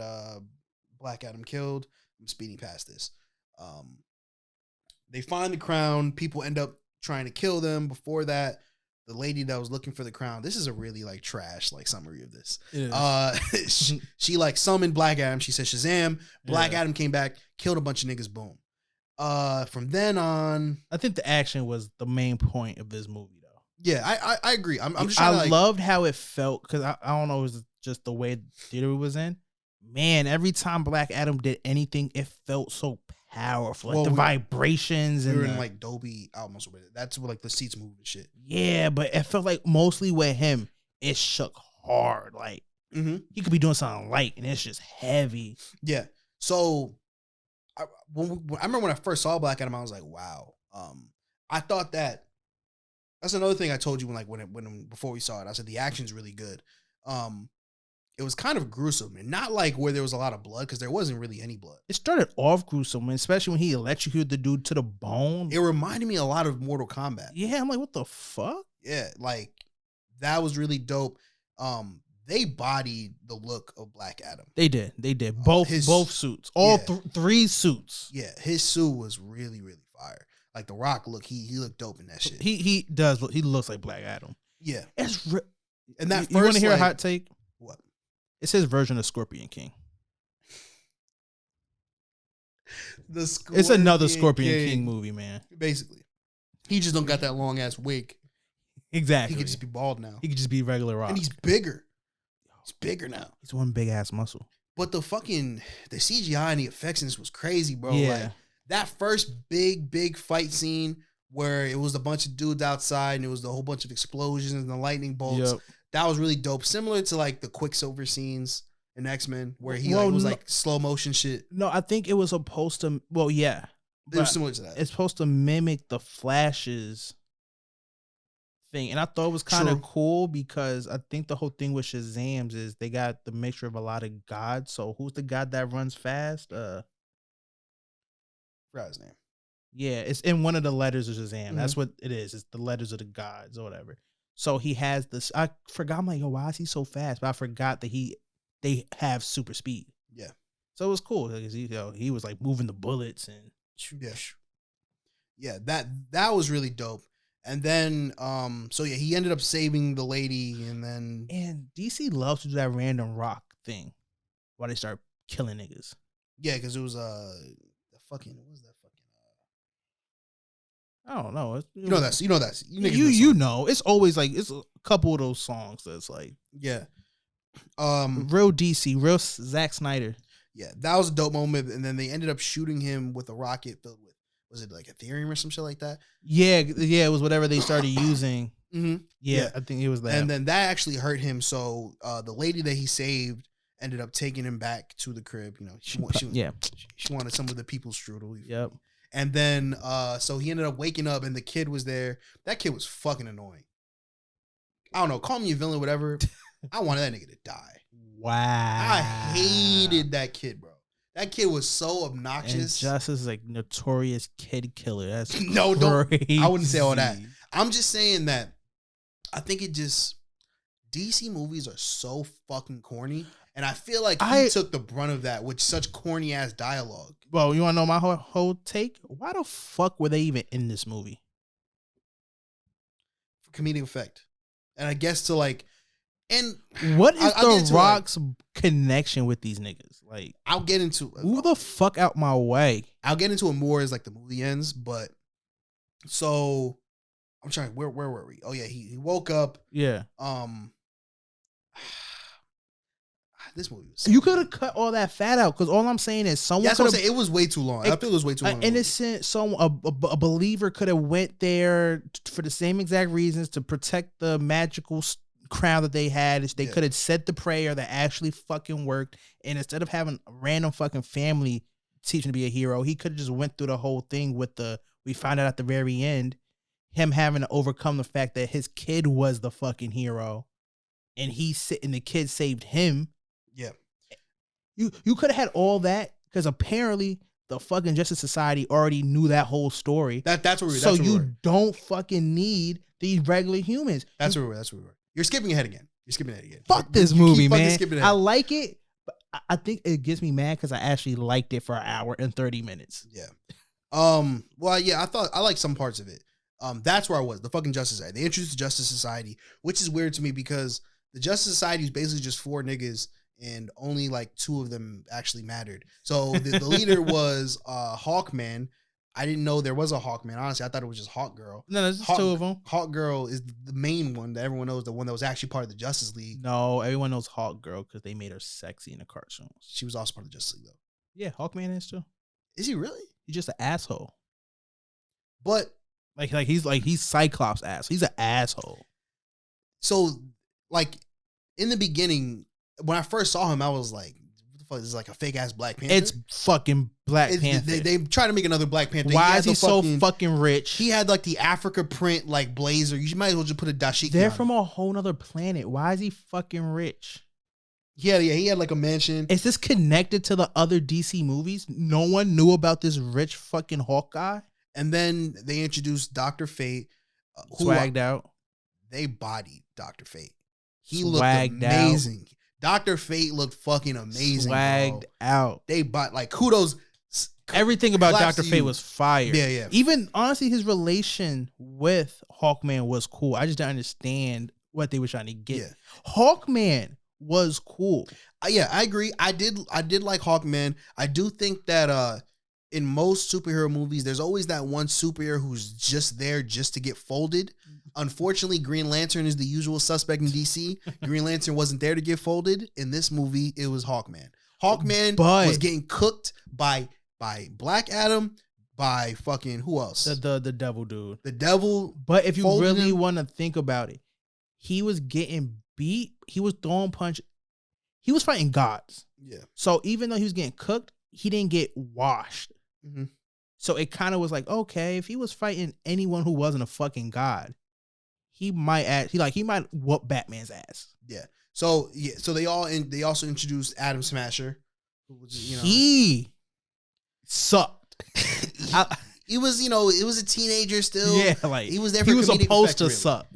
Black Adam killed. I'm speeding past this. They find the crown. People end up trying to kill them. Before that, the lady that was looking for the crown. This is a really like trash like summary of this. She like summoned Black Adam. She said Shazam. Black Adam came back, killed a bunch of niggas. Boom. From then on, I think the action was the main point of this movie, though. Yeah, I agree. I'm just trying I loved how it felt because I don't know, it was just the way the theater was in. Man, every time Black Adam did anything, it felt so powerful. Like the vibrations and we were in like Dolby Atmos with it. That's what like the seats move and shit. Yeah, but it felt like mostly with him, it shook hard. Like he could be doing something light and it's just heavy. Yeah. So I remember when I first saw Black Adam, I was like, wow. I thought that's another thing I told you when before we saw it. I said the action's really good. It was kind of gruesome and not like where there was a lot of blood because there wasn't really any blood. It started off gruesome, especially when he electrocuted the dude to the bone. It reminded me a lot of Mortal Kombat. Yeah, I'm like, what the fuck? Yeah, like that was really dope. They bodied the look of Black Adam. They did. Both suits. All three suits. Yeah, his suit was really, really fire. Like the Rock look, he looked dope in that shit. He does look. He looks like Black Adam. Yeah, it's and that you want to hear a hot take? What? It's his version of Scorpion King. It's another Scorpion King movie, man. Basically, he just don't got that long ass wig. Exactly. He could just be bald now. He could just be regular Rock, and he's bigger. He's bigger now. He's one big ass muscle. But the CGI and the effects in this was crazy, bro. Yeah. Like that first big fight scene where it was a bunch of dudes outside and it was the whole bunch of explosions and the lightning bolts. Yep. That was really dope. Similar to like the Quicksilver scenes in X-Men where he was like slow motion shit. No, I think it was supposed to. Well, yeah, it was similar to that. It's supposed to mimic the Flash's thing, and I thought it was kind of cool because I think the whole thing with Shazam's is they got the mixture of a lot of gods. So who's the god that runs fast? Forgot his name. Yeah, it's in one of the letters of Shazam. Mm-hmm. That's what it is. It's the letters of the gods or whatever. So he has this. I forgot. I'm like, yo, why is he so fast? But I forgot that they have super speed. Yeah. So it was cool because he was like moving the bullets and yeah. That was really dope. And then he ended up saving the lady, and DC loves to do that random Rock thing, while they start killing niggas. Yeah, because it was what was that? I don't know. You know that. You know. It's always like it's a couple of those songs that's like real DC, real Zack Snyder. Yeah, that was a dope moment. And then they ended up shooting him with a rocket filled with, was it like Ethereum or some shit like that? Yeah, it was whatever they started using. Mm-hmm. Yeah, I think it was that. And then that actually hurt him. So the lady that he saved ended up taking him back to the crib. You know, she wanted some of the people's strudel. Yep. And then, so he ended up waking up and the kid was there. That kid was fucking annoying. I don't know. Call me a villain, whatever. I wanted that nigga to die. Wow. I hated that kid, bro. That kid was so obnoxious. And Justice is like notorious kid killer. That's no, crazy. don't. I wouldn't say all that. I'm just saying that I think DC movies are so fucking corny. And I feel like he took the brunt of that with such corny ass dialogue. Well, you want to know my whole take? Why the fuck were they even in this movie? For comedic effect. And I guess to like, and what is The Rock's connection with these niggas? Like, I'll get into move the fuck out my way. I'll get into it more as like the movie ends, but so I'm trying. Where were we? Oh yeah, he woke up. Yeah. This movie was you could have cut all that fat out because all I'm saying is someone. That's what I'm saying. It was way too long. I feel it was way too long. An innocent, a believer could have went there for the same exact reasons to protect the magical crown that they had. They could have said the prayer that actually fucking worked, and instead of having a random fucking family teaching to be a hero, he could have just went through the whole thing with we find out at the very end, him having to overcome the fact that his kid was the fucking hero, and the kid saved him. Yeah. You could have had all that because apparently the fucking Justice Society already knew that whole story. That's where we were. So you don't fucking need these regular humans. That's where we were. You're skipping ahead again. Fuck this movie, man. I like it, but I think it gets me mad because I actually liked it for an hour and 30 minutes. Yeah. Well, yeah, I liked some parts of it. That's where I was. The fucking Justice Society. They introduced the Justice Society, which is weird to me because the Justice Society is basically just 4 niggas and only like 2 of them actually mattered. So the leader was Hawkman. I didn't know there was a Hawkman. Honestly, I thought it was just Hawkgirl. No, there's just 2 of them. Hawkgirl is the main one that everyone knows, the one that was actually part of the Justice League. No, everyone knows Hawkgirl because they made her sexy in the cartoons. She was also part of the Justice League, though. Yeah, Hawkman is too. Is he really? He's just an asshole. But he's Cyclops ass. He's an asshole. So, like in the beginning, when I first saw him, I was like, what the fuck? This is like a fake ass Black Panther. It's fucking Black Panther. They try to make another Black Panther. Why is he so fucking rich? He had like the Africa print like blazer. You might as well just put a dashiki. They're from a whole nother planet. Why is he fucking rich? Yeah, he had like a mansion. Is this connected to the other DC movies? No one knew about this rich fucking Hawk guy? And then they introduced Dr. Fate. Swagged out. They bodied Dr. Fate. He looked amazing. Out. Dr. Fate looked fucking amazing. Swagged out. They bought like kudos. Everything about Dr. Fate was fire. Yeah. Even honestly, his relation with Hawkman was cool. I just didn't understand what they were trying to get. Yeah. Hawkman was cool. Yeah, I agree. I did like Hawkman. I do think that in most superhero movies, there's always that one superhero who's just there just to get folded. Unfortunately, Green Lantern is the usual suspect in DC. Green Lantern wasn't there to get folded. In this movie, it was Hawkman. Hawkman was getting cooked by Black Adam, by fucking who else? The devil dude. The devil. But if you really want to think about it, he was getting beat. He was throwing punch. He was fighting gods. Yeah. So even though he was getting cooked, he didn't get washed. Mm-hmm. So it kind of was like, okay, if he was fighting anyone who wasn't a fucking god, he might whoop Batman's ass. Yeah. So they also introduced Atom Smasher, who was, he sucked. He was, it was a teenager still. Yeah, like he was there. For he was supposed effect, to really. Suck.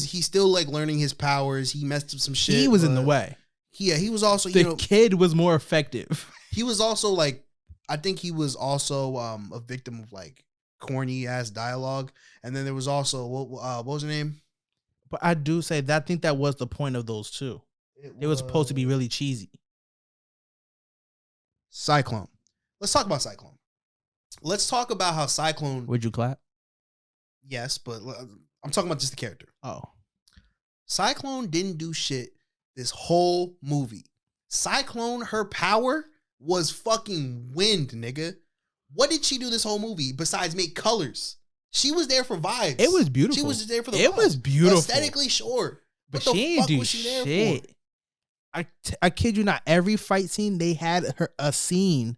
He's still like learning his powers. He messed up some shit. He was in the way. Yeah, he was also the kid was more effective. He was also like, I think he was also a victim of like corny ass dialogue. And then there was also what was her name? But I do say that I think that was the point of those two. It was supposed to be really cheesy. Cyclone. Let's talk about Cyclone. Let's talk about how Cyclone. Would you clap? Yes, but I'm talking about just the character. Oh. Cyclone didn't do shit this whole movie. Cyclone, her power was fucking wind, nigga. What did she do this whole movie besides make colors? She was there for vibes. It was beautiful. She was just there for the vibes. It was beautiful. Aesthetically, sure. But what the fuck was she there for? I kid you not. Every fight scene, they had her a scene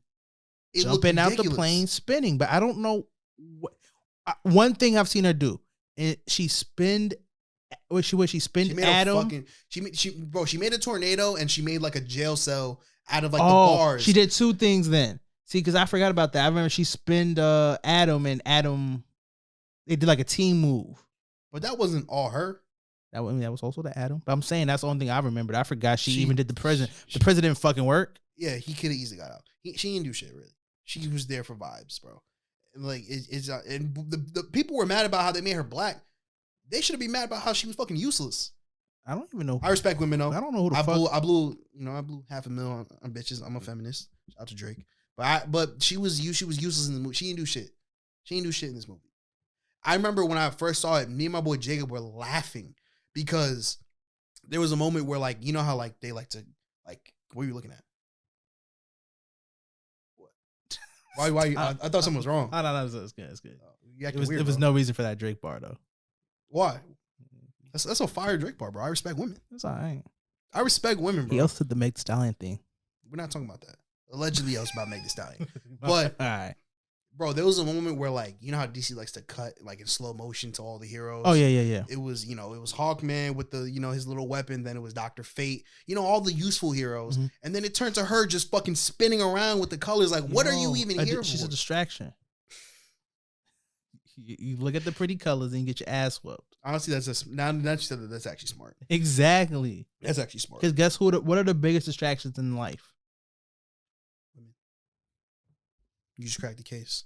jumping out the plane, spinning. But I don't know. One thing I've seen her do, and she spinned. She spinned Adam. She made a tornado and she made like a jail cell out of like the bars. She did 2 things then. See, because I forgot about that. I remember she spinned Adam, and Adam, they did like a team move. But that wasn't all her. That was also the Adam. But I'm saying that's the only thing I remembered. I forgot she even did the president. The president didn't fucking work. Yeah, he could have easily got out. She didn't do shit really. She was there for vibes, bro. And like and the people were mad about how they made her black. They should have been mad about how she was fucking useless. I don't even know. I respect women though. I don't know who the fuck. I blew $500,000 on bitches. I'm a feminist. Shout out to Drake. But she was useless in the movie. She didn't do shit. She didn't do shit in this movie. I remember when I first saw it, me and my boy Jacob were laughing because there was a moment where, like, you know how like they like to like, what are you looking at? What? Why? I thought something was wrong. No, it's good. It's good. It was no reason for that Drake bar though. Why? That's a fire Drake bar, bro. I respect women. That's all right. I respect women, bro. He also did the Meg Thee Stallion thing. We're not talking about that. Allegedly, I was about Meg Thee Stallion. But all right. Bro, there was a moment where, like, you know how DC likes to cut like in slow motion to all the heroes. Oh yeah. It was, it was Hawkman with the, his little weapon. Then it was Dr. Fate. All the useful heroes, and then it turned to her just fucking spinning around with the colors. Like, what are you even here for? She's a distraction. You look at the pretty colors and you get your ass whooped. Honestly, now that you said that, that's actually smart. Exactly. That's actually smart. Because guess what are the biggest distractions in life? You just cracked the case.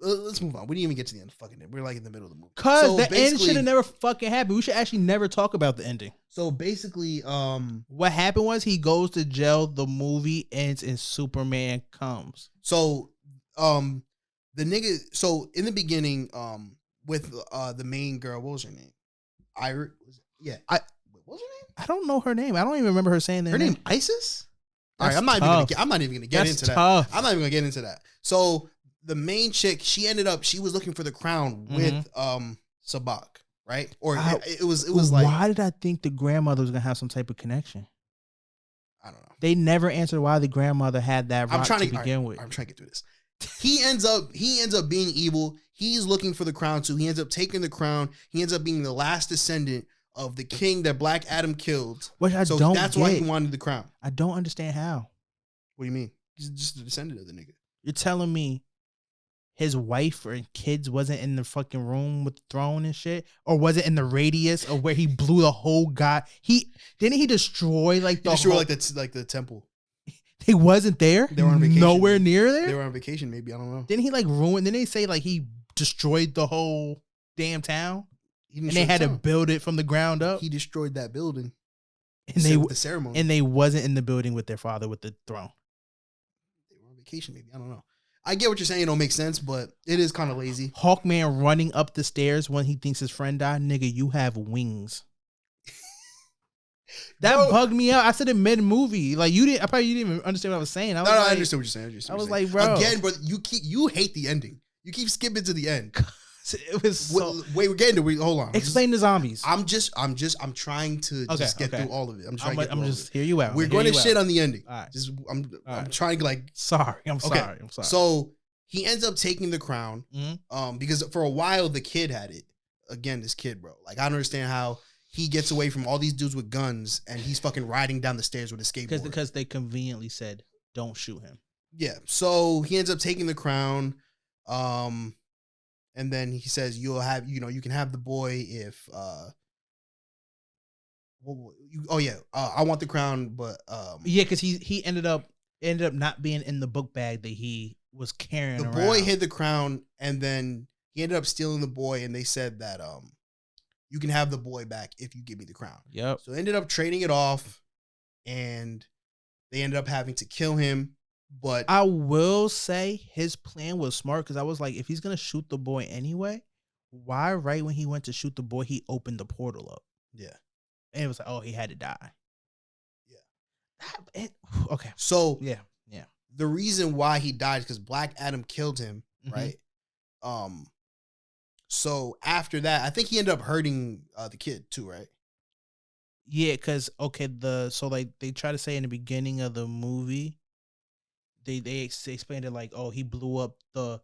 Let's move on. We didn't even get to the end. Fucking it. We're like in the middle of the movie. Cause the end should have never fucking happened. We should actually never talk about the ending. So basically, what happened was he goes to jail. The movie ends and Superman comes. So, the nigga. So in the beginning, with the main girl, what was her name? Iris. Yeah. What was her name? I don't know her name. I don't even remember her saying that. Her name Isis. All right, I'm not even gonna get into that. I'm not even gonna get into that. So the main chick, she was looking for the crown with Sabak, right? Or it was like, why did I think the grandmother was gonna have some type of connection? I don't know. They never answered why the grandmother had that rock to begin with. I'm trying to get through this. He ends up being evil. He's looking for the crown too. He ends up taking the crown. He ends up being the last descendant of the king that Black Adam killed. Which I don't get. Why he wanted the crown. I don't understand how. What do you mean? He's just a descendant of the nigga. You're telling me his wife or kids wasn't in the fucking room with the throne and shit? Or was it in the radius of where he blew the whole guy? Didn't he destroy like the temple? He wasn't there? They were on vacation. Nowhere near there? They were on vacation, maybe. I don't know. Didn't he like ruin? Didn't they say like he destroyed the whole damn town? And they had to build it from the ground up? He destroyed that building. And the ceremony. And they wasn't in the building with their father with the throne. They were on vacation, maybe. I don't know. I get what you're saying. It don't make sense, but it is kind of lazy. Hawkman running up the stairs when he thinks his friend died. Nigga, you have wings. That bugged me out. I said it mid-movie. Like you didn't even understand what I was saying. I understand what you're saying. I was like, bro. Again, but you hate the ending. You keep skipping to the end. It was so... Wait, we're getting to it. Hold on. Explain the zombies. I'm trying to just get through all of it. I'm just hear you out. We're going to shit on the ending. All right. I'm trying to like. Sorry. I'm sorry. So he ends up taking the crown. Mm-hmm. Because for a while the kid had it. Again, this kid, bro. Like I don't understand how he gets away from all these dudes with guns and he's fucking riding down the stairs with a skateboard. Because they conveniently said, "Don't shoot him." Yeah. So he ends up taking the crown. And then he says, you can have the boy if, I want the crown, but, yeah, because he ended up not being in the book bag that he was carrying around. The boy hid the crown, and then he ended up stealing the boy, and they said that, you can have the boy back if you give me the crown. Yep. So they ended up trading it off, and they ended up having to kill him. But I will say his plan was smart because I was like, if he's going to shoot the boy anyway, why right when he went to shoot the boy, he opened the portal up? Yeah. And it was like, oh, he had to die. Yeah. Okay. So, yeah. The reason why he died is because Black Adam killed him, right? So after that, I think he ended up hurting the kid too, right? Yeah, because, they try to say in the beginning of the movie, They explained it like, oh, he blew up the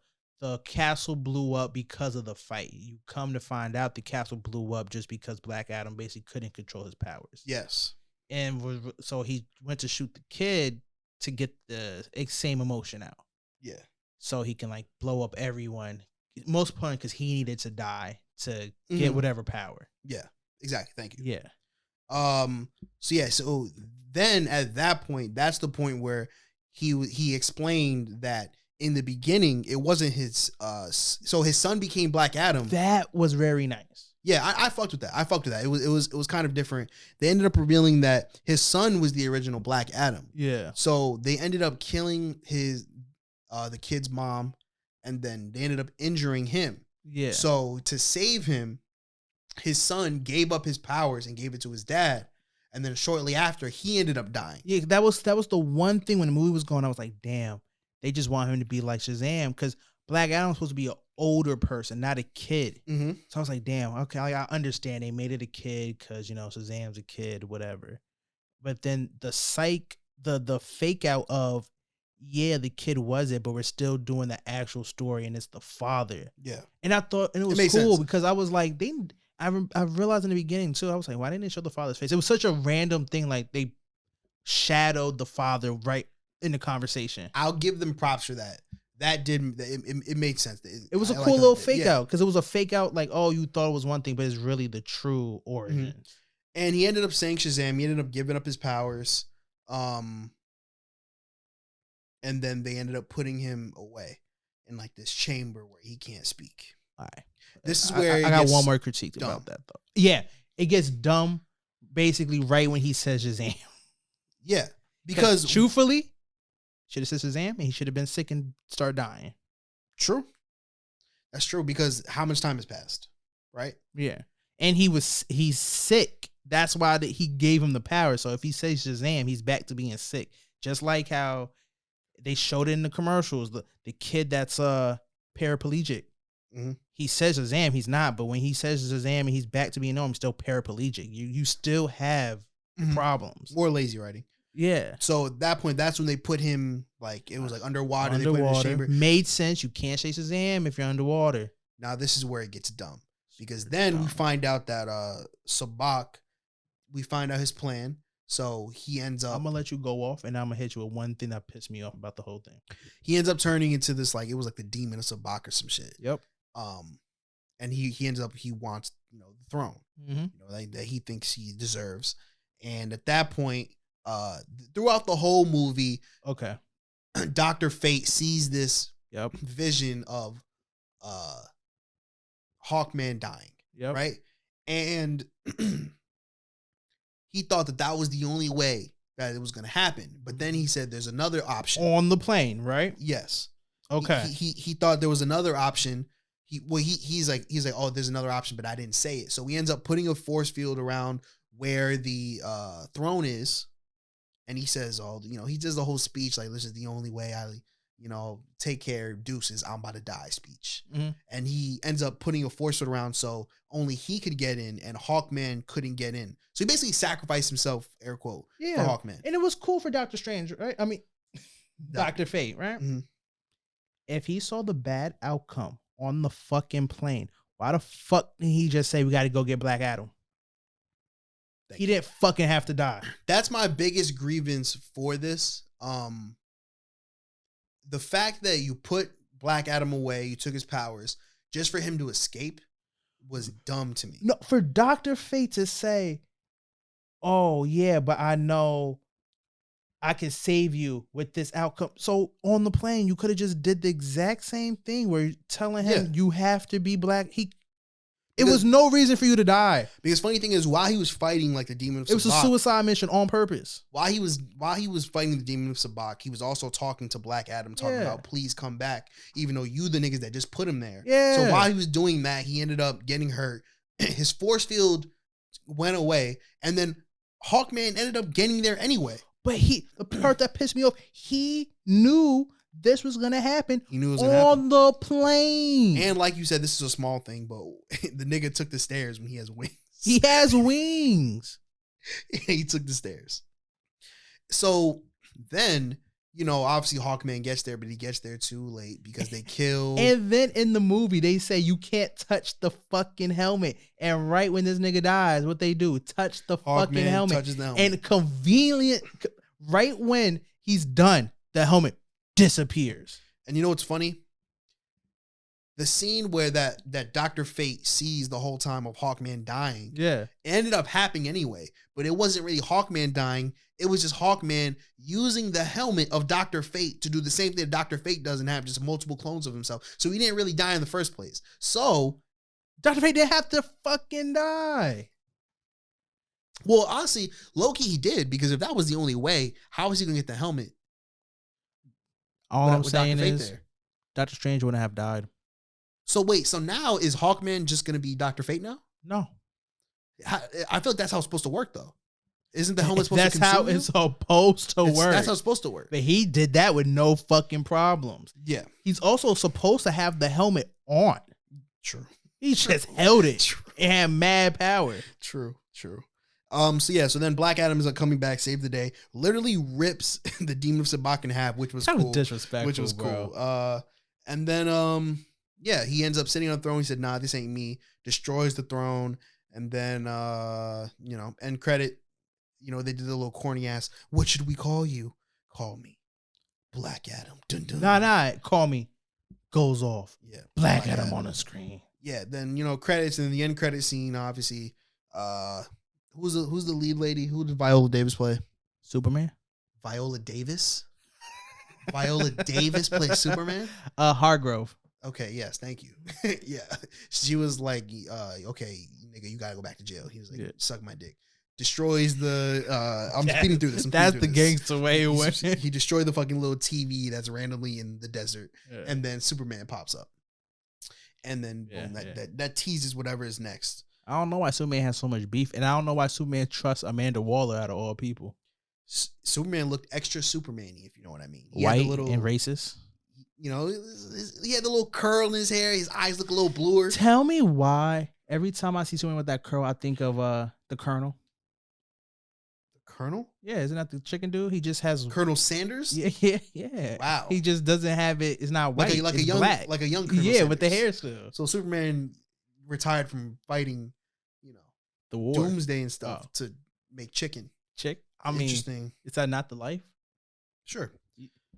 castle blew up because of the fight. You come to find out the castle blew up just because Black Adam basically couldn't control his powers. Yes. And so he went to shoot the kid to get the same emotion out. Yeah. So he can like blow up everyone. Most important because he needed to die to get whatever power. Yeah, exactly. Thank you. Yeah. So then at that point, that's the point where he explained that in the beginning it wasn't his so his son became Black Adam. That was very nice. Yeah, I fucked with that. It was kind of different. They ended up revealing that his son was the original Black Adam. Yeah. So they ended up killing the kid's mom, and then they ended up injuring him. Yeah. So to save him, his son gave up his powers and gave it to his dad. And then shortly after, he ended up dying. Yeah, that was the one thing when the movie was going, I was like, damn, they just want him to be like Shazam, because Black Adam's supposed to be an older person, not a kid. Mm-hmm. So I was like, damn, okay, I understand they made it a kid because, Shazam's a kid, whatever. But then the fake out of, yeah, the kid was it, but we're still doing the actual story, and it's the father. Yeah. And I thought, and it was cool because I was like, I realized in the beginning too, I was like, why didn't they show the father's face? It was such a random thing, like they shadowed the father right in the conversation. I'll give them props for that. That didn't, it made sense. It was a cool little fake out, because it was a fake out like, oh, you thought it was one thing, but it's really the true origins. Mm-hmm. And he ended up saying Shazam. He ended up giving up his powers. And then they ended up putting him away in like this chamber where he can't speak. All right. This is where I got one more critique about that though. Yeah, it gets dumb basically right when he says Shazam. Yeah, because truthfully, should have said Shazam and he should have been sick and start dying. True. That's true, because how much time has passed, right? Yeah, and he's sick. That's why he gave him the power. So if he says Shazam, he's back to being sick. Just like how they showed it in the commercials, the kid that's paraplegic. Mm-hmm. He says Shazam, he's not, but when he says Shazam and he's back to being normal, still paraplegic. You still have problems. More lazy writing. Yeah. So at that point, that's when they put him, like, it was like underwater. They put him in the chamber. Made sense. You can't say Shazam if you're underwater. Now this is where it gets dumb, because then we find out that Sabak, we find out his plan. So he ends up. I'm gonna let you go off, and I'm gonna hit you with one thing that pissed me off about the whole thing. He ends up turning into this, like, it was like the demon of Sabak or some shit. Yep. And he ends up, he wants, the throne, mm-hmm. that he thinks he deserves. And at that point, throughout the whole movie, okay, Dr. Fate sees this yep. vision of Hawkman dying. Yep. Right. And he thought that was the only way that it was going to happen. But then he said there's another option. On the plane, right? Yes. Okay. He thought there was another option. He's like, oh, there's another option, but I didn't say it. So he ends up putting a force field around where the throne is. And he says, he does the whole speech like, this is the only way I, take care, deuces, I'm about to die speech. Mm-hmm. And he ends up putting a force field around so only he could get in and Hawkman couldn't get in. So he basically sacrificed himself, air quote, for Hawkman. And it was cool for Doctor Strange, right? I mean, Dr. Fate, right? Mm-hmm. If he saw the bad outcome on the fucking plane, why the fuck did he just say we got to go get Black Adam? He didn't fucking have to die. That's my biggest grievance for this. The fact that you put Black Adam away, you took his powers just for him to escape was dumb to me. No, for Dr. Fate to say, oh yeah, but I know I can save you with this outcome. So on the plane, you could have just did the exact same thing where you're telling him you have to be black. It was no reason for you to die. Because funny thing is, while he was fighting like the demon of Sabak, it was a suicide mission on purpose. While he was fighting the demon of Sabak, he was also talking to Black Adam, talking about please come back, even though you the niggas that just put him there. Yeah. So while he was doing that, he ended up getting hurt. His force field went away, and then Hawkman ended up getting there anyway. But the part that pissed me off, he knew this was gonna happen. He knew it was gonna happen on the plane. And like you said, this is a small thing, but the nigga took the stairs when he has wings. He has wings. He took the stairs. So then, obviously Hawkman gets there, but he gets there too late because they kill. And then in the movie, they say you can't touch the fucking helmet. And right when this nigga dies, what they do? Touch the fucking helmet. Touches the helmet. And convenient, right when he's done, the helmet disappears. And you know what's funny? the scene where that Dr. Fate sees the whole time of Hawkman dying. Yeah. It ended up happening anyway, but it wasn't really Hawkman dying. It was just Hawkman using the helmet of Dr. Fate to do the same thing that Dr. Fate doesn't have, just multiple clones of himself. So he didn't really die in the first place. So Dr. Fate didn't have to fucking die. Well, honestly, low-key he did, because if that was the only way, how was he going to get the helmet? All I'm saying Dr. Fate is there? Doctor Strange wouldn't have died. So wait, so now is Hawkman just going to be Dr. Fate now? No. I feel like that's how it's supposed to work, though. Isn't the helmet supposed to That's how consume it's supposed to work. That's how it's supposed to work. But he did that with no fucking problems. Yeah. He's also supposed to have the helmet on. True. He just held it. True. It had mad power. True. So then Black Adam is coming back, save the day, literally rips the Demon of Sabbac in half, which was That was cool. disrespectful, Which was bro. cool. And then he ends up sitting on the throne. He said, "Nah, this ain't me." Destroys the throne, and then end credit. They did the little corny ass, "What should we call you?" "Call me Black Adam." Dun, dun. Nah, call me. Goes off. Yeah. Black Adam on the screen. Yeah, then credits, and the end credit scene, obviously. Who's the lead lady? Who did Viola Davis play? Superman? Viola Davis? Viola Davis plays Superman? Hargrove. Okay, yes, thank you. Yeah. She was like, okay, nigga, you gotta go back to jail. He was like, suck my dick. Destroys the I'm speeding through this. That's the gangster way it went. He destroyed the fucking little TV that's randomly in the desert. Yeah. And then Superman pops up. And then boom, that teases whatever is next. I don't know why Superman has so much beef, and I don't know why Superman trusts Amanda Waller out of all people. Superman looked extra Superman-y, if you know what I mean. He White had the little, and racist. He had the little curl in his hair. His eyes look a little bluer. Tell me why every time I see Superman with that curl, I think of the Colonel. The Colonel? Yeah, isn't that the chicken dude? He just has Colonel Sanders? Yeah. Wow. He just doesn't have it. It's not white. Like it's a young black. Like a young Colonel Sanders. Sanders. With the hair still. So Superman retired from fighting, the war, Doomsday and stuff to make chicken. I mean, interesting. Is that not the life? Sure.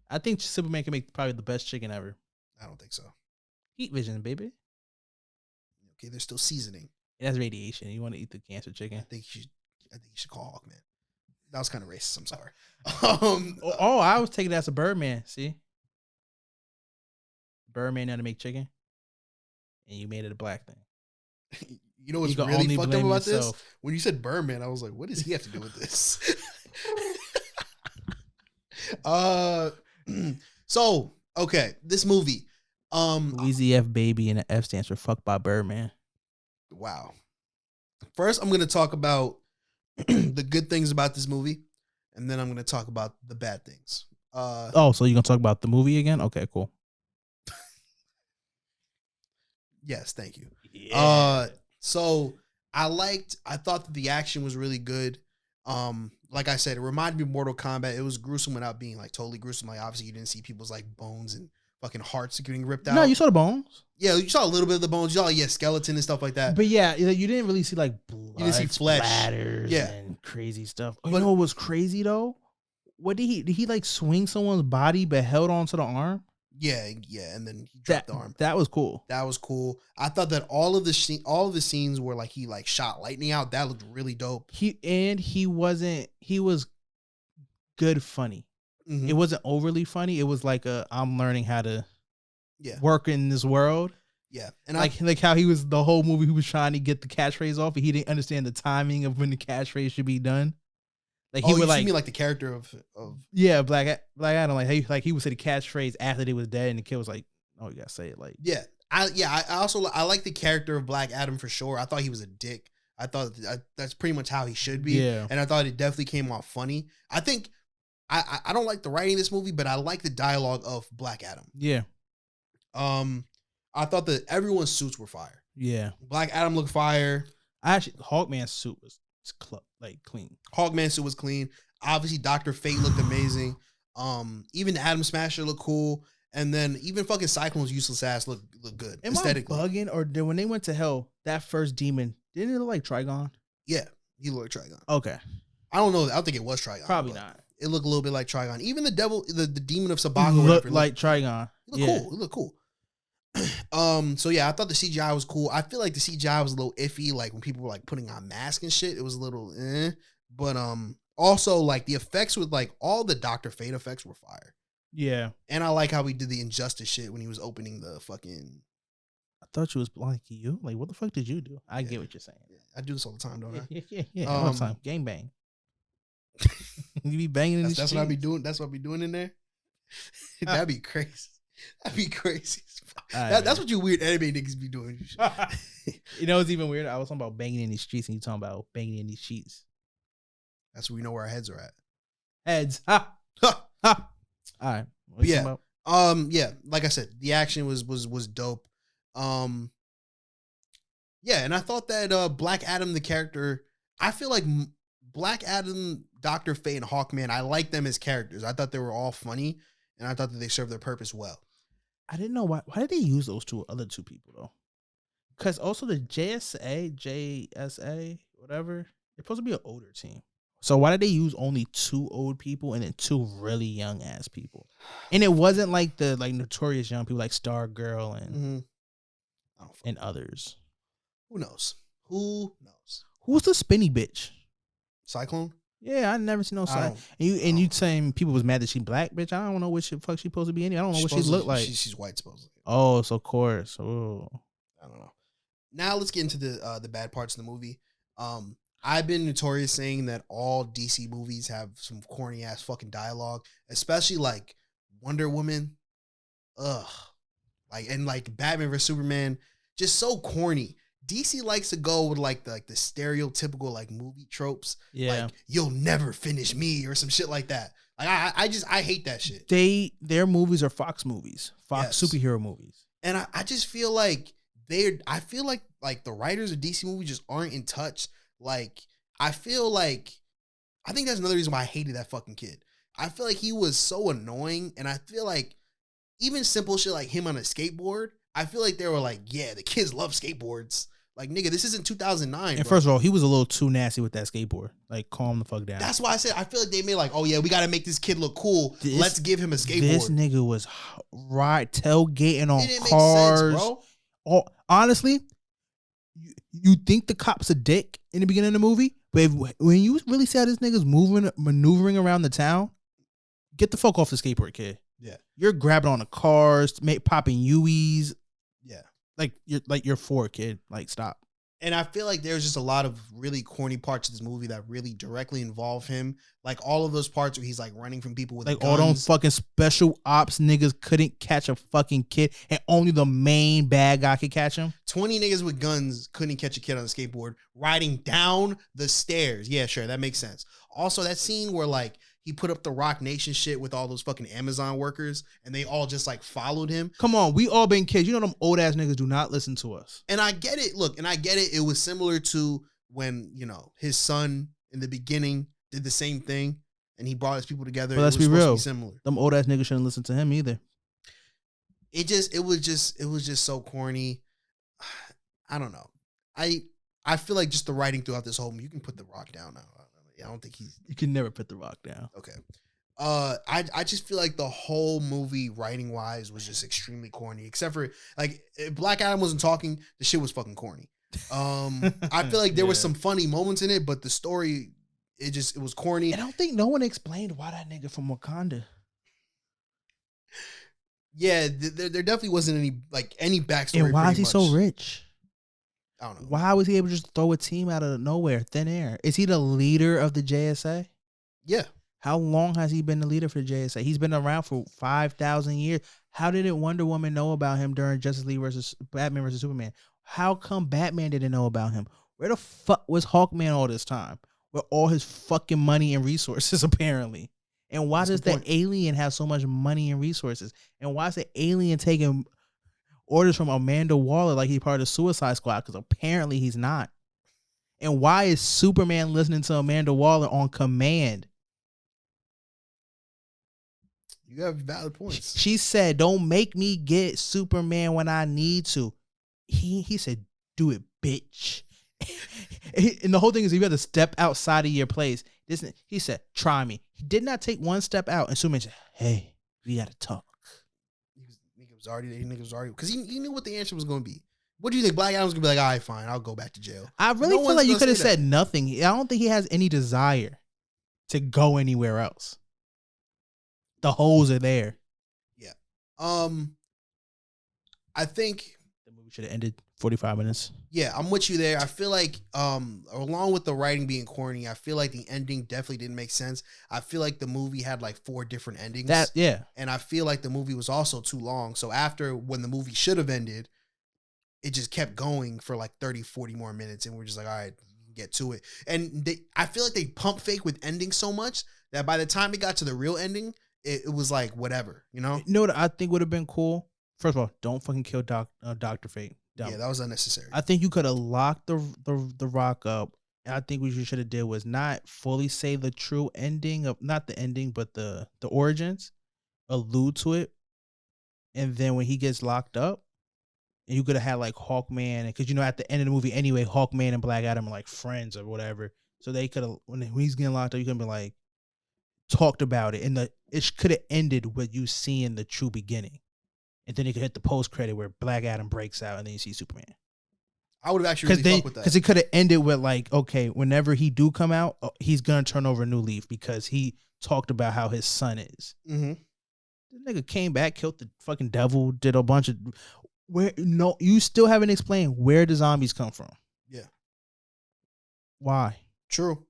I think Superman can make probably the best chicken ever. I don't think so. Heat vision, baby. Okay, there's still seasoning. It has radiation. You want to eat the cancer chicken? I think you should call Hawkman. That was kind of racist. I'm sorry. I was taking that as a Birdman. See, Birdman know how to make chicken, and you made it a black thing. You know what's really fucked up about this? When you said Birdman, I was like, what does he have to do with this? So, okay, this movie. Easy F baby, and the F stands for fuck by Birdman. Wow. First, I'm going to talk about the good things about this movie, and then I'm going to talk about the bad things. So you're going to talk about the movie again? Okay, cool. Yes, thank you. Yeah. So I thought that the action was really good. Like I said, it reminded me of Mortal Kombat. It was gruesome without being like totally gruesome. Like obviously you didn't see people's like bones and fucking hearts getting ripped out. No, you saw the bones. Yeah, you saw a little bit of the bones. You saw skeleton and stuff like that. But yeah, you didn't really see like blood, you didn't see flesh, splatters, and crazy stuff. But you know what was crazy though? What did he like swing someone's body but held onto the arm? Yeah, and then he dropped the arm. That was cool. That was cool. I thought that all of the scenes where like he like shot lightning out, that looked really dope. He was good funny. Mm-hmm. It wasn't overly funny. It was like I'm learning how to work in this world. Yeah. And like how he was the whole movie he was trying to get the catchphrase off, and he didn't understand the timing of when the catchphrase should be done. Like he would like mean like the character of Black Adam, like he would say the catchphrase after they was dead, and the kid was like, "Oh, you gotta say it." Like I also like the character of Black Adam for sure. I thought he was a dick. I thought that's pretty much how he should be. Yeah. And I thought it definitely came off funny. I think I don't like the writing of this movie, but I like the dialogue of Black Adam. Yeah. I thought that everyone's suits were fire. Yeah. Black Adam looked fire. Hawkman's suit was clean. Hawkman's suit was clean. Obviously, Dr. Fate looked amazing. Even Atom Smasher looked cool. And then even fucking Cyclone's useless ass looked good. Am aesthetically. I bugging? Or when they went to hell, that first demon, didn't it look like Trigon? Yeah, he looked like Trigon. Okay. I don't know. I don't think it was Trigon. Probably not. It looked a little bit like Trigon. Even the devil, the demon of Sabbac looked like Trigon. He looked cool. It looked cool. So yeah, I thought the CGI was cool. I feel like the CGI was a little iffy, like when people were like putting on masks and shit. It was a little But also like the effects with like all the Dr. Fate effects were fire. Yeah. And I like how he did the Injustice shit when he was opening the fucking. I thought you was like you. Like, what the fuck did you do? I get what you're saying. Yeah, I do this all the time, don't I? Yeah. All the time. Gang bang. You be banging in the That's streets. what I be doing. That's what I be doing in there. That'd be crazy. That'd be crazy. That's what you weird anime niggas be doing. You know what's even weird? I was talking about banging in these streets, and you talking about banging in these sheets. That's where we know where our heads are at. Heads. Ha. Ha. Ha. All right. What you talking about? Yeah. Like I said, the action was dope. Yeah, and I thought that Black Adam, the character, I feel like Black Adam, Dr. Fate, and Hawkman, I like them as characters. I thought they were all funny, and I thought that they served their purpose well. I didn't know why did they use those other two people though? Because also the JSA, whatever, they're supposed to be an older team. So why did they use only 2 old people and then 2 really young ass people? And it wasn't like the notorious young people like Stargirl and others. Who knows? Who knows? Who's the spinny bitch? Cyclone? Yeah, I never seen no Cyclone. And you saying people was mad that she black, bitch? I don't know what fuck she supposed to be anyway. I don't know what she look like. She's white supposedly. Oh, so of course. Oh, I don't know. Now let's get into the bad parts of the movie. I've been notorious saying that all DC movies have some corny ass fucking dialogue, especially like Wonder Woman. Ugh. Like Batman vs Superman, just so corny. DC likes to go with like the stereotypical like movie tropes. Yeah. Like, you'll never finish me or some shit like that. Like I hate that shit. Their movies are Fox movies. Fox superhero movies. And I just feel like I feel like the writers of DC movies just aren't in touch. Like, I think that's another reason why I hated that fucking kid. I feel like he was so annoying, and I feel like even simple shit like him on a skateboard, I feel like they were like, yeah, the kids love skateboards. Like, nigga, this isn't 2009. And first of all, he was a little too nasty with that skateboard. Like, calm the fuck down. That's why I said I feel like they made like, oh yeah, we got to make this kid look cool. Let's give him a skateboard. This nigga was tailgating on it didn't cars. Make sense, bro. Oh, honestly, you think the cop's a dick in the beginning of the movie, but when you really see how this nigga's maneuvering around the town, get the fuck off the skateboard, kid. Yeah, you're grabbing on the cars, popping U's. Yeah, you're 4, kid. Like, stop. And I feel like there's just a lot of really corny parts of this movie that really directly involve him. Like all of those parts where he's like running from people with like guns. All them fucking special ops niggas couldn't catch a fucking kid, and only the main bad guy could catch him. 20 niggas with guns couldn't catch a kid on a skateboard riding down the stairs. Yeah, sure, that makes sense. Also, that scene where like he put up the Rock Nation shit with all those fucking Amazon workers, and they all just like followed him. Come on, we all been kids. You know them old ass niggas do not listen to us. And I get it. Look, and I get it. It was similar to when, his son in the beginning did the same thing, and he brought his people together. But let's be real. Similar. Them old ass niggas shouldn't listen to him either. It was just so corny. I don't know. I feel like just the writing throughout this whole movie, you can put The Rock down now. I don't think you can never put The Rock down. Okay. I just feel like the whole movie writing wise was just extremely corny, except for like if Black Adam wasn't talking, the shit was fucking corny. I feel like there was some funny moments in it, but the story, it was corny. And I don't think no one explained why that nigga from Wakanda. Yeah, there definitely wasn't any backstory. And why is he so rich? I don't know. Why was he able to just throw a team out of nowhere, thin air? Is he the leader of the JSA? Yeah. How long has he been the leader for the JSA? He's been around for 5,000 years. How didn't Wonder Woman know about him during Justice League versus Batman versus Superman? How come Batman didn't know about him? Where the fuck was Hawkman all this time? With all his fucking money and resources, apparently. And why does the alien have so much money and resources? And why is the alien taking orders from Amanda Waller like he's part of the Suicide Squad? Because apparently he's not. And why is Superman listening to Amanda Waller on command? You have valid points. She said, don't make me get Superman when I need to. He said, do it, bitch. And the whole thing is you have to step outside of your place. He said, try me. He did not take one step out. And Superman said, hey, we got to talk. He was niggas was already because he knew what the answer was going to be. What do you think? Black Adam was going to be like, all right, fine, I'll go back to jail. I really feel like you could have said nothing. I don't think he has any desire to go anywhere else. The holes are there. Yeah. I think the movie should have ended 45 minutes. Yeah, I'm with you there. I feel like along with the writing being corny, I feel like the ending definitely didn't make sense. I feel like the movie had like 4 different endings. And I feel like the movie was also too long. So after when the movie should have ended, it just kept going for like 30, 40 more minutes. And we're just like, all right, get to it. And I feel like they pump fake with endings so much that by the time it got to the real ending, it was like whatever, you know? You know what I think would have been cool? First of all, don't fucking kill Dr. Fate. Yeah, that was unnecessary. I think you could have locked the Rock up. And I think what you should have did was not fully say the true ending of not the ending, but the origins, allude to it, and then when he gets locked up, and you could have had like Hawkman, because at the end of the movie anyway, Hawkman and Black Adam are like friends or whatever. So they could have when he's getting locked up, you could have been like talked about it, and it could have ended with you seeing the true beginning. And then you could hit the post credit where Black Adam breaks out, and then you see Superman. I would have actually really fucked with that. Because it could have ended with like, okay, whenever he do come out, he's gonna turn over a new leaf because he talked about how his son is. Mm-hmm. The nigga came back, killed the fucking devil, did a bunch of you still haven't explained where the zombies come from. Yeah. Why? True.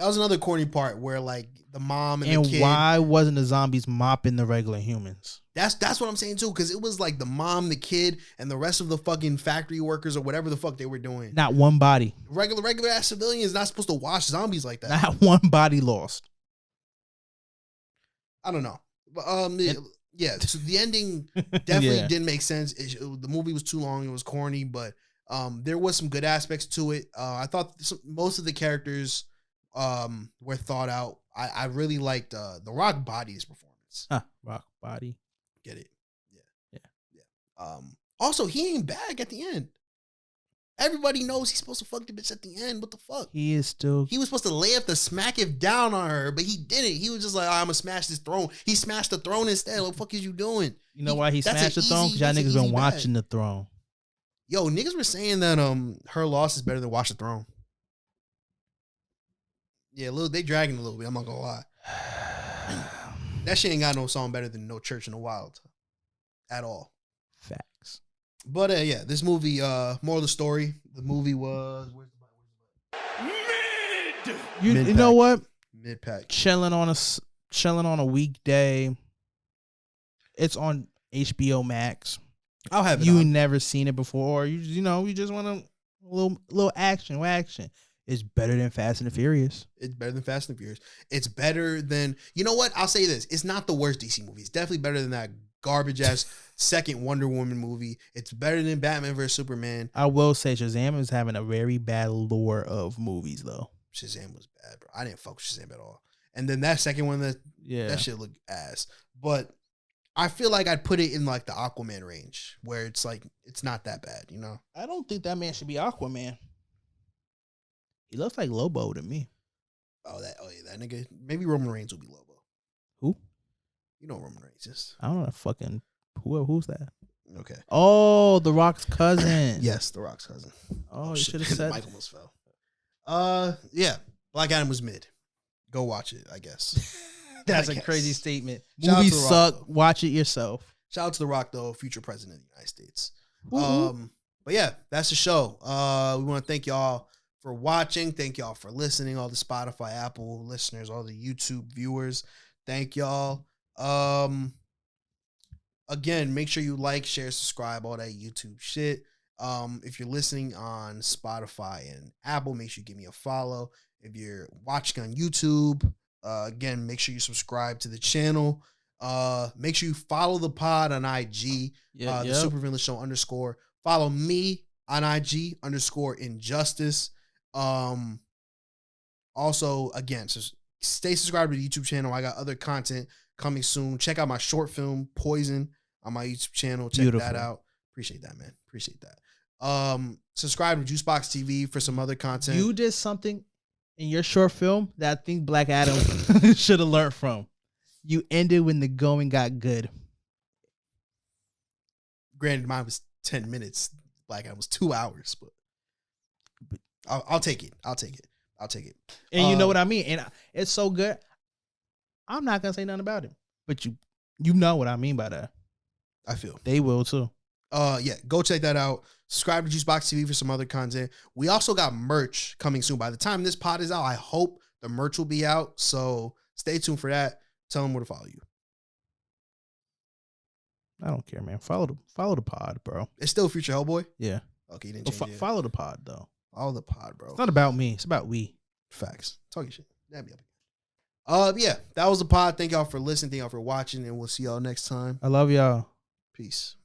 That was another corny part where like the mom and the kid. Why wasn't the zombies mopping the regular humans? That's what I'm saying too, because it was like the mom, the kid, and the rest of the fucking factory workers or whatever the fuck they were doing. Not one body. Regular ass civilians not supposed to watch zombies like that. Not one body lost. I don't know. But yeah. So the ending definitely didn't make sense. The movie was too long. It was corny, but there was some good aspects to it. I thought most of the characters were thought out. I really liked the Rock Body's performance. Rock Body. Get it? Yeah. Also, he ain't back at the end. Everybody knows he's supposed to fuck the bitch at the end. What the fuck? He was supposed to lay up the smack it down on her, but he didn't. He was just like, I'm gonna smash this throne. He smashed the throne instead. What the fuck is you doing? You know why he smashed the throne? Because y'all niggas been watching the throne. Yo, niggas were saying that her loss is better than Watch the Throne. Yeah, they dragging a little bit. I'm not gonna lie. That shit ain't got no song better than No Church in the Wild at all. Facts. But yeah, this movie, moral of the story, the movie was mid. You know what? Mid-pack. Chilling on a weekday. It's on HBO Max. I'll have it. You never seen it before. Or you just want a little action. It's better than Fast and the Furious. It's better than Fast and the Furious. It's better than, you know what? I'll say this. It's not the worst DC movie. It's definitely better than that garbage ass second Wonder Woman movie. It's better than Batman vs Superman. I will say Shazam is having a very bad lore of movies though. Shazam was bad, bro. I didn't fuck with Shazam at all. And then that second one, that shit looked ass. But I feel like I'd put it in like the Aquaman range where it's like, it's not that bad, you know? I don't think that man should be Aquaman. He looks like Lobo to me. Oh yeah, that nigga. Maybe Roman Reigns will be Lobo. Who? You know Roman Reigns is. I don't know. Fucking who's that? Okay. Oh, The Rock's cousin. Yes, The Rock's cousin. Oh, you should have said. Mike almost fell. Yeah. Black Adam was mid. Go watch it, I guess. That's a crazy statement. Movies suck. Rock, watch it yourself. Shout out to The Rock, though, future president of the United States. But yeah, that's the show. We want to thank y'all for watching. Thank y'all for listening. All the Spotify, Apple listeners, all the YouTube viewers. Thank y'all. Again, make sure you like, share, subscribe, all that YouTube shit. If you're listening on Spotify and Apple, make sure you give me a follow. If you're watching on YouTube, again, make sure you subscribe to the channel. Make sure you follow the pod on IG, the Supervillain Show _ Follow me on IG _injustice. Also, again, so stay subscribed to the YouTube channel. I got other content coming soon. Check out my short film, Poison, on my YouTube channel. Check that out. Appreciate that, man. Appreciate that. Subscribe to Juicebox TV for some other content. You did something in your short film that I think Black Adam should have learned from. You ended when the going got good. Granted, mine was 10 minutes. Like, it was 2 hours, but I'll take it. I'll take it. And you know what I mean? And it's so good. I'm not going to say nothing about it. But you know what I mean by that. I feel. They will too. Yeah, go check that out. Subscribe to Juicebox TV for some other content. We also got merch coming soon. By the time this pod is out, I hope the merch will be out. So stay tuned for that. Tell them where to follow you. I don't care, man. Follow the pod, bro. It's still Future Hellboy? Yeah. Okay, you didn't change it. Follow the pod, though. Follow the pod, bro. It's not about me. It's about we. Facts. Talking shit. That'd be up. Yeah, that was the pod. Thank y'all for listening. Thank y'all for watching, and we'll see y'all next time. I love y'all. Peace.